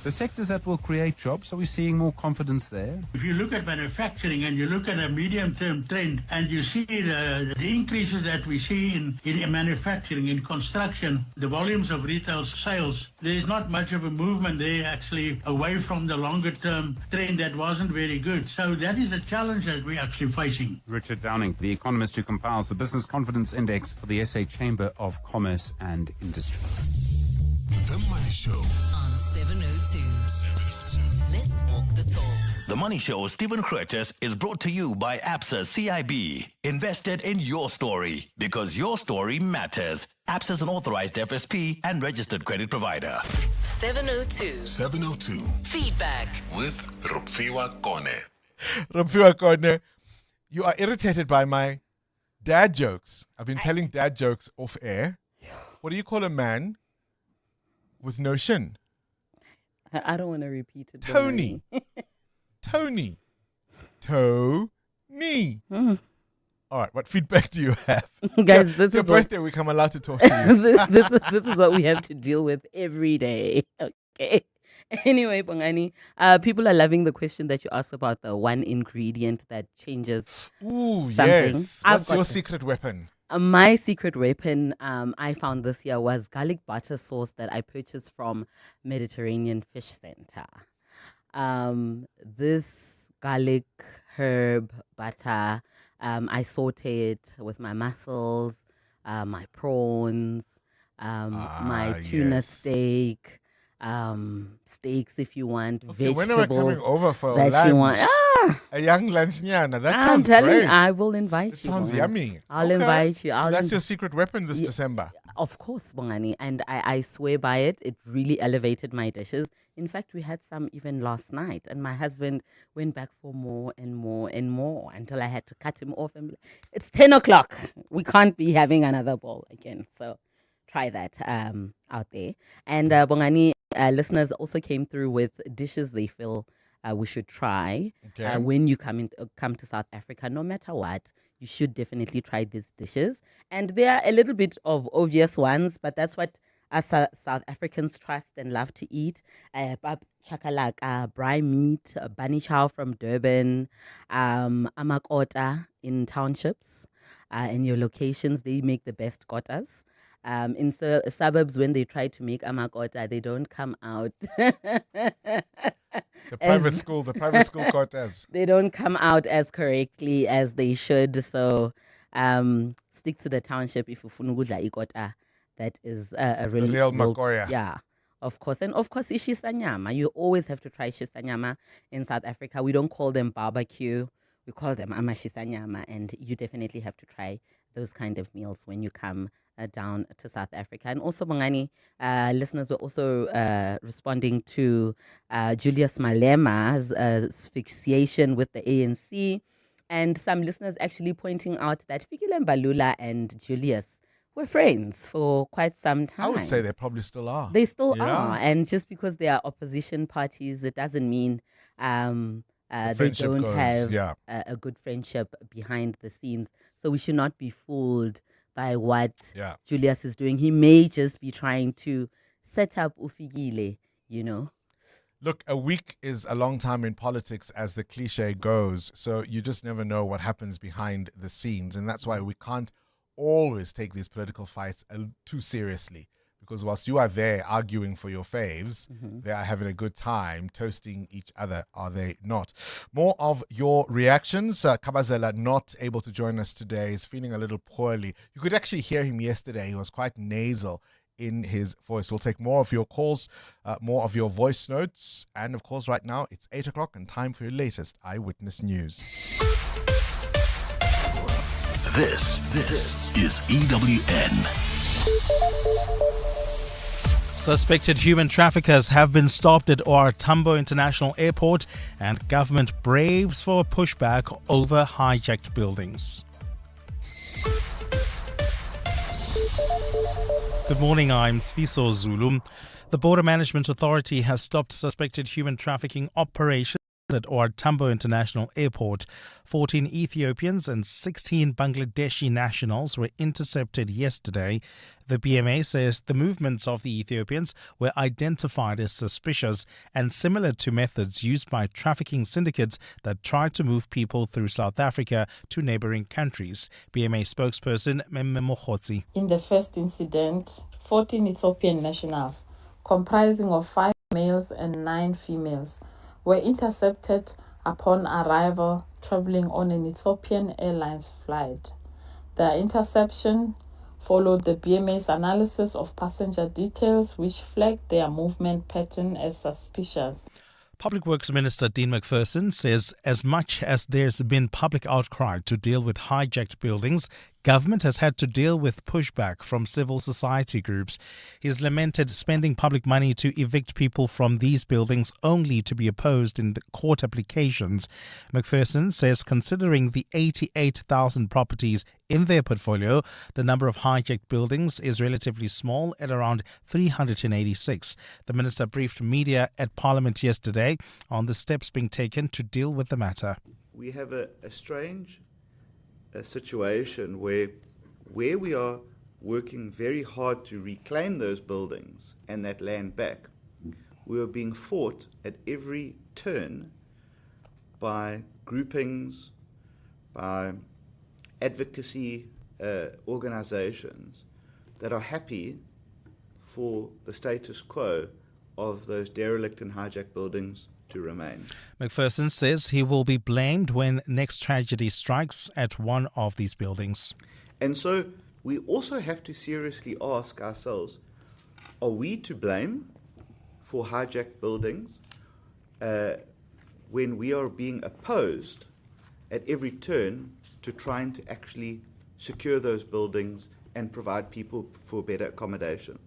The sectors that will create jobs, are we seeing more confidence there? If you look at manufacturing and you look at a medium-term trend and you see the increases that we see in manufacturing, in construction, the volumes of retail sales, there's not much of a movement there actually away from the longer-term trend that wasn't very good. So that is a challenge that we're actually facing. Richard Downing, the economist who compiles the Business Confidence Index for the SA Chamber of Commerce and Industry. The Money Show on 702. Let's walk the talk. The Money Show, Stephen Curtis, is brought to you by ABSA CIB. Invested in your story because your story matters. ABSA is an authorized FSP and registered credit provider. 702. 702. Feedback With Rupfiwa Kone. Rupfiwa Kone, you are irritated by my dad jokes. I've been telling dad jokes off air. What do you call a man with no shin? I don't want to repeat it. Tony. Tony. Tony. All right, what feedback do you have? Guys, this your is birthday week, I'm allowed to talk to you. this is what we have to deal with every day. Okay. Anyway, Bongani, people are loving the question that you asked about the one ingredient that changes something. Yes. What's your secret weapon? My secret weapon I found this year was garlic butter sauce that I purchased from Mediterranean Fish Center. This garlic, herb, butter, I saute it with my mussels, my prawns, my tuna steak, steaks if you want, vegetables. When am I coming over for that lunch? you want. A young lunch, Nyana. That I'm sounds telling great. you, I will invite you. Sounds Bongani. yummy. I'll invite you. So that's your secret weapon this December. Of course, Bongani. And I swear by it. It really elevated my dishes. In fact, we had some even last night. And my husband went back for more and more and more until I had to cut him off and be like, it's 10 o'clock. We can't be having another bowl again. So try that out there. And Bongani, listeners also came through with dishes they feel we should try when you come to South Africa. No matter what, you should definitely try these dishes. And they are a little bit of obvious ones, but that's what us South Africans trust and love to eat. Bab chakalaka, braai meat, bunny chow from Durban, amakota in townships. In your locations, they make the best kotas. In suburbs, when they try to make amakota, they don't come out. The private school kotas. They don't come out as correctly as they should. So stick to the township if you funugudla ikota. That is a really real makoya. Yeah, of course. And of course, ishisanyama. You always have to try shisanyama in South Africa. We don't call them barbecue. We call them amashisanyama. And you definitely have to try those kind of meals when you come down to South Africa. And also, Bongani, listeners were also responding to Julius Malema's asphyxiation with the ANC. And some listeners actually pointing out that Fikile Mbalula and Julius were friends for quite some time. I would say they probably still are. They still are. And just because they are opposition parties, it doesn't mean they don't have a good friendship behind the scenes. So we should not be fooled by what Julius is doing. He may just be trying to set up Ufigile, you know. Look, a week is a long time in politics, as the cliche goes. So you just never know what happens behind the scenes. And that's why we can't always take these political fights too seriously. Because whilst you are there arguing for your faves, they are having a good time toasting each other, are they not? More of your reactions. Kabazela, not able to join us today, is feeling a little poorly. You could actually hear him yesterday. He was quite nasal in his voice. We'll take more of your calls, more of your voice notes. And of course, right now, it's 8 o'clock and time for your latest Eyewitness News. This is EWN. Suspected human traffickers have been stopped at OR Tambo International Airport, and government braves for a pushback over hijacked buildings. Good morning, I'm Sfiso Zulu. The Border Management Authority has stopped suspected human trafficking operations at OR Tambo International Airport. 14 Ethiopians and 16 Bangladeshi nationals were intercepted yesterday. The BMA says the movements of the Ethiopians were identified as suspicious and similar to methods used by trafficking syndicates that try to move people through South Africa to neighboring countries. BMA spokesperson Memme Mokhotsi. In the first incident, 14 Ethiopian nationals, comprising of 5 males and 9 females, were intercepted upon arrival traveling on an Ethiopian Airlines flight. Their interception followed the BMA's analysis of passenger details, which flagged their movement pattern as suspicious. Public Works Minister Dean McPherson says as much as there's been public outcry to deal with hijacked buildings, government has had to deal with pushback from civil society groups. He's lamented spending public money to evict people from these buildings only to be opposed in court applications. McPherson says considering the 88,000 properties in their portfolio, the number of hijacked buildings is relatively small at around 386. The minister briefed media at Parliament yesterday on the steps being taken to deal with the matter. We have a strange situation where we are working very hard to reclaim those buildings and that land back. We are being fought at every turn by groupings, by advocacy organizations that are happy for the status quo of those derelict and hijacked buildings to remain. McPherson says he will be blamed when next tragedy strikes at one of these buildings. And so we also have to seriously ask ourselves, are we to blame for hijacked buildings when we are being opposed at every turn to trying to actually secure those buildings and provide people for better accommodation?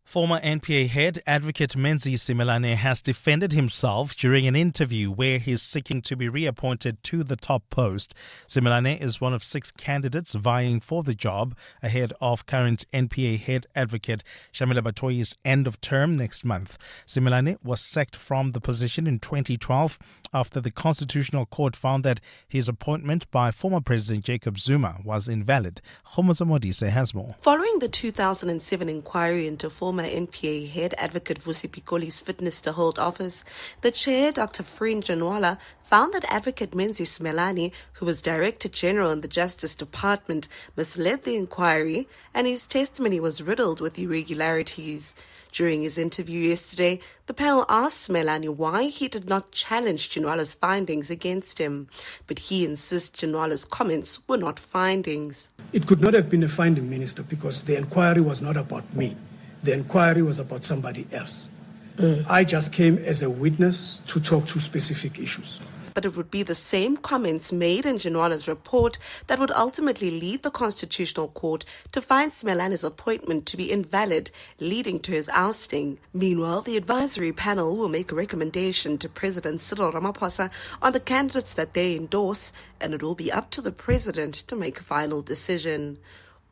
Former NPA head advocate Menzi Similani has defended himself during an interview where he's seeking to be reappointed to the top post. Similani is one of 6 candidates vying for the job ahead of current NPA head advocate Shamila Batoyi's end of term next month. Similani was sacked from the position in 2012 after the Constitutional Court found that his appointment by former President Jacob Zuma was invalid. Khomozo Modise has more. Following the 2007 inquiry into former NPA head advocate Vusi Pikoli's fitness to hold office, the chair, Dr. Freen Janwala, found that advocate Menzi Similani, who was Director General in the Justice Department, misled the inquiry and his testimony was riddled with irregularities. During his interview yesterday, the panel asked Similani why he did not challenge Janwala's findings against him, but he insists Janwala's comments were not findings. It could not have been a finding, Minister, because the inquiry was not about me. The inquiry was about somebody else. I just came as a witness to talk to specific issues. But it would be the same comments made in Janwala's report that would ultimately lead the Constitutional Court to find Similani's appointment to be invalid, leading to his ousting. Meanwhile, the advisory panel will make a recommendation to President Cyril Ramaphosa on the candidates that they endorse, and it will be up to the President to make a final decision.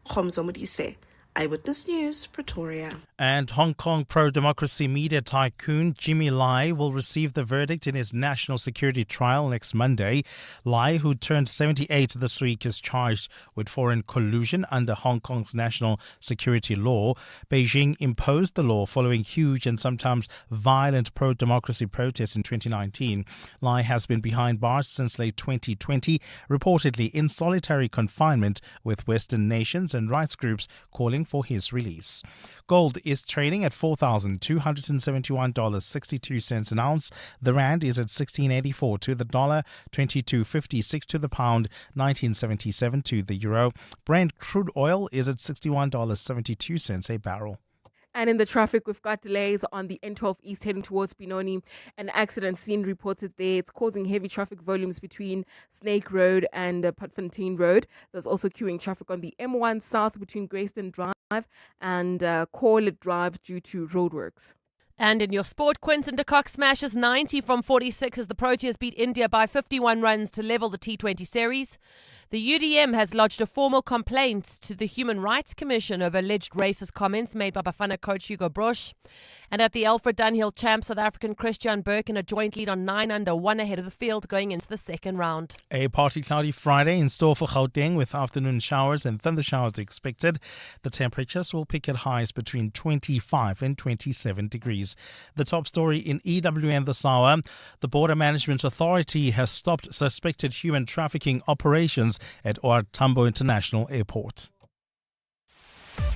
Khomozo Modise, Eyewitness News, Pretoria. And Hong Kong pro-democracy media tycoon Jimmy Lai will receive the verdict in his national security trial next Monday. Lai, who turned 78 this week, is charged with foreign collusion under Hong Kong's national security law. Beijing imposed the law following huge and sometimes violent pro-democracy protests in 2019. Lai has been behind bars since late 2020, reportedly in solitary confinement, with Western nations and rights groups calling for his release. Gold is trading at $4,271.62 an ounce. The rand is at 16.84 to the dollar, 22.56 to the pound, 19.77 to the euro. Brent crude oil is at $61.72 a barrel. And in the traffic, we've got delays on the N12 East heading towards Benoni. An accident scene reported there. It's causing heavy traffic volumes between Snake Road and Putfontein Road. There's also queuing traffic on the M1 South between Grayston Drive and Corlett Drive due to roadworks. And in your sport, Quinton de Kock smashes 90 from 46 as the Proteas beat India by 51 runs to level the T20 series. The UDM has lodged a formal complaint to the Human Rights Commission over alleged racist comments made by Bafana coach Hugo Brosh. And at the Alfred Dunhill Champ, South African Christian Burke in a joint lead on 9 under, 1 ahead of the field going into the second round. A partly cloudy Friday in store for Gauteng with afternoon showers and thunder showers expected. The temperatures will peak at highs between 25 and 27 degrees. The top story in EWN this hour: the Border Management Authority has stopped suspected human trafficking operations at OR Tambo International Airport.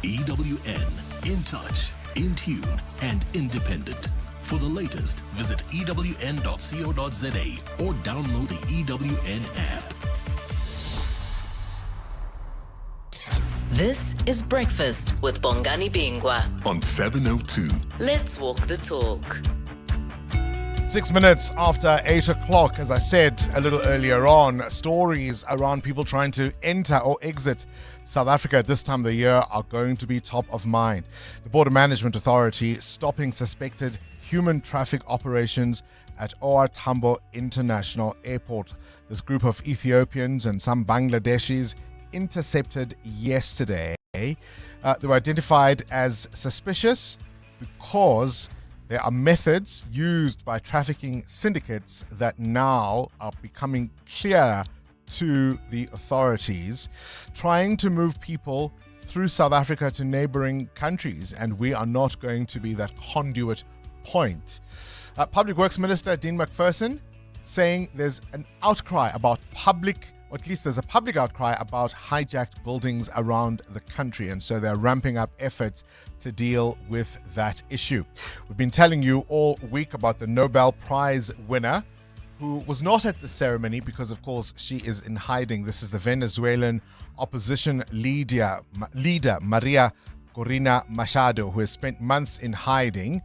EWN, in touch, in tune, and independent. For the latest, visit ewn.co.za or download the EWN app. This is Breakfast with Bongani Bingwa on 702. Let's walk the talk. 6 minutes after 8 o'clock, as I said a little earlier on, stories around people trying to enter or exit South Africa at this time of the year are going to be top of mind. The Border Management Authority stopping suspected human traffic operations at OR Tambo International Airport. This group of Ethiopians and some Bangladeshis intercepted yesterday. They were identified as suspicious because there are methods used by trafficking syndicates that now are becoming clearer to the authorities, trying to move people through South Africa to neighboring countries, and we are not going to be that conduit point. Public Works Minister Dean McPherson saying there's an outcry about or at least there's a public outcry about hijacked buildings around the country, and so they're ramping up efforts to deal with that issue. We've been telling you all week about the Nobel Prize winner who was not at the ceremony because, of course, she is in hiding. This is the Venezuelan opposition leader Maria Corina Machado, who has spent months in hiding.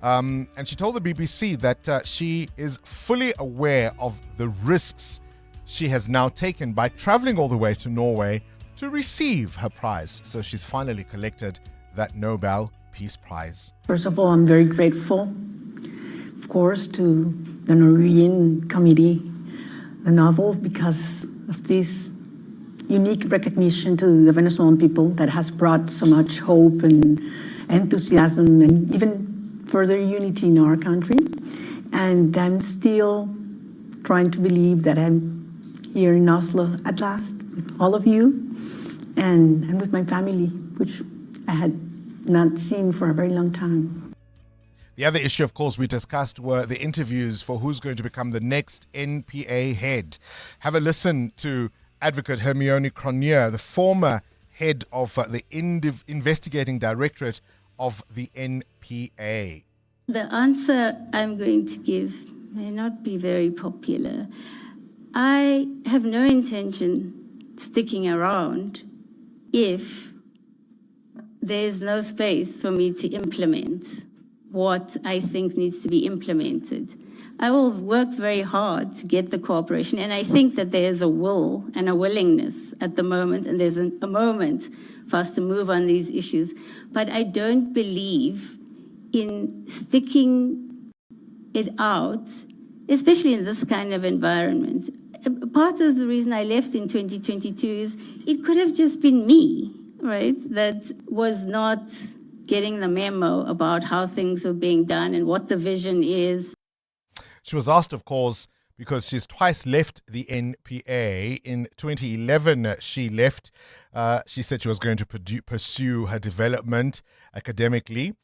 And she told the BBC that she is fully aware of the risks she has now taken by traveling all the way to Norway to receive her prize. So she's finally collected that Nobel Peace Prize. First of all, I'm very grateful, of course, to the Norwegian Committee, the novel, because of this unique recognition to the Venezuelan people that has brought so much hope and enthusiasm and even further unity in our country. And I'm still trying to believe that I'm here in Oslo at last with all of you and with my family, which I had not seen for a very long time. The other issue, of course, we discussed were the interviews for who's going to become the next NPA head. Have a listen to Advocate Hermione Cronje, the former head of the investigating directorate of the NPA. The answer I'm going to give may not be very popular. I have no intention sticking around if there's no space for me to implement what I think needs to be implemented. I will work very hard to get the cooperation, and I think that there's a will and a willingness at the moment, and there's a moment for us to move on these issues. But I don't believe in sticking it out, especially in this kind of environment. Part of the reason I left in 2022 is it could have just been me. right, that was not getting the memo about how things were being done and what the vision is. She was asked, of course, because she's twice left the NPA. In 2011, she left. She said she was going to pursue her development academically.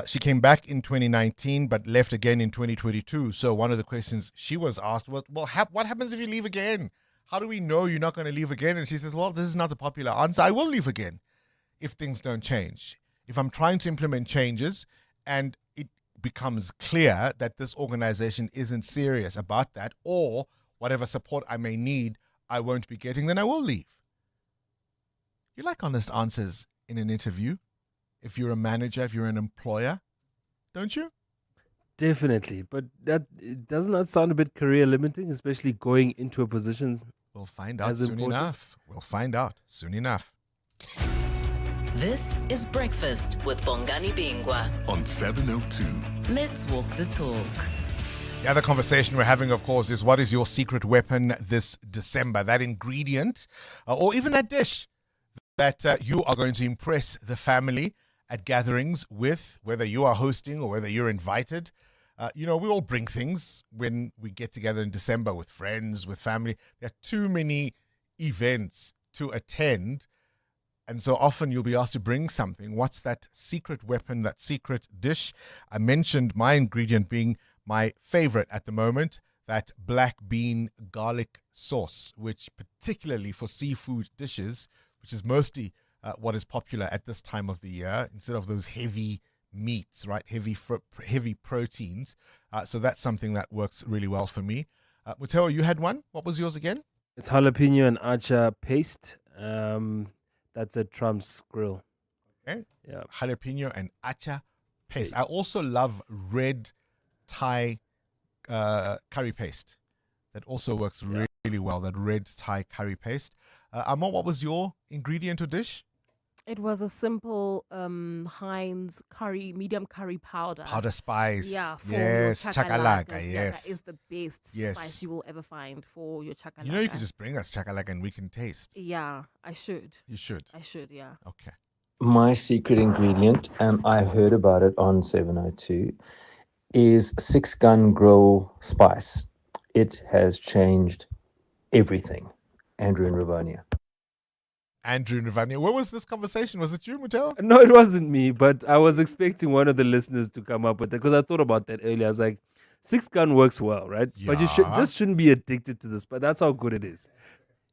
She came back in 2019, but left again in 2022. So one of the questions she was asked was, well, what happens if you leave again? How do we know you're not going to leave again? And she says, well, this is not a popular answer. I will leave again if things don't change. If I'm trying to implement changes and it becomes clear that this organization isn't serious about that, or whatever support I may need, I won't be getting, then I will leave. You like honest answers in an interview if you're a manager, if you're an employer, don't you? Definitely, but doesn't that sound a bit career limiting, especially going into a position? We'll find out soon enough. We'll find out soon enough. This is Breakfast with Bongani Bingwa on 702. Let's walk the talk. The other conversation we're having, of course, is what is your secret weapon this December? That ingredient or even that dish that you are going to impress the family at gatherings with, whether you are hosting or whether you're invited. We all bring things when we get together in December with friends, with family. There are too many events to attend. And so often you'll be asked to bring something. What's that secret weapon, that secret dish? I mentioned my ingredient being my favorite at the moment, that black bean garlic sauce, which particularly for seafood dishes, which is mostly what is popular at this time of the year, instead of those heavy meats, right? Heavy proteins. So that's something that works really well for me. Muteo, you had one. What was yours again? It's jalapeno and acha paste. That's at Trump's Grill. Okay. Yeah. Jalapeno and acha paste. I also love red Thai curry paste. That also works really well, that red Thai curry paste. Amor, what was your ingredient or dish? It was a simple Heinz curry, medium curry powder. Powder spice. Yeah, for yes, your chakalaka. chakalakas. Yes. Yeah, that is the best spice you will ever find for your chakalaka. You know, you can just bring us chakalaka and we can taste. Yeah, I should. You should. I should, yeah. Okay. My secret ingredient, and I heard about it on 702, is 6-gun grill spice. It has changed everything. Andrew and Rivonia. Andrew Navania. Where was this conversation? Was it you, Muteo? No, it wasn't me, but I was expecting one of the listeners to come up with it because I thought about that earlier. I was like, 6-gun works well, right? But you shouldn't be addicted to this, but that's how good it is.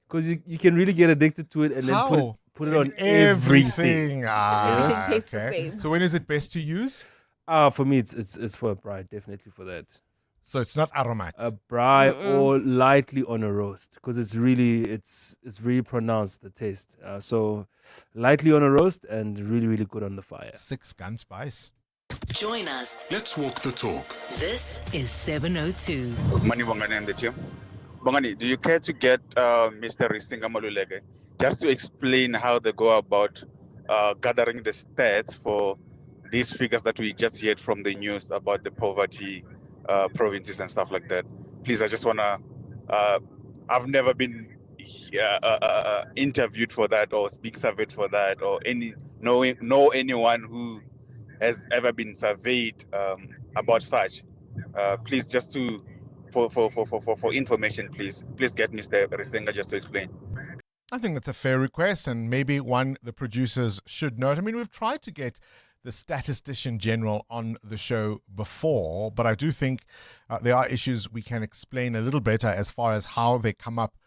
Because you can really get addicted to it and then put it on everything. Everything tastes the same. So when is it best to use? For me, it's for a braai, definitely for that. So it's not aromat. A braai or lightly on a roast, because it's really pronounced, the taste. So lightly on a roast and really, really good on the fire. 6-gun spice. Join us. Let's walk the talk. This is 702. Mani Bongani and the team. Bongani, do you care to get Mr. Risinga Maluleke just to explain how they go about gathering the stats for these figures that we just heard from the news about the poverty provinces and stuff like that? Please, I just want to, I've never been interviewed for that or being surveyed for that or know anyone who has ever been surveyed about such. Please, just to for information, please get Mr. Risenga just to explain. I think that's a fair request, and maybe one the producers should note. I mean, we've tried to get the statistician general on the show before, but I do think there are issues we can explain a little better as far as how they come up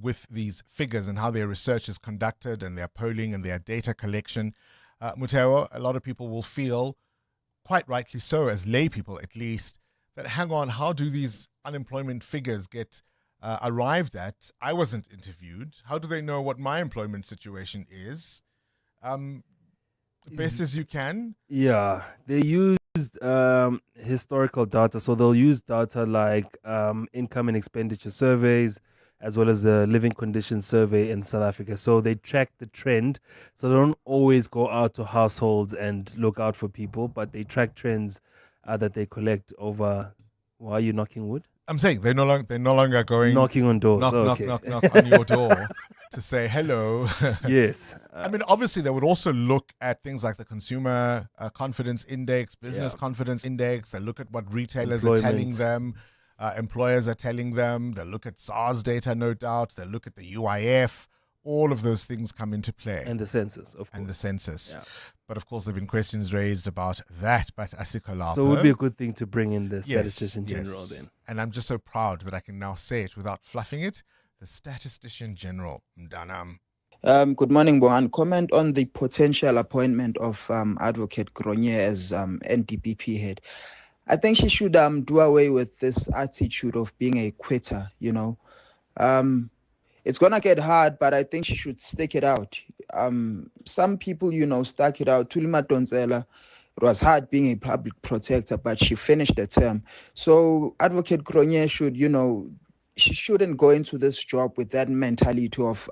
with these figures and how their research is conducted and their polling and their data collection. Muteo, a lot of people will feel, quite rightly so, as lay people at least, that hang on, how do these unemployment figures get arrived at? I wasn't interviewed. How do they know what my employment situation is? Best as you can. Yeah, they used historical data. So they'll use data like income and expenditure surveys, as well as the living conditions survey in South Africa. So they track the trend. So they don't always go out to households and look out for people, but they track trends that they collect over. Why are you knocking wood? I'm saying they're no longer going knocking on doors. Knock on your door to say hello. Yes. I mean, obviously, they would also look at things like the consumer confidence index, business confidence index. They look at what retailers are telling them, employers are telling them. They look at SARS data, no doubt. They look at the UIF. All of those things come into play. And the census, of course. And the census. Yeah. But of course, there have been questions raised about that. But Asikolapo. So it would be a good thing to bring in the statistician general then. And I'm just so proud that I can now say it without fluffing it. The statistician general, Mdanam. Good morning, Bongani. Comment on the potential appointment of Advocate Gronier as NDPP head. I think she should do away with this attitude of being a quitter, you know. It's going to get hard, but I think she should stick it out. Some people, you know, stuck it out. Tulima Donzela, it was hard being a public protector, but she finished the term. So Advocate Gronier should, you know, she shouldn't go into this job with that mentality of,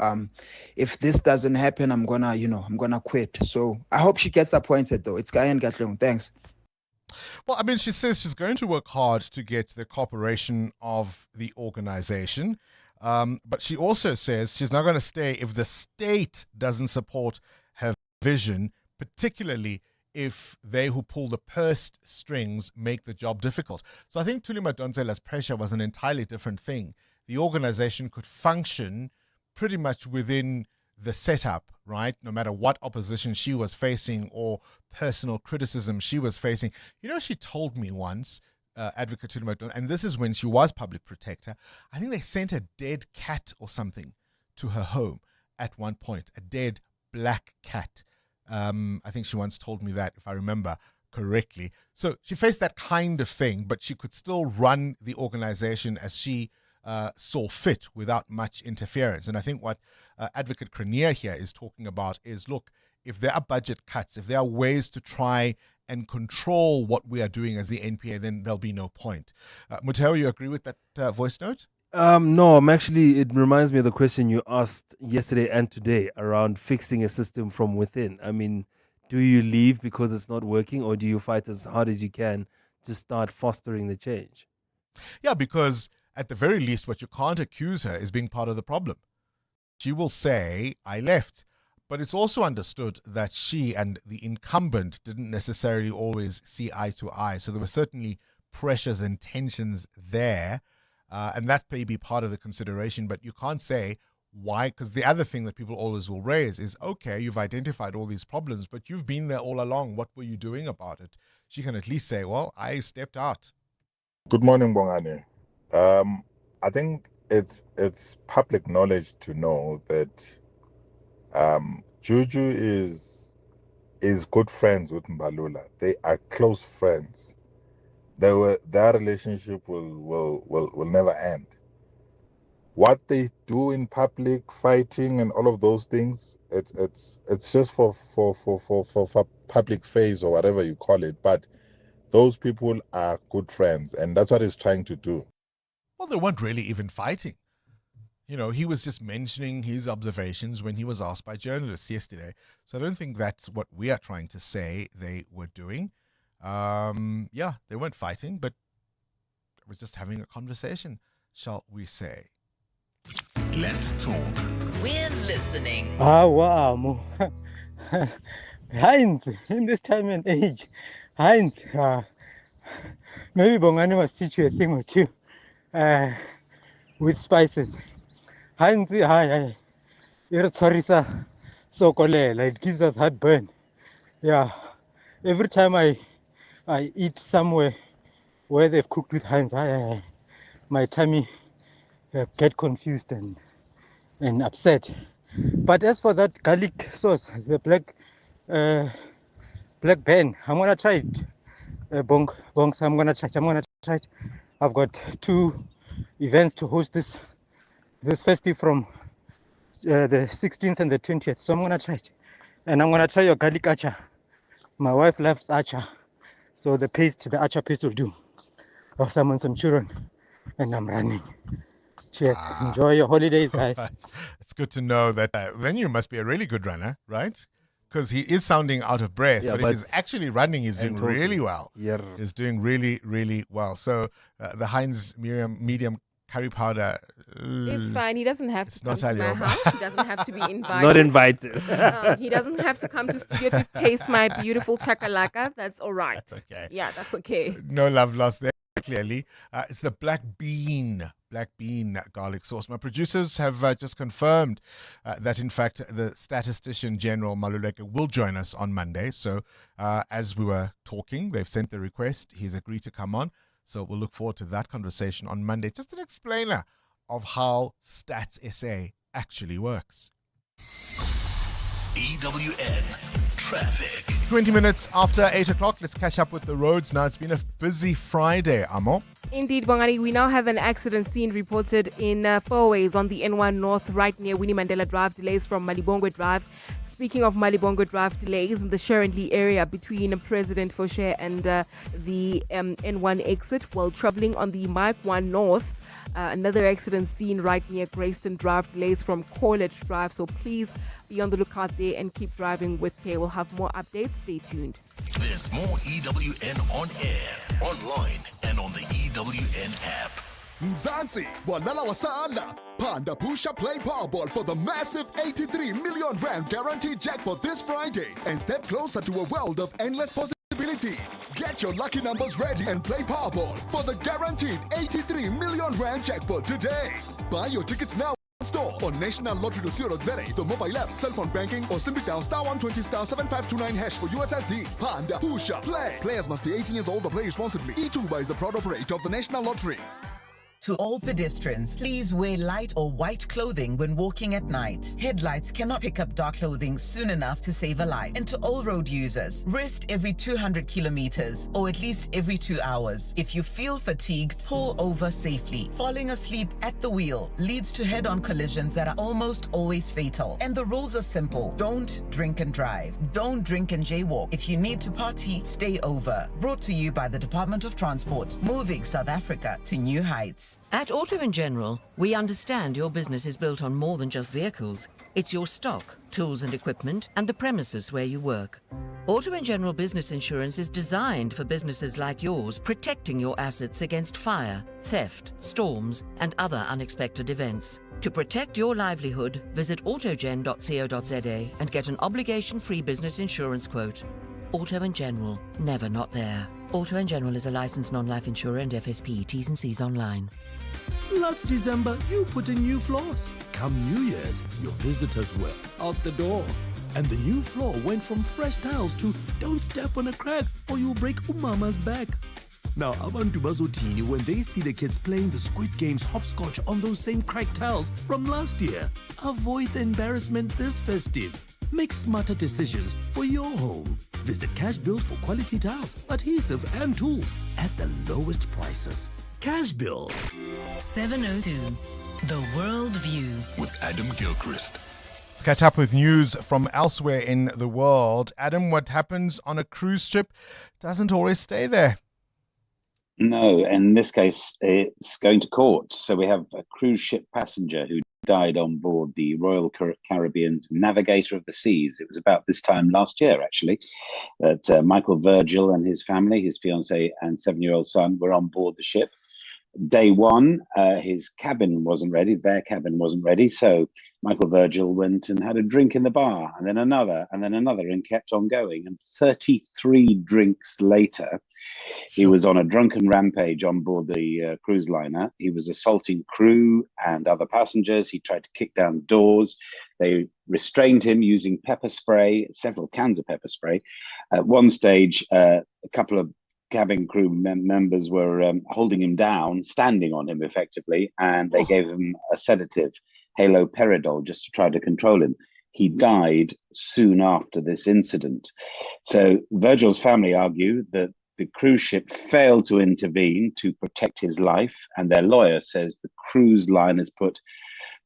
if this doesn't happen, I'm going to quit. So I hope she gets appointed, though. It's Gayan Gatlong. Thanks. Well, I mean, she says she's going to work hard to get the cooperation of the organization. But she also says she's not going to stay if the state doesn't support her vision, particularly if they who pull the purse strings make the job difficult. So I think Tulima Donzela's pressure was an entirely different thing. The organization could function pretty much within the setup, right? No matter what opposition she was facing or personal criticism she was facing. You know, she told me once, Advocate Tulima Donzela, and this is when she was public protector, I think they sent a dead cat or something to her home at one point, a dead black cat. I think she once told me that, if I remember correctly. So she faced that kind of thing, but she could still run the organization as she saw fit without much interference. And I think what Advocate Gronier here is talking about is, look, if there are budget cuts, if there are ways to try and control what we are doing as the NPA, then there'll be no point. Muteo, you agree with that voice note? No, it reminds me of the question you asked yesterday and today around fixing a system from within. I mean, do you leave because it's not working, or do you fight as hard as you can to start fostering the change? Yeah, because at the very least, what you can't accuse her is being part of the problem. She will say, I left. But it's also understood that she and the incumbent didn't necessarily always see eye to eye. So there were certainly pressures and tensions there. And that may be part of the consideration. But you can't say why, because the other thing that people always will raise is, okay, you've identified all these problems, but you've been there all along. What were you doing about it? She can at least say, well, I stepped out. Good morning, Bongani. I think it's public knowledge to know that Juju is good friends with Mbalula. They are close friends. Their relationship will never end. What they do in public, fighting and all of those things, it's just for public face or whatever you call it. But those people are good friends, and that's what he's trying to do. Well, they weren't really even fighting. You know, he was just mentioning his observations when he was asked by journalists yesterday. So I don't think that's what we are trying to say they were doing. Yeah, they weren't fighting, but it was just having a conversation, shall we say. Let's talk. We're listening. Wow. Heinz, in this time and age, Heinz, maybe Bongani must teach you a thing or two with spices. Heinz, it gives us heartburn. Yeah, every time I eat somewhere where they've cooked with Heinz, my tummy get confused and upset. But as for that garlic sauce, the black Ben, I'm gonna try it. Bongs, I'm gonna try it. I've got 2 events to host this festive from the 16th and the 20th, so I'm gonna try it. And I'm gonna try your garlic acha. My wife loves acha, so the acha paste will do. I'll summon some children, and I'm running. Cheers. Enjoy your holidays, guys. Right. It's good to know that then you must be a really good runner, right? because he is sounding out of breath, Yeah, but if he's actually running, he's doing totally. really well. Yeah. He's doing really, really well. So the Heinz medium curry powder. It's fine. He doesn't have to come not to my Alioba. house. He doesn't have to be invited. He's not invited. He doesn't have to come to studio to taste my beautiful chakalaka. That's all right. Okay. Yeah, that's okay. No love lost there, clearly. It's the black bean garlic sauce. My producers have just confirmed that, in fact, the Statistician General Maluleke will join us on Monday. So as we were talking, they've sent the request. He's agreed to come on. So we'll look forward to that conversation on Monday. Just an explainer of how Stats SA actually works. EWN Traffic. 20 minutes after 8 o'clock, let's catch up with the roads. Now, it's been a busy Friday, Amo. Indeed, Bongani, we now have an accident scene reported in Fourways on the N1 North, right near Winnie Mandela Drive. Delays from Malibongwe Drive. Speaking of Malibongwe Drive, delays in the Sharonley area between President Foshe and the N1 exit while traveling on the Mike 1 North. Another accident scene right near Grayston Drive, delays from Corlett Drive. So please be on the lookout there and keep driving with care. We'll have more updates. Stay tuned. There's more EWN on air, online, and on the EWN app. Mzansi, Walala Wasala. Panda Pusha play Powerball for the massive 83 million rand guaranteed jackpot this Friday and step closer to a world of endless possibilities. Get your lucky numbers ready and play Powerball for the guaranteed 83 million rand jackpot today. Buy your tickets now. Store on nationallottery.co.za, the mobile app, cell phone banking, or simply dial *120 *7529 hash for USSD. Panda Pusha play. Players must be 18 years old or play responsibly. E2 is a proud operator of the National Lottery. To all pedestrians, please wear light or white clothing when walking at night. Headlights cannot pick up dark clothing soon enough to save a life. And to all road users, rest every 200 kilometers or at least every 2 hours. If you feel fatigued, pull over safely. Falling asleep at the wheel leads to head-on collisions that are almost always fatal. And the rules are simple. Don't drink and drive. Don't drink and jaywalk. If you need to party, stay over. Brought to you by the Department of Transport, moving South Africa to new heights. At Auto & General, we understand your business is built on more than just vehicles. It's your stock, tools and equipment, and the premises where you work. Auto & General Business Insurance is designed for businesses like yours, protecting your assets against fire, theft, storms, and other unexpected events. To protect your livelihood, visit autogen.co.za and get an obligation-free business insurance quote. Auto & General, never not there. Auto & General is a licensed non-life insurer and FSP. T's and C's online. Last December, you put in new floors. Come New Year's, your visitors were out the door. And the new floor went from fresh tiles to don't step on a crack or you'll break umama's back. Now, abantu bazotini when they see the kids playing the Squid Game's hopscotch on those same cracked tiles from last year. Avoid the embarrassment this festive. Make smarter decisions for your home. Visit Cash Build for quality tiles, adhesive and tools at the lowest prices. Cash Build. 702, The World View. With Adam Gilchrist. Let's catch up with news from elsewhere in the world. Adam, what happens on a cruise ship doesn't always stay there. No, in this case, it's going to court. So we have a cruise ship passenger who died on board the Royal Caribbean's Navigator of the Seas. It was about this time last year, actually, that Michael Virgil and his family, his fiancée and 7-year-old son, were on board the ship. Day one, his cabin wasn't ready, their cabin wasn't ready, so Michael Virgil went and had a drink in the bar, and then another, and kept on going. And 33 drinks later, he was on a drunken rampage on board the cruise liner. He was assaulting crew and other passengers. He tried to kick down doors. They restrained him using pepper spray, several cans of pepper spray. At one stage, a couple of cabin crew members were holding him down, standing on him effectively, and they gave him a sedative, haloperidol, just to try to control him. He died soon after this incident. So Virgil's family argue that the cruise ship failed to intervene to protect his life, and their lawyer says the cruise line has put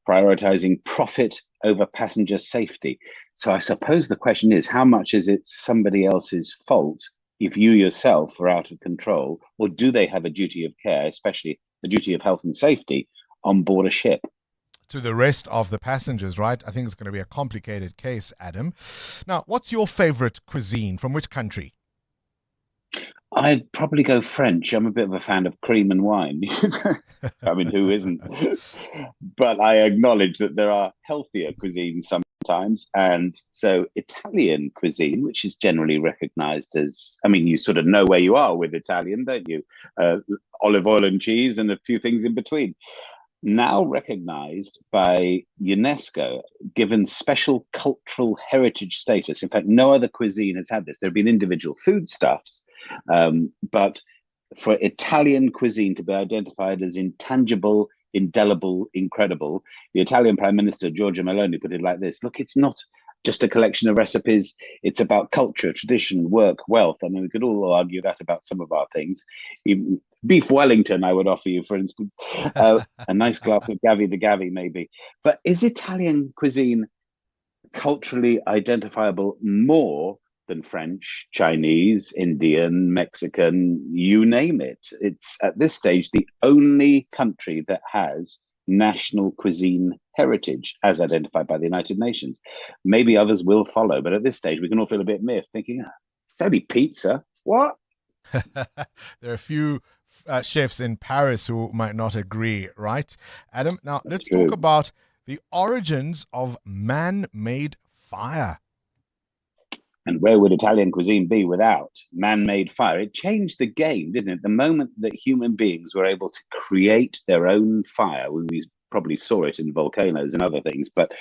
prioritizing profit over passenger safety. So I suppose the question is, how much is it somebody else's fault if you yourself are out of control, or do they have a duty of care, especially the duty of health and safety, on board a ship? to the rest of the passengers, right? I think it's going to be a complicated case, Adam. Now, what's your favorite cuisine? From which country? I'd probably go French. I'm a bit of a fan of cream and wine. I mean, who isn't? But I acknowledge that there are healthier cuisines sometimes. And so Italian cuisine, which is generally recognized as, I mean, you sort of know where you are with Italian, don't you? Olive oil and cheese and a few things in between. Now recognized by UNESCO, given special cultural heritage status. In fact, no other cuisine has had this. There have been individual foodstuffs, but for Italian cuisine to be identified as intangible, indelible, incredible, the Italian Prime Minister, Giorgia Meloni, put it like this: look, it's not just a collection of recipes. It's about culture, tradition, work, wealth. I mean, we could all argue that about some of our things. Even beef Wellington, I would offer you, for instance, a nice glass of Gavi the Gavi, maybe. But is Italian cuisine culturally identifiable more than French, Chinese, Indian, Mexican, you name it? It's at this stage the only country that has national cuisine heritage as identified by the United Nations. Maybe others will follow, but at this stage we can all feel a bit miffed, thinking, it's only pizza. What? There are a few chefs in Paris who might not agree, right? Adam, now let's talk about the origins of man-made fire. And where would Italian cuisine be without man-made fire? It changed the game, didn't it? The moment that human beings were able to create their own fire, we probably saw it in volcanoes and other things, but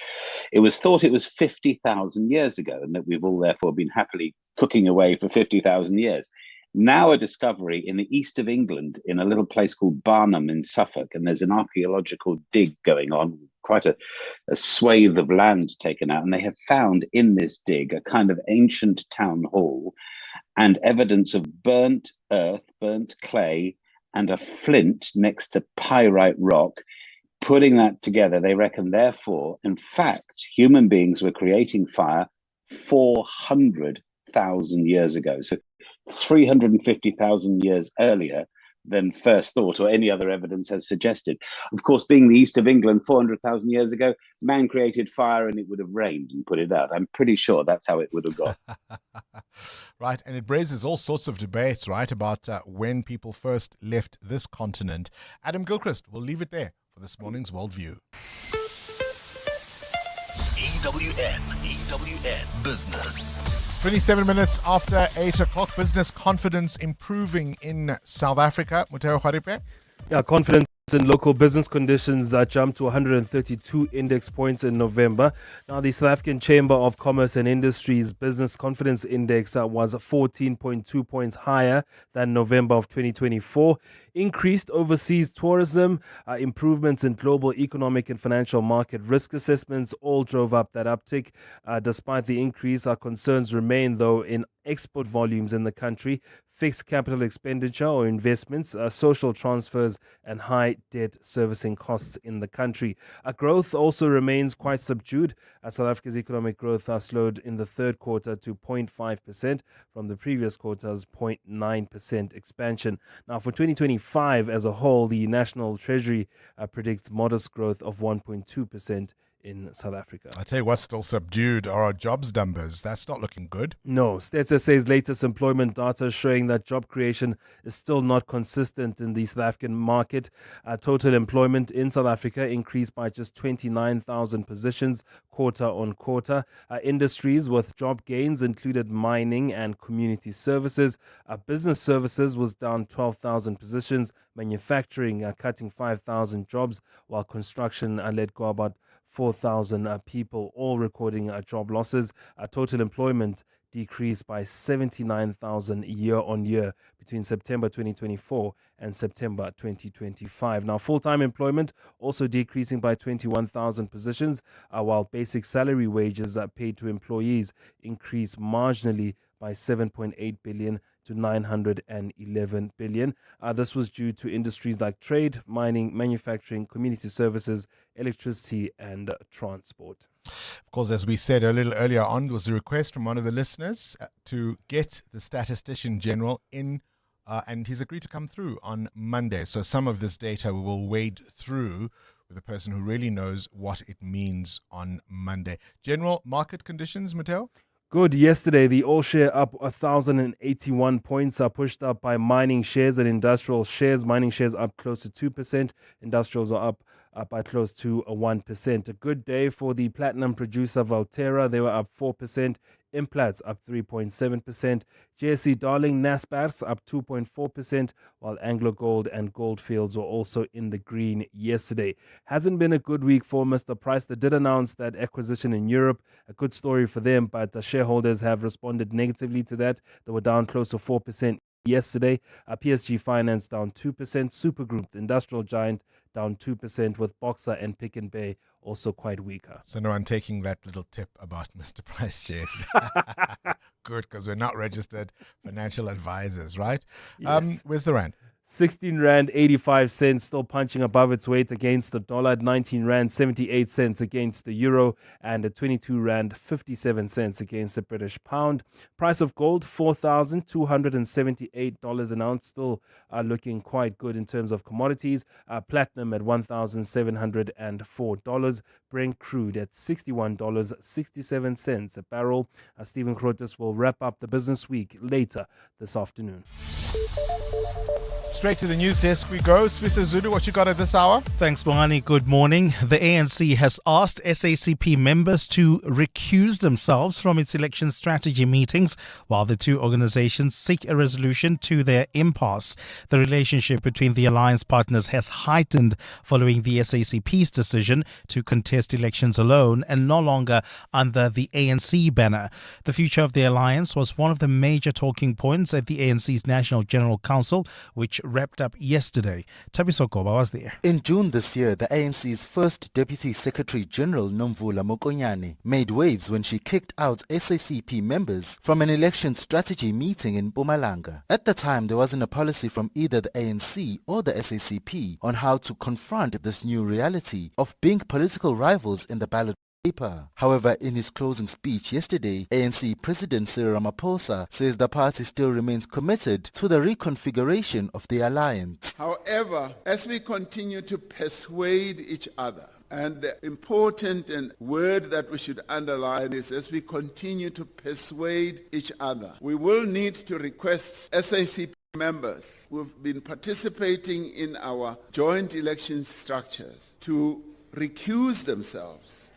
it was thought it was 50,000 years ago, and that we've all therefore been happily cooking away for 50,000 years. Now a discovery in the east of England in a little place called Barnham in Suffolk, and there's an archaeological dig going on, quite a swathe of land taken out, and they have found in this dig a kind of ancient town hall and evidence of burnt earth, burnt clay, and a flint next to pyrite rock. Putting that together, they reckon, therefore, in fact, human beings were creating fire 400,000 years ago. So 350,000 years earlier than first thought or any other evidence has suggested. Of course, being the east of England 400,000 years ago, man created fire and it would have rained and put it out. I'm pretty sure that's how it would have gone. Right, and it raises all sorts of debates, right, about when people first left this continent. Adam Gilchrist, we'll leave it there for this morning's Worldview. EWN Business. 27 minutes after 8 o'clock, business confidence improving in South Africa. Muteo Kharipe? Yeah, confidence in local business conditions jumped to 132 index points in November. Now, the South African Chamber of Commerce and Industry's Business Confidence Index was 14.2 points higher than November of 2024. Increased overseas tourism, improvements in global economic and financial market risk assessments all drove up that uptick. Despite the increase, our concerns remain, though, in export volumes in the country, fixed capital expenditure or investments, social transfers, and high debt servicing costs in the country. Growth also remains quite subdued. South Africa's economic growth slowed in the third quarter to 0.5% from the previous quarter's 0.9% expansion. Now, for 2025 as a whole, the National Treasury predicts modest growth of 1.2% in South Africa. I tell you what's still subdued are our jobs numbers. That's not looking good. No, Stats SA's latest employment data showing that job creation is still not consistent in the South African market. Total employment in South Africa increased by just 29,000 positions quarter on quarter. Industries with job gains included mining and community services. Business services was down 12,000 positions. Manufacturing cutting 5,000 jobs, while construction let go about 4,000 people, all recording job losses. Total employment decreased by 79,000 year on year between September 2024 and September 2025. Now, full-time employment also decreasing by 21,000 positions, while basic salary wages paid to employees increased marginally by 7.8 billion to 911 billion. This was due to industries like trade, mining, manufacturing, community services, electricity, and transport. Of course, as we said a little earlier on, there was a request from one of the listeners to get the Statistician General in, and he's agreed to come through on Monday. So some of this data we will wade through with a person who really knows what it means on Monday. General market conditions, Matteo? Good. Yesterday, the all share up 1,081 points are pushed up by mining shares and industrial shares. Mining shares up close to 2%. Industrials are up by close to 1%. A good day for the platinum producer Valterra. They were up 4%. Implats up 3.7%. JSE Darling Naspers up 2.4%, while Anglo Gold and Goldfields were also in the green yesterday. Hasn't been a good week for Mr. Price. They did announce that acquisition in Europe, a good story for them, but shareholders have responded negatively to that. They were down close to 4% yesterday. PSG Finance down 2%. Supergroup, the industrial giant, down 2%, with Boxer and Pick n Pay also quite weaker. So no one taking that little tip about Mr. Price shares. Good, because we're not registered financial advisors, right? Yes. Where's the rand? 16 Rand 85 cents, still punching above its weight against the dollar at 19 Rand 78 cents against the euro, and at 22 Rand 57 cents against the British pound. Price of gold, $4,278 an ounce, still looking quite good in terms of commodities. Platinum at $1,704. Brent crude at $61.67 a barrel. Stephen Rodgers will wrap up the business week later this afternoon. Straight to the news desk we go. Swiss Zulu, what you got at this hour? Thanks, Bongani. Good morning. The ANC has asked SACP members to recuse themselves from its election strategy meetings while the two organizations seek a resolution to their impasse. The relationship between the alliance partners has heightened following the SACP's decision to contest elections alone and no longer under the ANC banner. The future of the alliance was one of the major talking points at the ANC's National General Council, which wrapped up yesterday. Tabiso Koba was there. In June this year, the ANC's first Deputy Secretary General, Nomvula Mokonyane, made waves when she kicked out SACP members from an election strategy meeting in Mpumalanga. At the time, there wasn't a policy from either the ANC or the SACP on how to confront this new reality of being political rivals in the ballot paper. However, in his closing speech yesterday, ANC President Cyril Ramaphosa says the party still remains committed to the reconfiguration of the alliance. However, as we continue to persuade each other, and the important word that we should underline is as we continue to persuade each other, we will need to request SACP members who have been participating in our joint election structures to recuse themselves.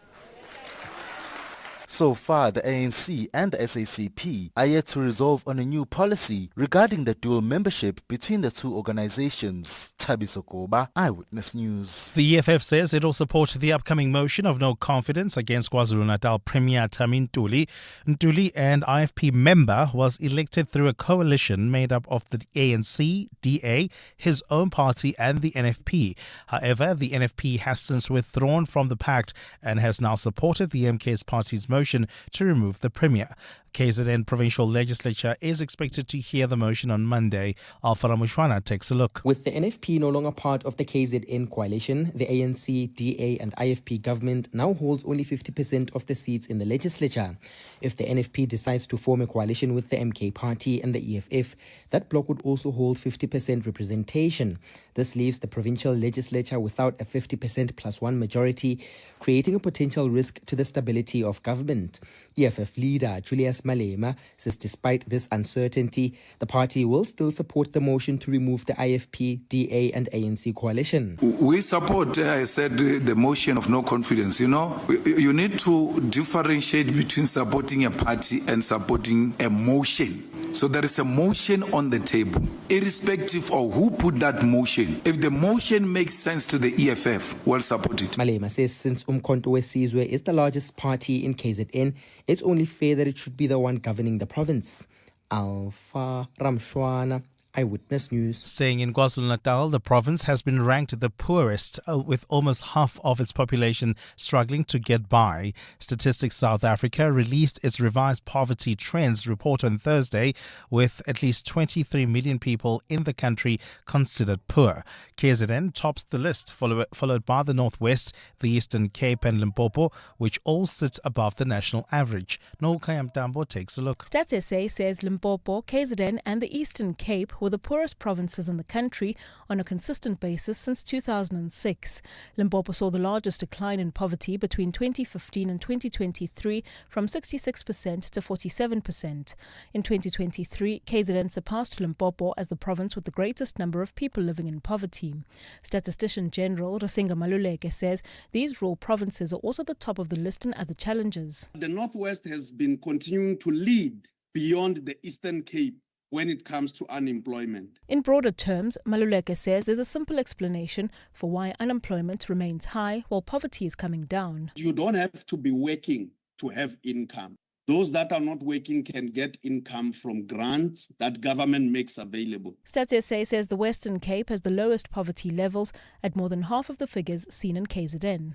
So far, the ANC and the SACP are yet to resolve on a new policy regarding the dual membership between the two organizations. Tabiso Koba, Eyewitness News. The EFF says it will support the upcoming motion of no confidence against KwaZulu-Natal Premier Tamin Ntuli. Ntuli, an IFP member, was elected through a coalition made up of the ANC, DA, his own party and the NFP. However, the NFP has since withdrawn from the pact and has now supported the MK's party's motion to remove the Premier. KZN Provincial Legislature is expected to hear the motion on Monday. Alpha Ramushwana takes a look. With the NFP no longer part of the KZN coalition, the ANC, DA and IFP government now holds only 50% of the seats in the legislature. If the NFP decides to form a coalition with the MK party and the EFF, that bloc would also hold 50% representation. This leaves the provincial legislature without a 50% plus one majority, creating a potential risk to the stability of government. EFF leader Julius Malema says despite this uncertainty, the party will still support the motion to remove the IFP, DA and ANC coalition. We support, I said, the motion of no confidence. You need to differentiate between supporting a party and supporting a motion. So there is a motion on the table, irrespective of who put that motion. If the motion makes sense to the EFF, we'll support it. Malema says since Umkhonto weSizwe is the largest party in KZN, it's only fair that it should be the one governing the province. Alpha Ramshwana, Eyewitness News. Staying in KwaZulu-Natal, the province has been ranked the poorest, with almost half of its population struggling to get by. Statistics South Africa released its revised poverty trends report on Thursday, with at least 23 million people in the country considered poor. KZN tops the list, followed by the Northwest, the Eastern Cape and Limpopo, which all sit above the national average. Noel Kayamtambo takes a look. Stats SA says Limpopo, KZN and the Eastern Cape were the poorest provinces in the country on a consistent basis since 2006. Limpopo saw the largest decline in poverty between 2015 and 2023 from 66% to 47%. In 2023, KZN surpassed Limpopo as the province with the greatest number of people living in poverty. Statistician General Rasinga Maluleke says these rural provinces are also the top of the list in other challenges. The Northwest has been continuing to lead beyond the Eastern Cape when it comes to unemployment. In broader terms, Maluleke says there's a simple explanation for why unemployment remains high while poverty is coming down. You don't have to be working to have income. Those that are not working can get income from grants that government makes available. Stats SA says the Western Cape has the lowest poverty levels at more than half of the figures seen in KZN.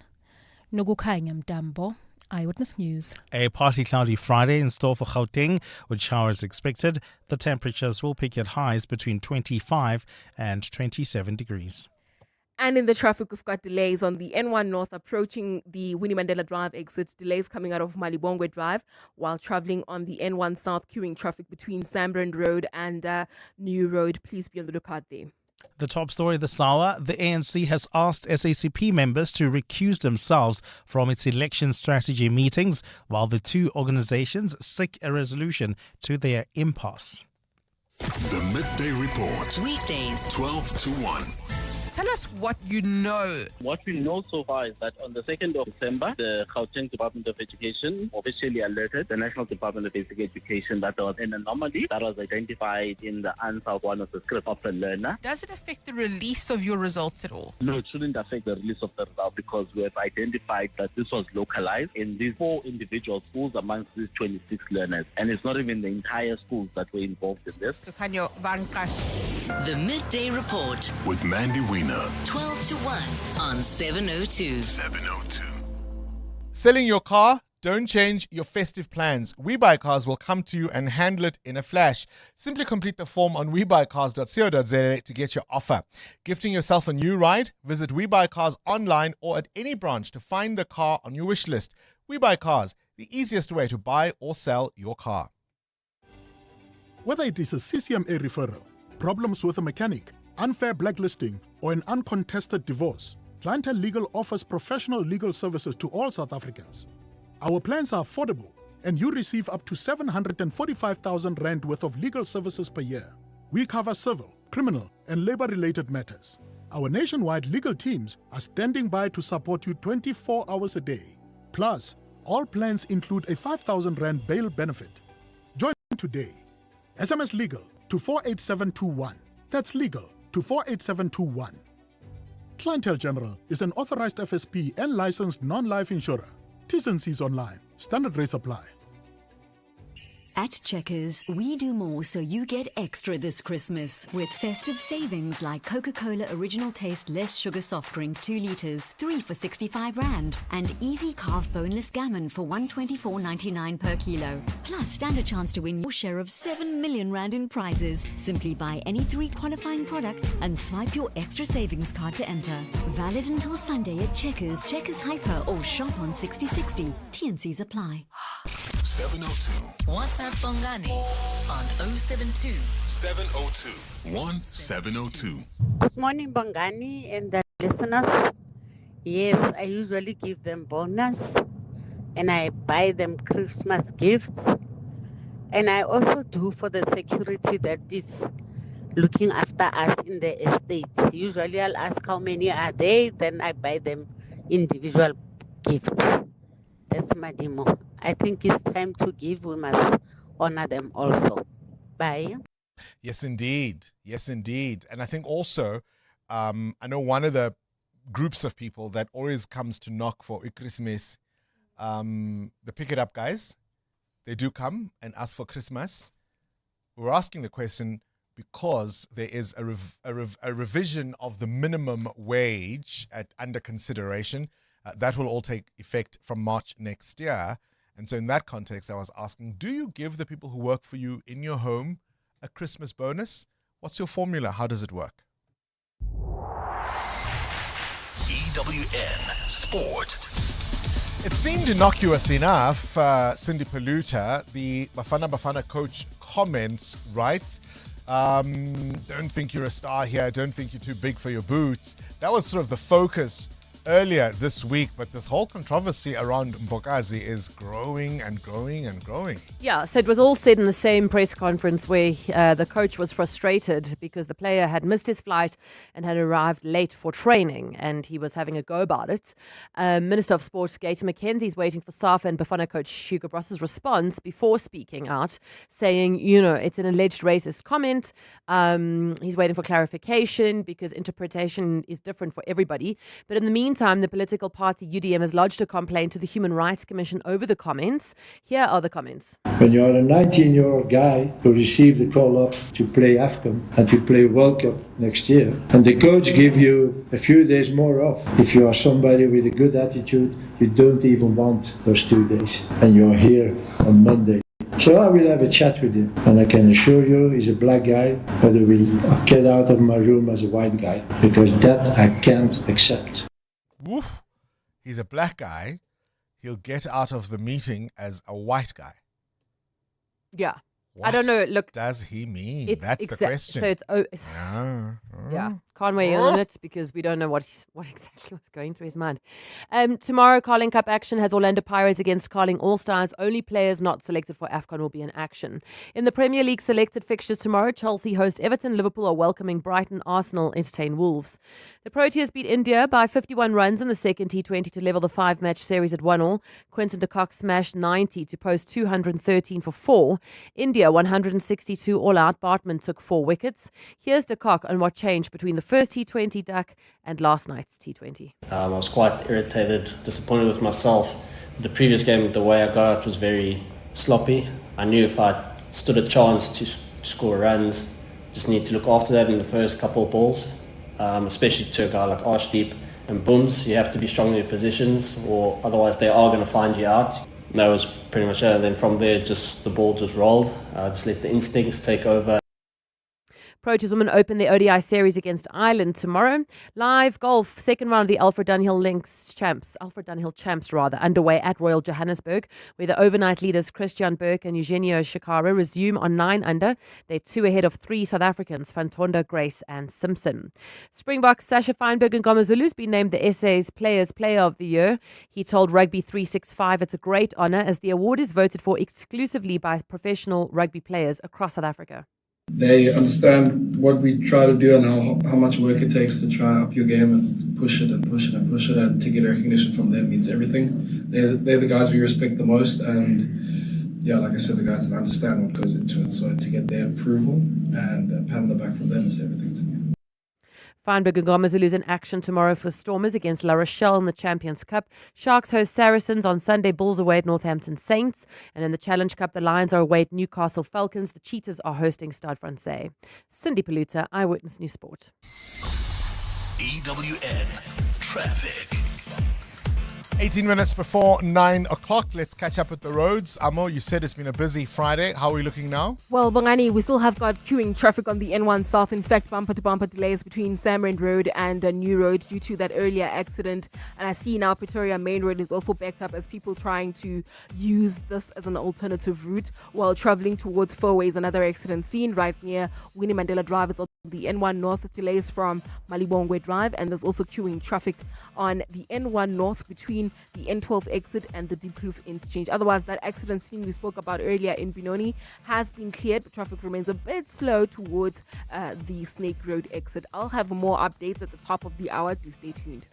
Nogukhanya Mtambo, Eyewitness News. A partly cloudy Friday in store for Gauteng, with showers expected. The temperatures will peak at highs between 25 and 27 degrees. And in the traffic, we've got delays on the N1 North approaching the Winnie Mandela Drive exit, delays coming out of Malibongwe Drive, while traveling on the N1 South, queuing traffic between Sambrand Road and New Road. Please be on the lookout there. The top story this hour, the ANC has asked SACP members to recuse themselves from its election strategy meetings while the two organizations seek a resolution to their impasse. The Midday Report. Weekdays, 12 to 1. Tell us what you know. What we know so far is that on the 2nd of December, the Gauteng Department of Education officially alerted the National Department of Basic Education that there was an anomaly that was identified in the answer of one of the script of the learner. Does it affect the release of your results at all? No, it shouldn't affect the release of the result because we have identified that this was localized in these 4 individual schools amongst these 26 learners. And it's not even the entire schools that were involved in this. The Midday Report with Mandy Wiener. 12 to 1 on 702. 702. Selling your car? Don't change your festive plans. WeBuyCars will come to you and handle it in a flash. Simply complete the form on webuycars.co.za to get your offer. Gifting yourself a new ride? Visit WeBuyCars online or at any branch to find the car on your wish list. WeBuyCars, the easiest way to buy or sell your car. Whether it is a CCMA referral, problems with a mechanic, unfair blacklisting, or an uncontested divorce, Clientele Legal offers professional legal services to all South Africans. Our plans are affordable, and you receive up to 745,000 Rand worth of legal services per year. We cover civil, criminal, and labor-related matters. Our nationwide legal teams are standing by to support you 24 hours a day. Plus, all plans include a 5,000 Rand bail benefit. Join today. SMS Legal to 48721. That's legal to 48721. Clientele General is an authorized FSP and licensed non-life insurer. T's and C's online. Standard rates apply. At Checkers, we do more so you get extra this Christmas. With festive savings like Coca-Cola Original Taste Less Sugar Soft Drink 2 litres, 3 for 65 Rand. And Easy Carve Boneless Gammon for 124.99 per kilo. Plus, stand a chance to win your share of 7 million Rand in prizes. Simply buy any 3 qualifying products and swipe your extra savings card to enter. Valid until Sunday at Checkers, Checkers Hyper or shop on 6060. T&Cs apply. 702. WhatsApp Bongani on 072 702 1702. Good morning, Bongani and the listeners. Yes, I usually give them bonus and I buy them Christmas gifts. And I also do for the security that is looking after us in the estate. Usually I'll ask how many are they, then I buy them individual gifts. That's my demo. I think it's time to give. We must honor them also. Bye. Yes, indeed. Yes, indeed. And I think also, I know one of the groups of people that always comes to knock for Christmas, the Pick It Up guys. They do come and ask for Christmas. We're asking the question because there is a revision of the minimum wage under consideration. That will all take effect from March next year. And so in that context, I was asking, do you give the people who work for you in your home a Christmas bonus? What's your formula? How does it work? EWN Sport. It seemed innocuous enough, Cindy Paluta, the Bafana Bafana coach comments, right? Don't think you're a star here. Don't think you're too big for your boots. That was sort of the focus earlier this week, but this whole controversy around Mbokazi is growing and growing and growing. Yeah, so it was all said in the same press conference where the coach was frustrated because the player had missed his flight and had arrived late for training, and he was having a go about it. Minister of Sport Gator McKenzie is waiting for SAFA and Bafana coach Hugo Bross's response before speaking out, saying, it's an alleged racist comment. He's waiting for clarification because interpretation is different for everybody. But in the meantime, the political party UDM has lodged a complaint to the Human Rights Commission over the comments. Here are the comments. When you're a 19-year-old guy who received the call up to play AFCON and to play World Cup next year, and the coach give you a few days more off, if you are somebody with a good attitude, you don't even want those 2 days, and you're here on Monday. So I will have a chat with him, and I can assure you he's a black guy, but he will get out of my room as a white guy, because that I can't accept. Woof. He's a black guy. He'll get out of the meeting as a white guy. Yeah. What I don't know. Look, does he mean? That's the question. So it's yeah. Can't weigh in on it because we don't know what exactly was going through his mind. Tomorrow, Carling Cup action has Orlando Pirates against Carling All-Stars. Only players not selected for AFCON will be in action. In the Premier League selected fixtures tomorrow, Chelsea host Everton, Liverpool are welcoming Brighton, Arsenal entertain Wolves. The Proteas beat India by 51 runs in the second T20 to level the 5-match series at 1-1. Quinton de Kock smashed 90 to post 213 for 4. India 162 all out. Bartman took 4 wickets. Here's de Kock on what changed between the first T20 duck and last night's T20. I was quite irritated, disappointed with myself. The previous game, the way I got out was very sloppy. I knew if I stood a chance to score runs, just need to look after that in the first couple of balls, especially to a guy like Arshdeep and Booms. You have to be strong in your positions, or otherwise they are going to find you out. And that was pretty much it. And then from there, just the ball just rolled. Just let the instincts take over. Proteas women open their ODI series against Ireland tomorrow. Live golf, second round of the Alfred Dunhill Champs underway at Royal Johannesburg, where the overnight leaders Christian Burke and Eugenio Shikara resume on 9 under. They're 2 ahead of 3 South Africans, Fantonda, Grace and Simpson. Springboks Sasha Feinberg and Ngomazulu's been named the SA's Players Player of the Year. He told Rugby 365 it's a great honour as the award is voted for exclusively by professional rugby players across South Africa. They understand what we try to do and how much work it takes to try up your game and push it and push it and push it, and to get recognition from them means everything. They're the guys we respect the most, and yeah, like I said, the guys that understand what goes into it. So to get their approval and pat on the back from them is everything to me. Feinberg and Ngomazulu's in action tomorrow for Stormers against La Rochelle in the Champions Cup. Sharks host Saracens on Sunday, Bulls away at Northampton Saints. And in the Challenge Cup, the Lions are away at Newcastle Falcons. The Cheetahs are hosting Stade Francais. Cindy Paluta, Eyewitness News Sport. EWN Traffic. 18 minutes before 9 o'clock. Let's catch up with the roads. Amo, you said it's been a busy Friday. How are we looking now? Well, Bongani, we still have got queuing traffic on the N1 South. In fact, bumper-to-bumper delays between Samrand Road and New Road due to that earlier accident. And I see now Pretoria Main Road is also backed up as people trying to use this as an alternative route while traveling towards Fourways. Another accident seen right near Winnie Mandela Drive. It's on the N1 North, delays from Malibongwe Drive. And there's also queuing traffic on the N1 North between the N12 exit and the Diepkloof interchange. Otherwise, that accident scene we spoke about earlier in Benoni has been cleared, but traffic remains a bit slow towards the Snake Road exit. I'll have more updates at the top of the hour. Do stay tuned.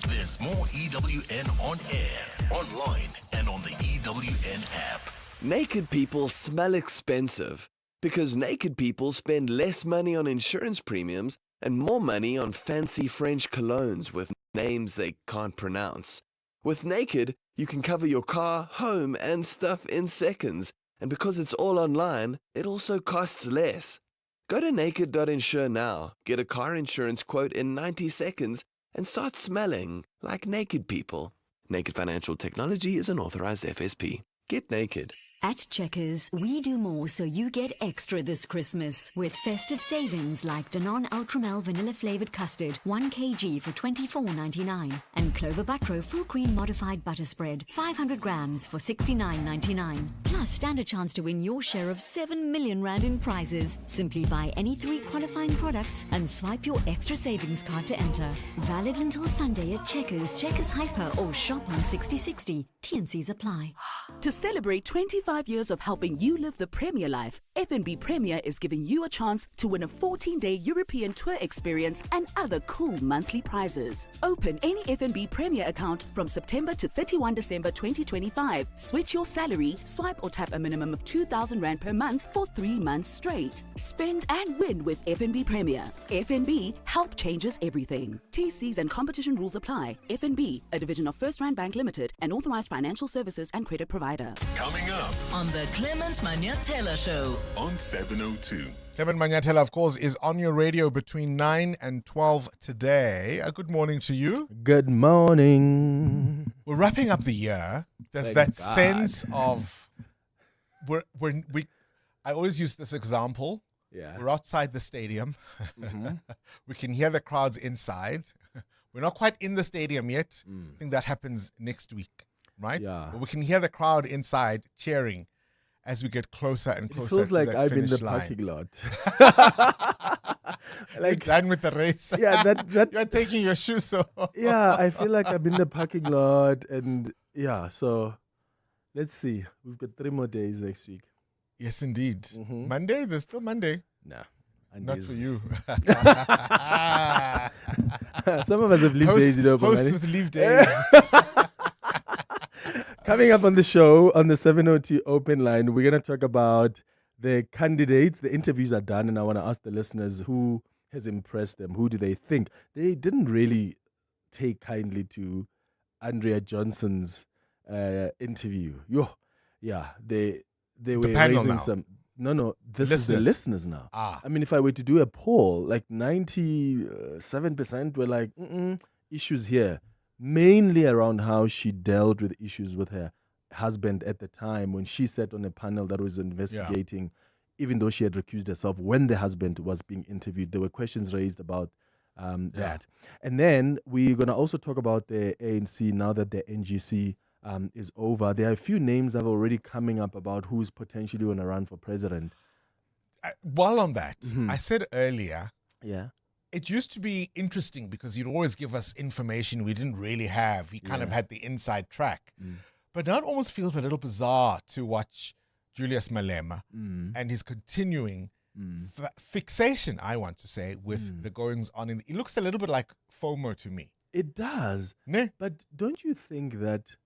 There's more EWN on air, online, and on the EWN app. Naked people smell expensive because naked people spend less money on insurance premiums and more money on fancy French colognes with names they can't pronounce. With Naked, you can cover your car, home, and stuff in seconds. And because it's all online, it also costs less. Go to naked.insure now, get a car insurance quote in 90 seconds, and start smelling like naked people. Naked Financial Technology is an authorized FSP. Get naked. At Checkers, we do more so you get extra this Christmas with festive savings like Danone Ultramel Vanilla Flavored Custard, 1 kg for $24.99, and Clover Butro Full Cream Modified Butter Spread, 500 grams for $69.99. Plus, stand a chance to win your share of 7 million rand in prizes. Simply buy any 3 qualifying products and swipe your extra savings card to enter. Valid until Sunday at Checkers, Checkers Hyper, or shop on 6060. T&Cs apply. To celebrate 25 years of helping you live the Premier life, FNB Premier is giving you a chance to win a 14-day European tour experience and other cool monthly prizes. Open any FNB Premier account from September to 31 December 2025. Switch your salary, swipe or tap a minimum of 2,000 Rand per month for 3 months straight. Spend and win with FNB Premier. FNB, help changes everything. TCs and competition rules apply. FNB, a division of First Rand Bank Limited, an authorized financial services and credit provider. Coming up on the Clement Manyatela Show on 702. Clement Manyatela, of course, is on your radio between 9 and 12 today. A good morning to you. Good morning. We're wrapping up the year. There's Thank that God. sense of I always use this example. Yeah. We're outside the stadium. Mhm. We can hear the crowds inside. We're not quite in the stadium yet. I think that happens next week, right? Yeah. But we can hear the crowd inside cheering as we get closer and It closer feels to like that I'm in finish the line. parking lot. You're done with the race. Yeah, that You're taking your shoes off. Yeah, I feel like I'm in the parking lot, and yeah, so let's see. We've got 3 more days next week. Yes, indeed. Monday? There's still Monday. Nah. Not for you. Some of us have leave days, you know. Hosts Bongani. with leave days. Coming up on the show, on the 702 open line, we're going to talk about the candidates. The interviews are done, and I want to ask the listeners who has impressed them. Who do they think? They didn't really take kindly to Andrea Johnson's interview. Yeah, they were panel raising now. some... No, this is the listeners now. Ah. I mean, if I were to do a poll, like 97% were like, issues here. Mainly around how she dealt with issues with her husband at the time when she sat on a panel that was investigating, even though she had recused herself when the husband was being interviewed. There were questions raised about that. And then we're going to also talk about the ANC now that the NGC is over. There are a few names that are already coming up about who's potentially going to run for president. While on that, I said earlier, Yeah. it used to be interesting because you'd always give us information we didn't really have. We kind of had the inside track. But now it almost feels a little bizarre to watch Julius Malema and his continuing fixation, I want to say, with the goings on. It looks a little bit like FOMO to me. It does. Ne? But don't you think that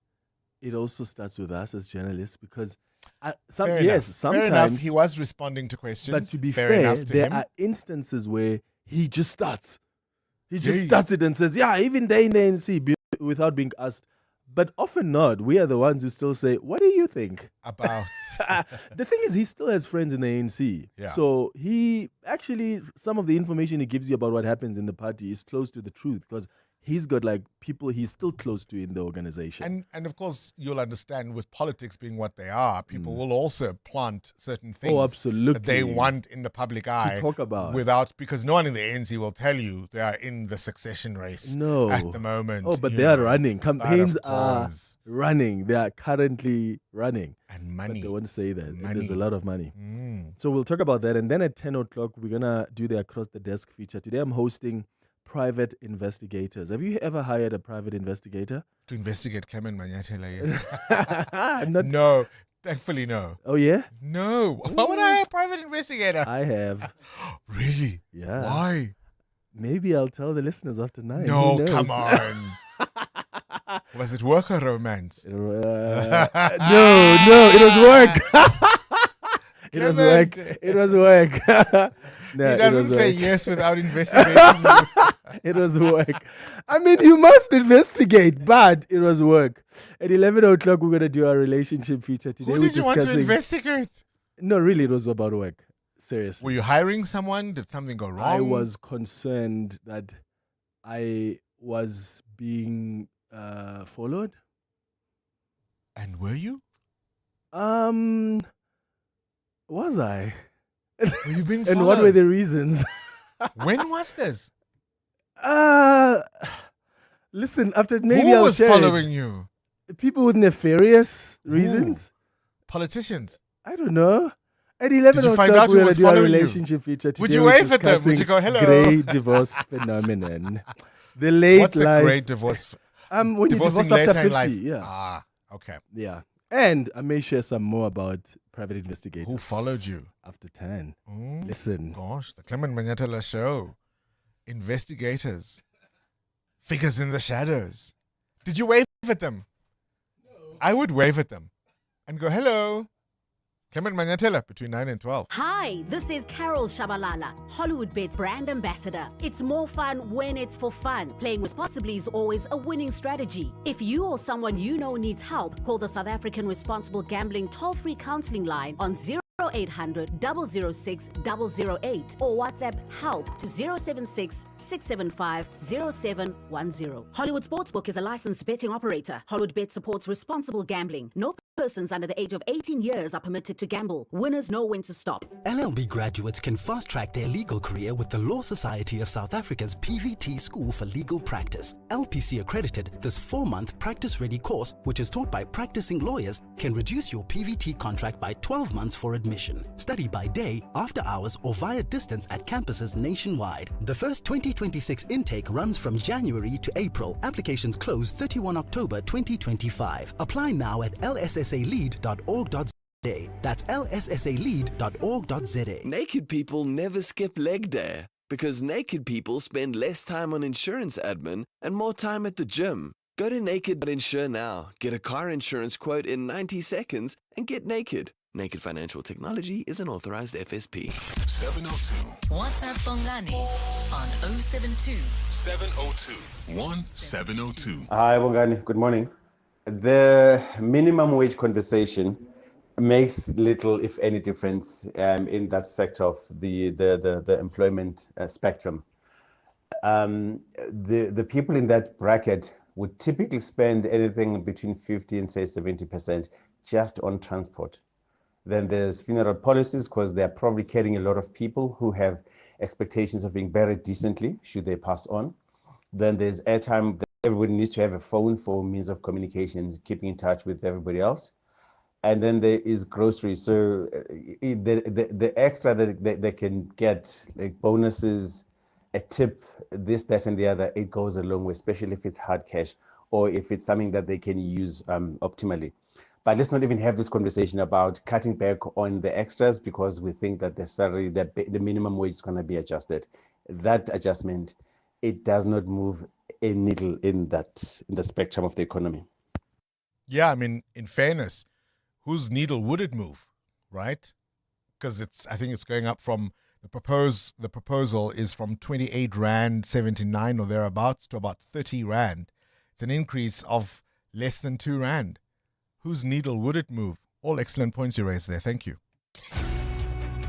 it also starts with us as journalists? Because Fair enough. Fair sometimes enough. He was responding to questions. But to be Fair fair, enough to there him. are instances where he just starts. He Yeah, just starts it and says, yeah, even they in the ANC, without being asked. But often not. We are the ones who still say, what do you think? About. The thing is, he still has friends in the ANC. Yeah. So he actually, some of the information he gives you about what happens in the party is close to the truth because he's got like people he's still close to in the organization. And of course, you'll understand with politics being what they are, people will also plant certain things absolutely. that they want in the public eye talk about. because no one in the ANC will tell you they are in the succession race No. at the moment. Oh, but you they are know. running. But Campaigns of are course. running. They are currently running. And money. But they won't say that. And Money. there's a lot of money. So we'll talk about that. And then at 10 o'clock, we're going to do the Across the Desk feature. Today I'm hosting private investigators. Have you ever hired a private investigator? To investigate Clement Manyatela, yes. I'm not. No, thankfully no. Oh, yeah? No. Why would I hire a private investigator? I have. Really? Yeah. Why? Maybe I'll tell the listeners after 9. No, Who knows? come on. Was it work or romance? No, it was work. It was work. It was work. No, He it doesn't was say work. yes without investigating. It was work. I mean, you must investigate, but it was work. At 11 o'clock, we're going to do our relationship feature today. Who We're did you want to discussing- investigate? No, really, it was about work. Seriously. Were you hiring someone? Did something go wrong? I was concerned that I was being followed. And were you? Was I? Were you being And what were followed? the reasons? When was this? Listen, after maybe Who I'll was share following it. you? People with nefarious reasons. Politicians. I don't know. At 11 Did you find o'clock, out who we're going was to do our following you? relationship feature today. Would you we're wave at them? Would discussing you go, hello? Grey divorce phenomenon. The late What's life. a great divorce? When you Divorcing divorce after later in 50, life. yeah. Ah, okay. Yeah. And I may share some more about private investigators. Who followed you? After 10. Mm, Listen. Gosh, the Clement Manyatela show. Investigators. Figures in the shadows. Did you wave at them? No. I would wave at them and go, hello. Clement Manyatela between 9 and 12. Hi, this is Carol Shabalala, Hollywood Bets brand ambassador. It's more fun when it's for fun. Playing responsibly is always a winning strategy. If you or someone you know needs help, call the South African Responsible Gambling toll-free counseling line on 0800 006 008 or WhatsApp help to 076 675 0710. Hollywood Sportsbook is a licensed betting operator. Hollywood Bet supports responsible gambling. No persons under the age of 18 years are permitted to gamble. Winners know when to stop. LLB graduates can fast-track their legal career with the Law Society of South Africa's PVT School for Legal Practice. LPC accredited, this 4-month practice-ready course, which is taught by practicing lawyers, can reduce your PVT contract by 12 months for admission. Study by day, after hours, or via distance at campuses nationwide. The first 2026 intake runs from January to April. Applications close 31 October 2025. Apply now at lssalead.org.za. That's lssalead.org.za. Naked people never skip leg day because naked people spend less time on insurance admin and more time at the gym. Go to naked.insure now, get a car insurance quote in 90 seconds, and get naked. Naked Financial Technology is an authorized FSP. 702 WhatsApp Bongani on 072 702 1702. Hi, Bongani. Good morning. The minimum wage conversation makes little, if any, difference in that sector of the employment spectrum. The people in that bracket would typically spend anything between 50 and say 70% just on transport. Then there's funeral policies because they're probably carrying a lot of people who have expectations of being buried decently should they pass on. Then there's airtime. Everybody needs to have a phone for means of communication, keeping in touch with everybody else. And then there is groceries. So the extra that they can get, like bonuses, a tip, this, that, and the other, it goes a long way, especially if it's hard cash or if it's something that they can use optimally. But let's not even have this conversation about cutting back on the extras because we think that the salary, the minimum wage is going to be adjusted. That adjustment, it does not move a needle in the spectrum of the economy. Yeah, I mean, in fairness, whose needle would it move, right? Because I think it's going up from the proposal is from 28 Rand 79 or thereabouts to about 30 Rand. It's an increase of less than 2 Rand. Whose needle would it move? All excellent points you raised there. Thank you.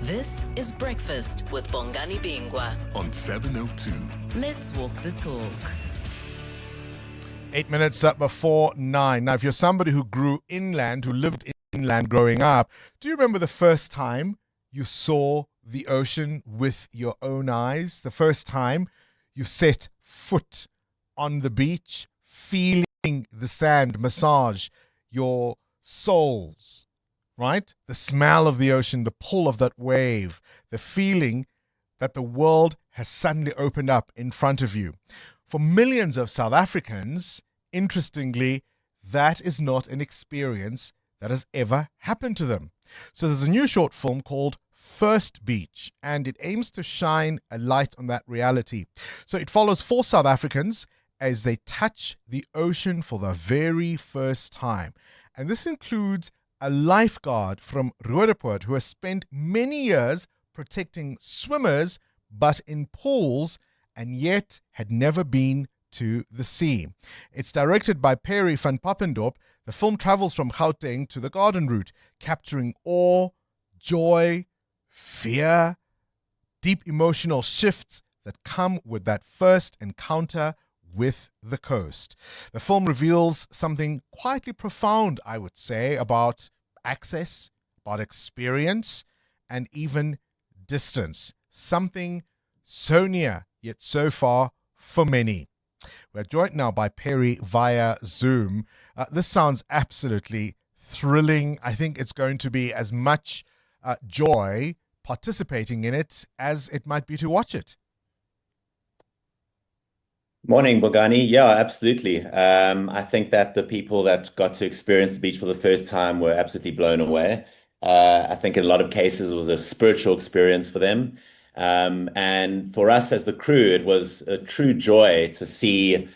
This is Breakfast with Bongani Bingwa on 702. Let's walk the talk. 8 minutes up before 9. Now, if you're somebody who grew inland, who lived inland growing up, do you remember the first time you saw the ocean with your own eyes? The first time you set foot on the beach, feeling the sand massage your soles, right? The smell of the ocean, the pull of that wave, the feeling that the world has suddenly opened up in front of you. For millions of South Africans, interestingly, that is not an experience that has ever happened to them. So there's a new short film called First Beach, and it aims to shine a light on that reality. So it follows 4 South Africans as they touch the ocean for the very first time. And this includes a lifeguard from Roodepoort who has spent many years protecting swimmers, but in pools, and yet had never been to the sea. It's directed by Perry van Pappendorp. The film travels from Gauteng to the Garden Route, capturing awe, joy, fear, deep emotional shifts that come with that first encounter with the coast. The film reveals something quietly profound, I would say, about access, about experience, and even distance. Something so near, yet so far for many. We're joined now by Perry via Zoom. This sounds absolutely thrilling. I think it's going to be as much joy participating in it as it might be to watch it. Morning, Bongani. Yeah, absolutely. I think that the people that got to experience the beach for the first time were absolutely blown away. I think in a lot of cases it was a spiritual experience for them. And for us as the crew, it was a true joy to see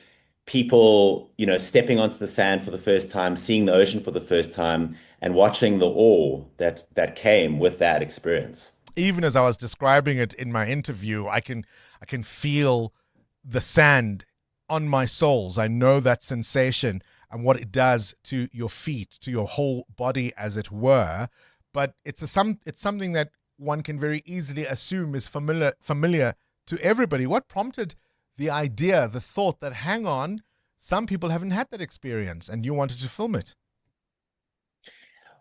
people, stepping onto the sand for the first time, seeing the ocean for the first time, and watching the awe that came with that experience. Even as I was describing it in my interview, I can feel the sand on my soles. I know that sensation and what it does to your feet, to your whole body, as it were. But it's something that one can very easily assume is familiar to everybody. What prompted the idea, the thought that, hang on, some people haven't had that experience and you wanted to film it?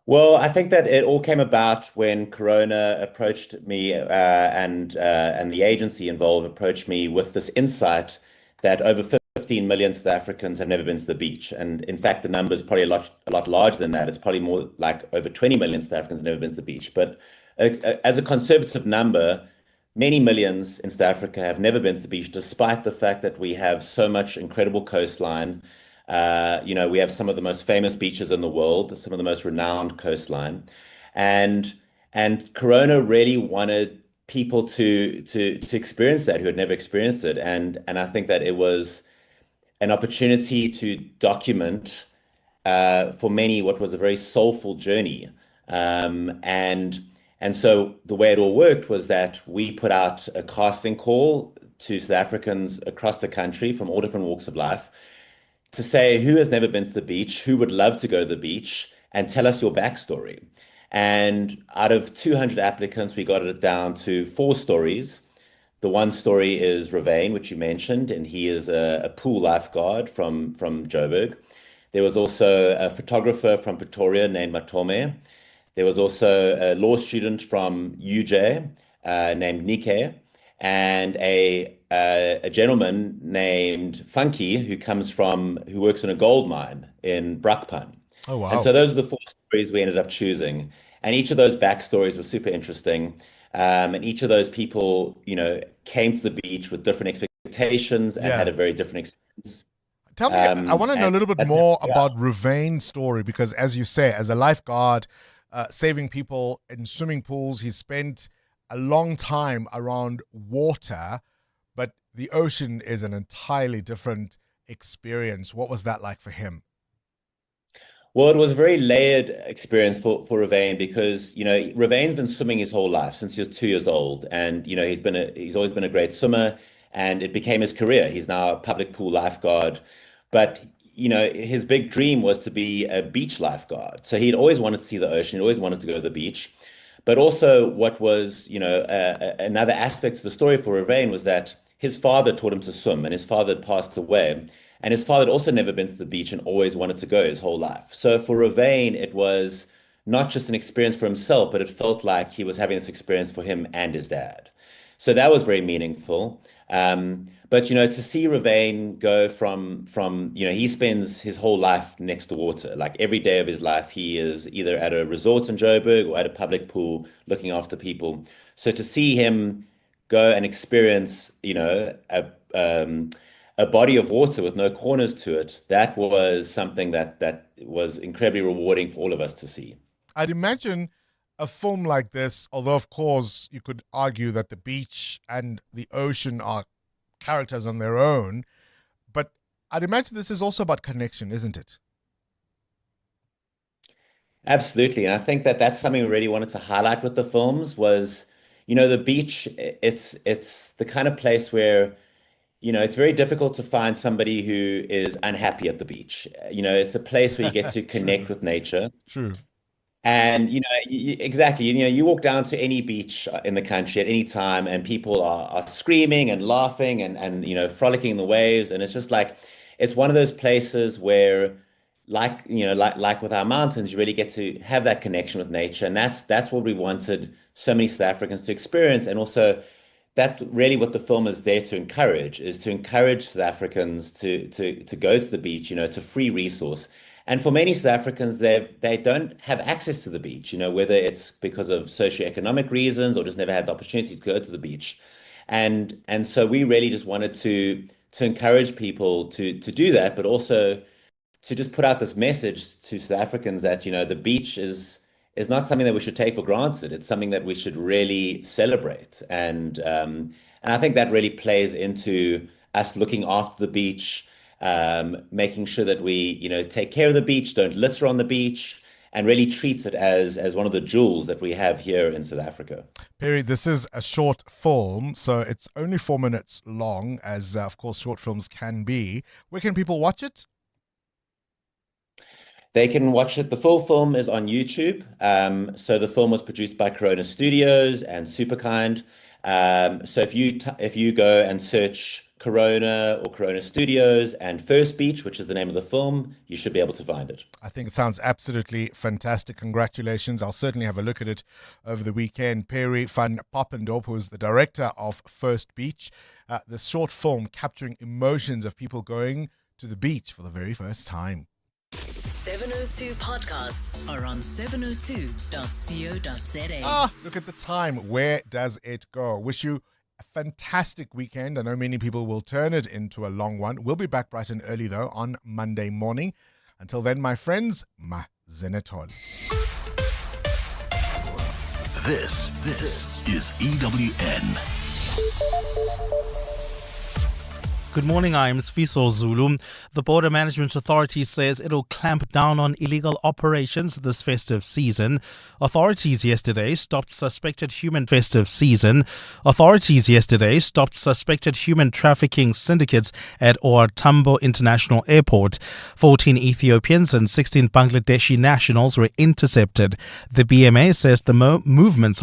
Well, I think that it all came about when Corona approached me and the agency involved approached me with this insight that over 15 million South Africans have never been to the beach. And in fact, the number is probably a lot larger than that. It's probably more like over 20 million South Africans have never been to the beach. But as a conservative number, many millions in South Africa have never been to the beach, despite the fact that we have so much incredible coastline. We have some of the most famous beaches in the world, some of the most renowned coastline. And Corona really wanted people to experience that who had never experienced it. And I think that it was an opportunity to document for many what was a very soulful journey. And so the way it all worked was that we put out a casting call to South Africans across the country from all different walks of life to say who has never been to the beach, who would love to go to the beach, and tell us your backstory. And out of 200 applicants, we got it down to 4 stories. The one story is Ravain, which you mentioned, and he is a pool lifeguard from Joburg. There was also a photographer from Pretoria named Matome. There was also a law student from UJ named Nike, and a gentleman named Funky who works in a gold mine in Brakpan. Oh, wow. And so those are the 4 stories we ended up choosing. And each of those backstories were super interesting. And each of those people, came to the beach with different expectations and had a very different experience. Tell me, I want to know a little bit more about Ravain's story, because as you say, as a lifeguard, saving people in swimming pools, he's spent a long time around water, but the ocean is an entirely different experience. What was that like for him? Well, it was a very layered experience for Ravain because, Ravain's been swimming his whole life since he was 2 years old. And, he's always been a great swimmer, and it became his career. He's now a public pool lifeguard. But, his big dream was to be a beach lifeguard. So he'd always wanted to see the ocean. He'd always wanted to go to the beach. But also what was, another aspect to the story for Ravain was that his father taught him to swim, and his father had passed away. And his father had also never been to the beach and always wanted to go his whole life. So for Ravain, it was not just an experience for himself, but it felt like he was having this experience for him and his dad. So that was very meaningful. But, to see Ravain go from he spends his whole life next to water. Like every day of his life, he is either at a resort in Joburg or at a public pool looking after people. So to see him go and experience, a body of water with no corners to it, that was something that was incredibly rewarding for all of us to see. I'd imagine a film like this, although of course you could argue that the beach and the ocean are characters on their own, but I'd imagine this is also about connection, isn't it? Absolutely. And I think that that's something we really wanted to highlight with the films was, the beach, it's the kind of place where it's very difficult to find somebody who is unhappy at the beach. It's a place where you get to connect with nature. True. And, exactly, you walk down to any beach in the country at any time and people are screaming and laughing and frolicking in the waves. And it's just like, it's one of those places where, like with our mountains, you really get to have that connection with nature, and that's what we wanted so many South Africans to experience, and also that really what the film is there to encourage is to encourage South Africans to go to the beach. It's a free resource, and for many South Africans, they don't have access to the beach. Whether it's because of socioeconomic reasons or just never had the opportunity to go to the beach, and so we really just wanted to encourage people to do that, but also to just put out this message to South Africans that, the beach is not something that we should take for granted. It's something that we should really celebrate. And I think that really plays into us looking after the beach, making sure that we, take care of the beach, don't litter on the beach, and really treat it as one of the jewels that we have here in South Africa. Perry, this is a short film, so it's only 4 minutes long, as of course short films can be. Where can people watch it? They can watch it. The full film is on YouTube. So the film was produced by Corona Studios and Superkind. So if you go and search Corona or Corona Studios and First Beach, which is the name of the film, you should be able to find it. I think it sounds absolutely fantastic. Congratulations. I'll certainly have a look at it over the weekend. Perry van Poppendorp, who is the director of First Beach, this short film capturing emotions of people going to the beach for the very first time. 702 podcasts are on 702.co.za. Look at the time. Where does it go? Wish you a fantastic weekend. I know many people will turn it into a long one. We'll be back bright and early, though, on Monday morning. Until then, my friends, ma zenetol. This is EWN. Good morning, I am Sfiso Zulu. The Border Management Authority says it'll clamp down on illegal operations this festive season. Authorities yesterday stopped suspected human trafficking syndicates at OR Tambo International Airport. 14 Ethiopians and 16 Bangladeshi nationals were intercepted. The BMA says the movements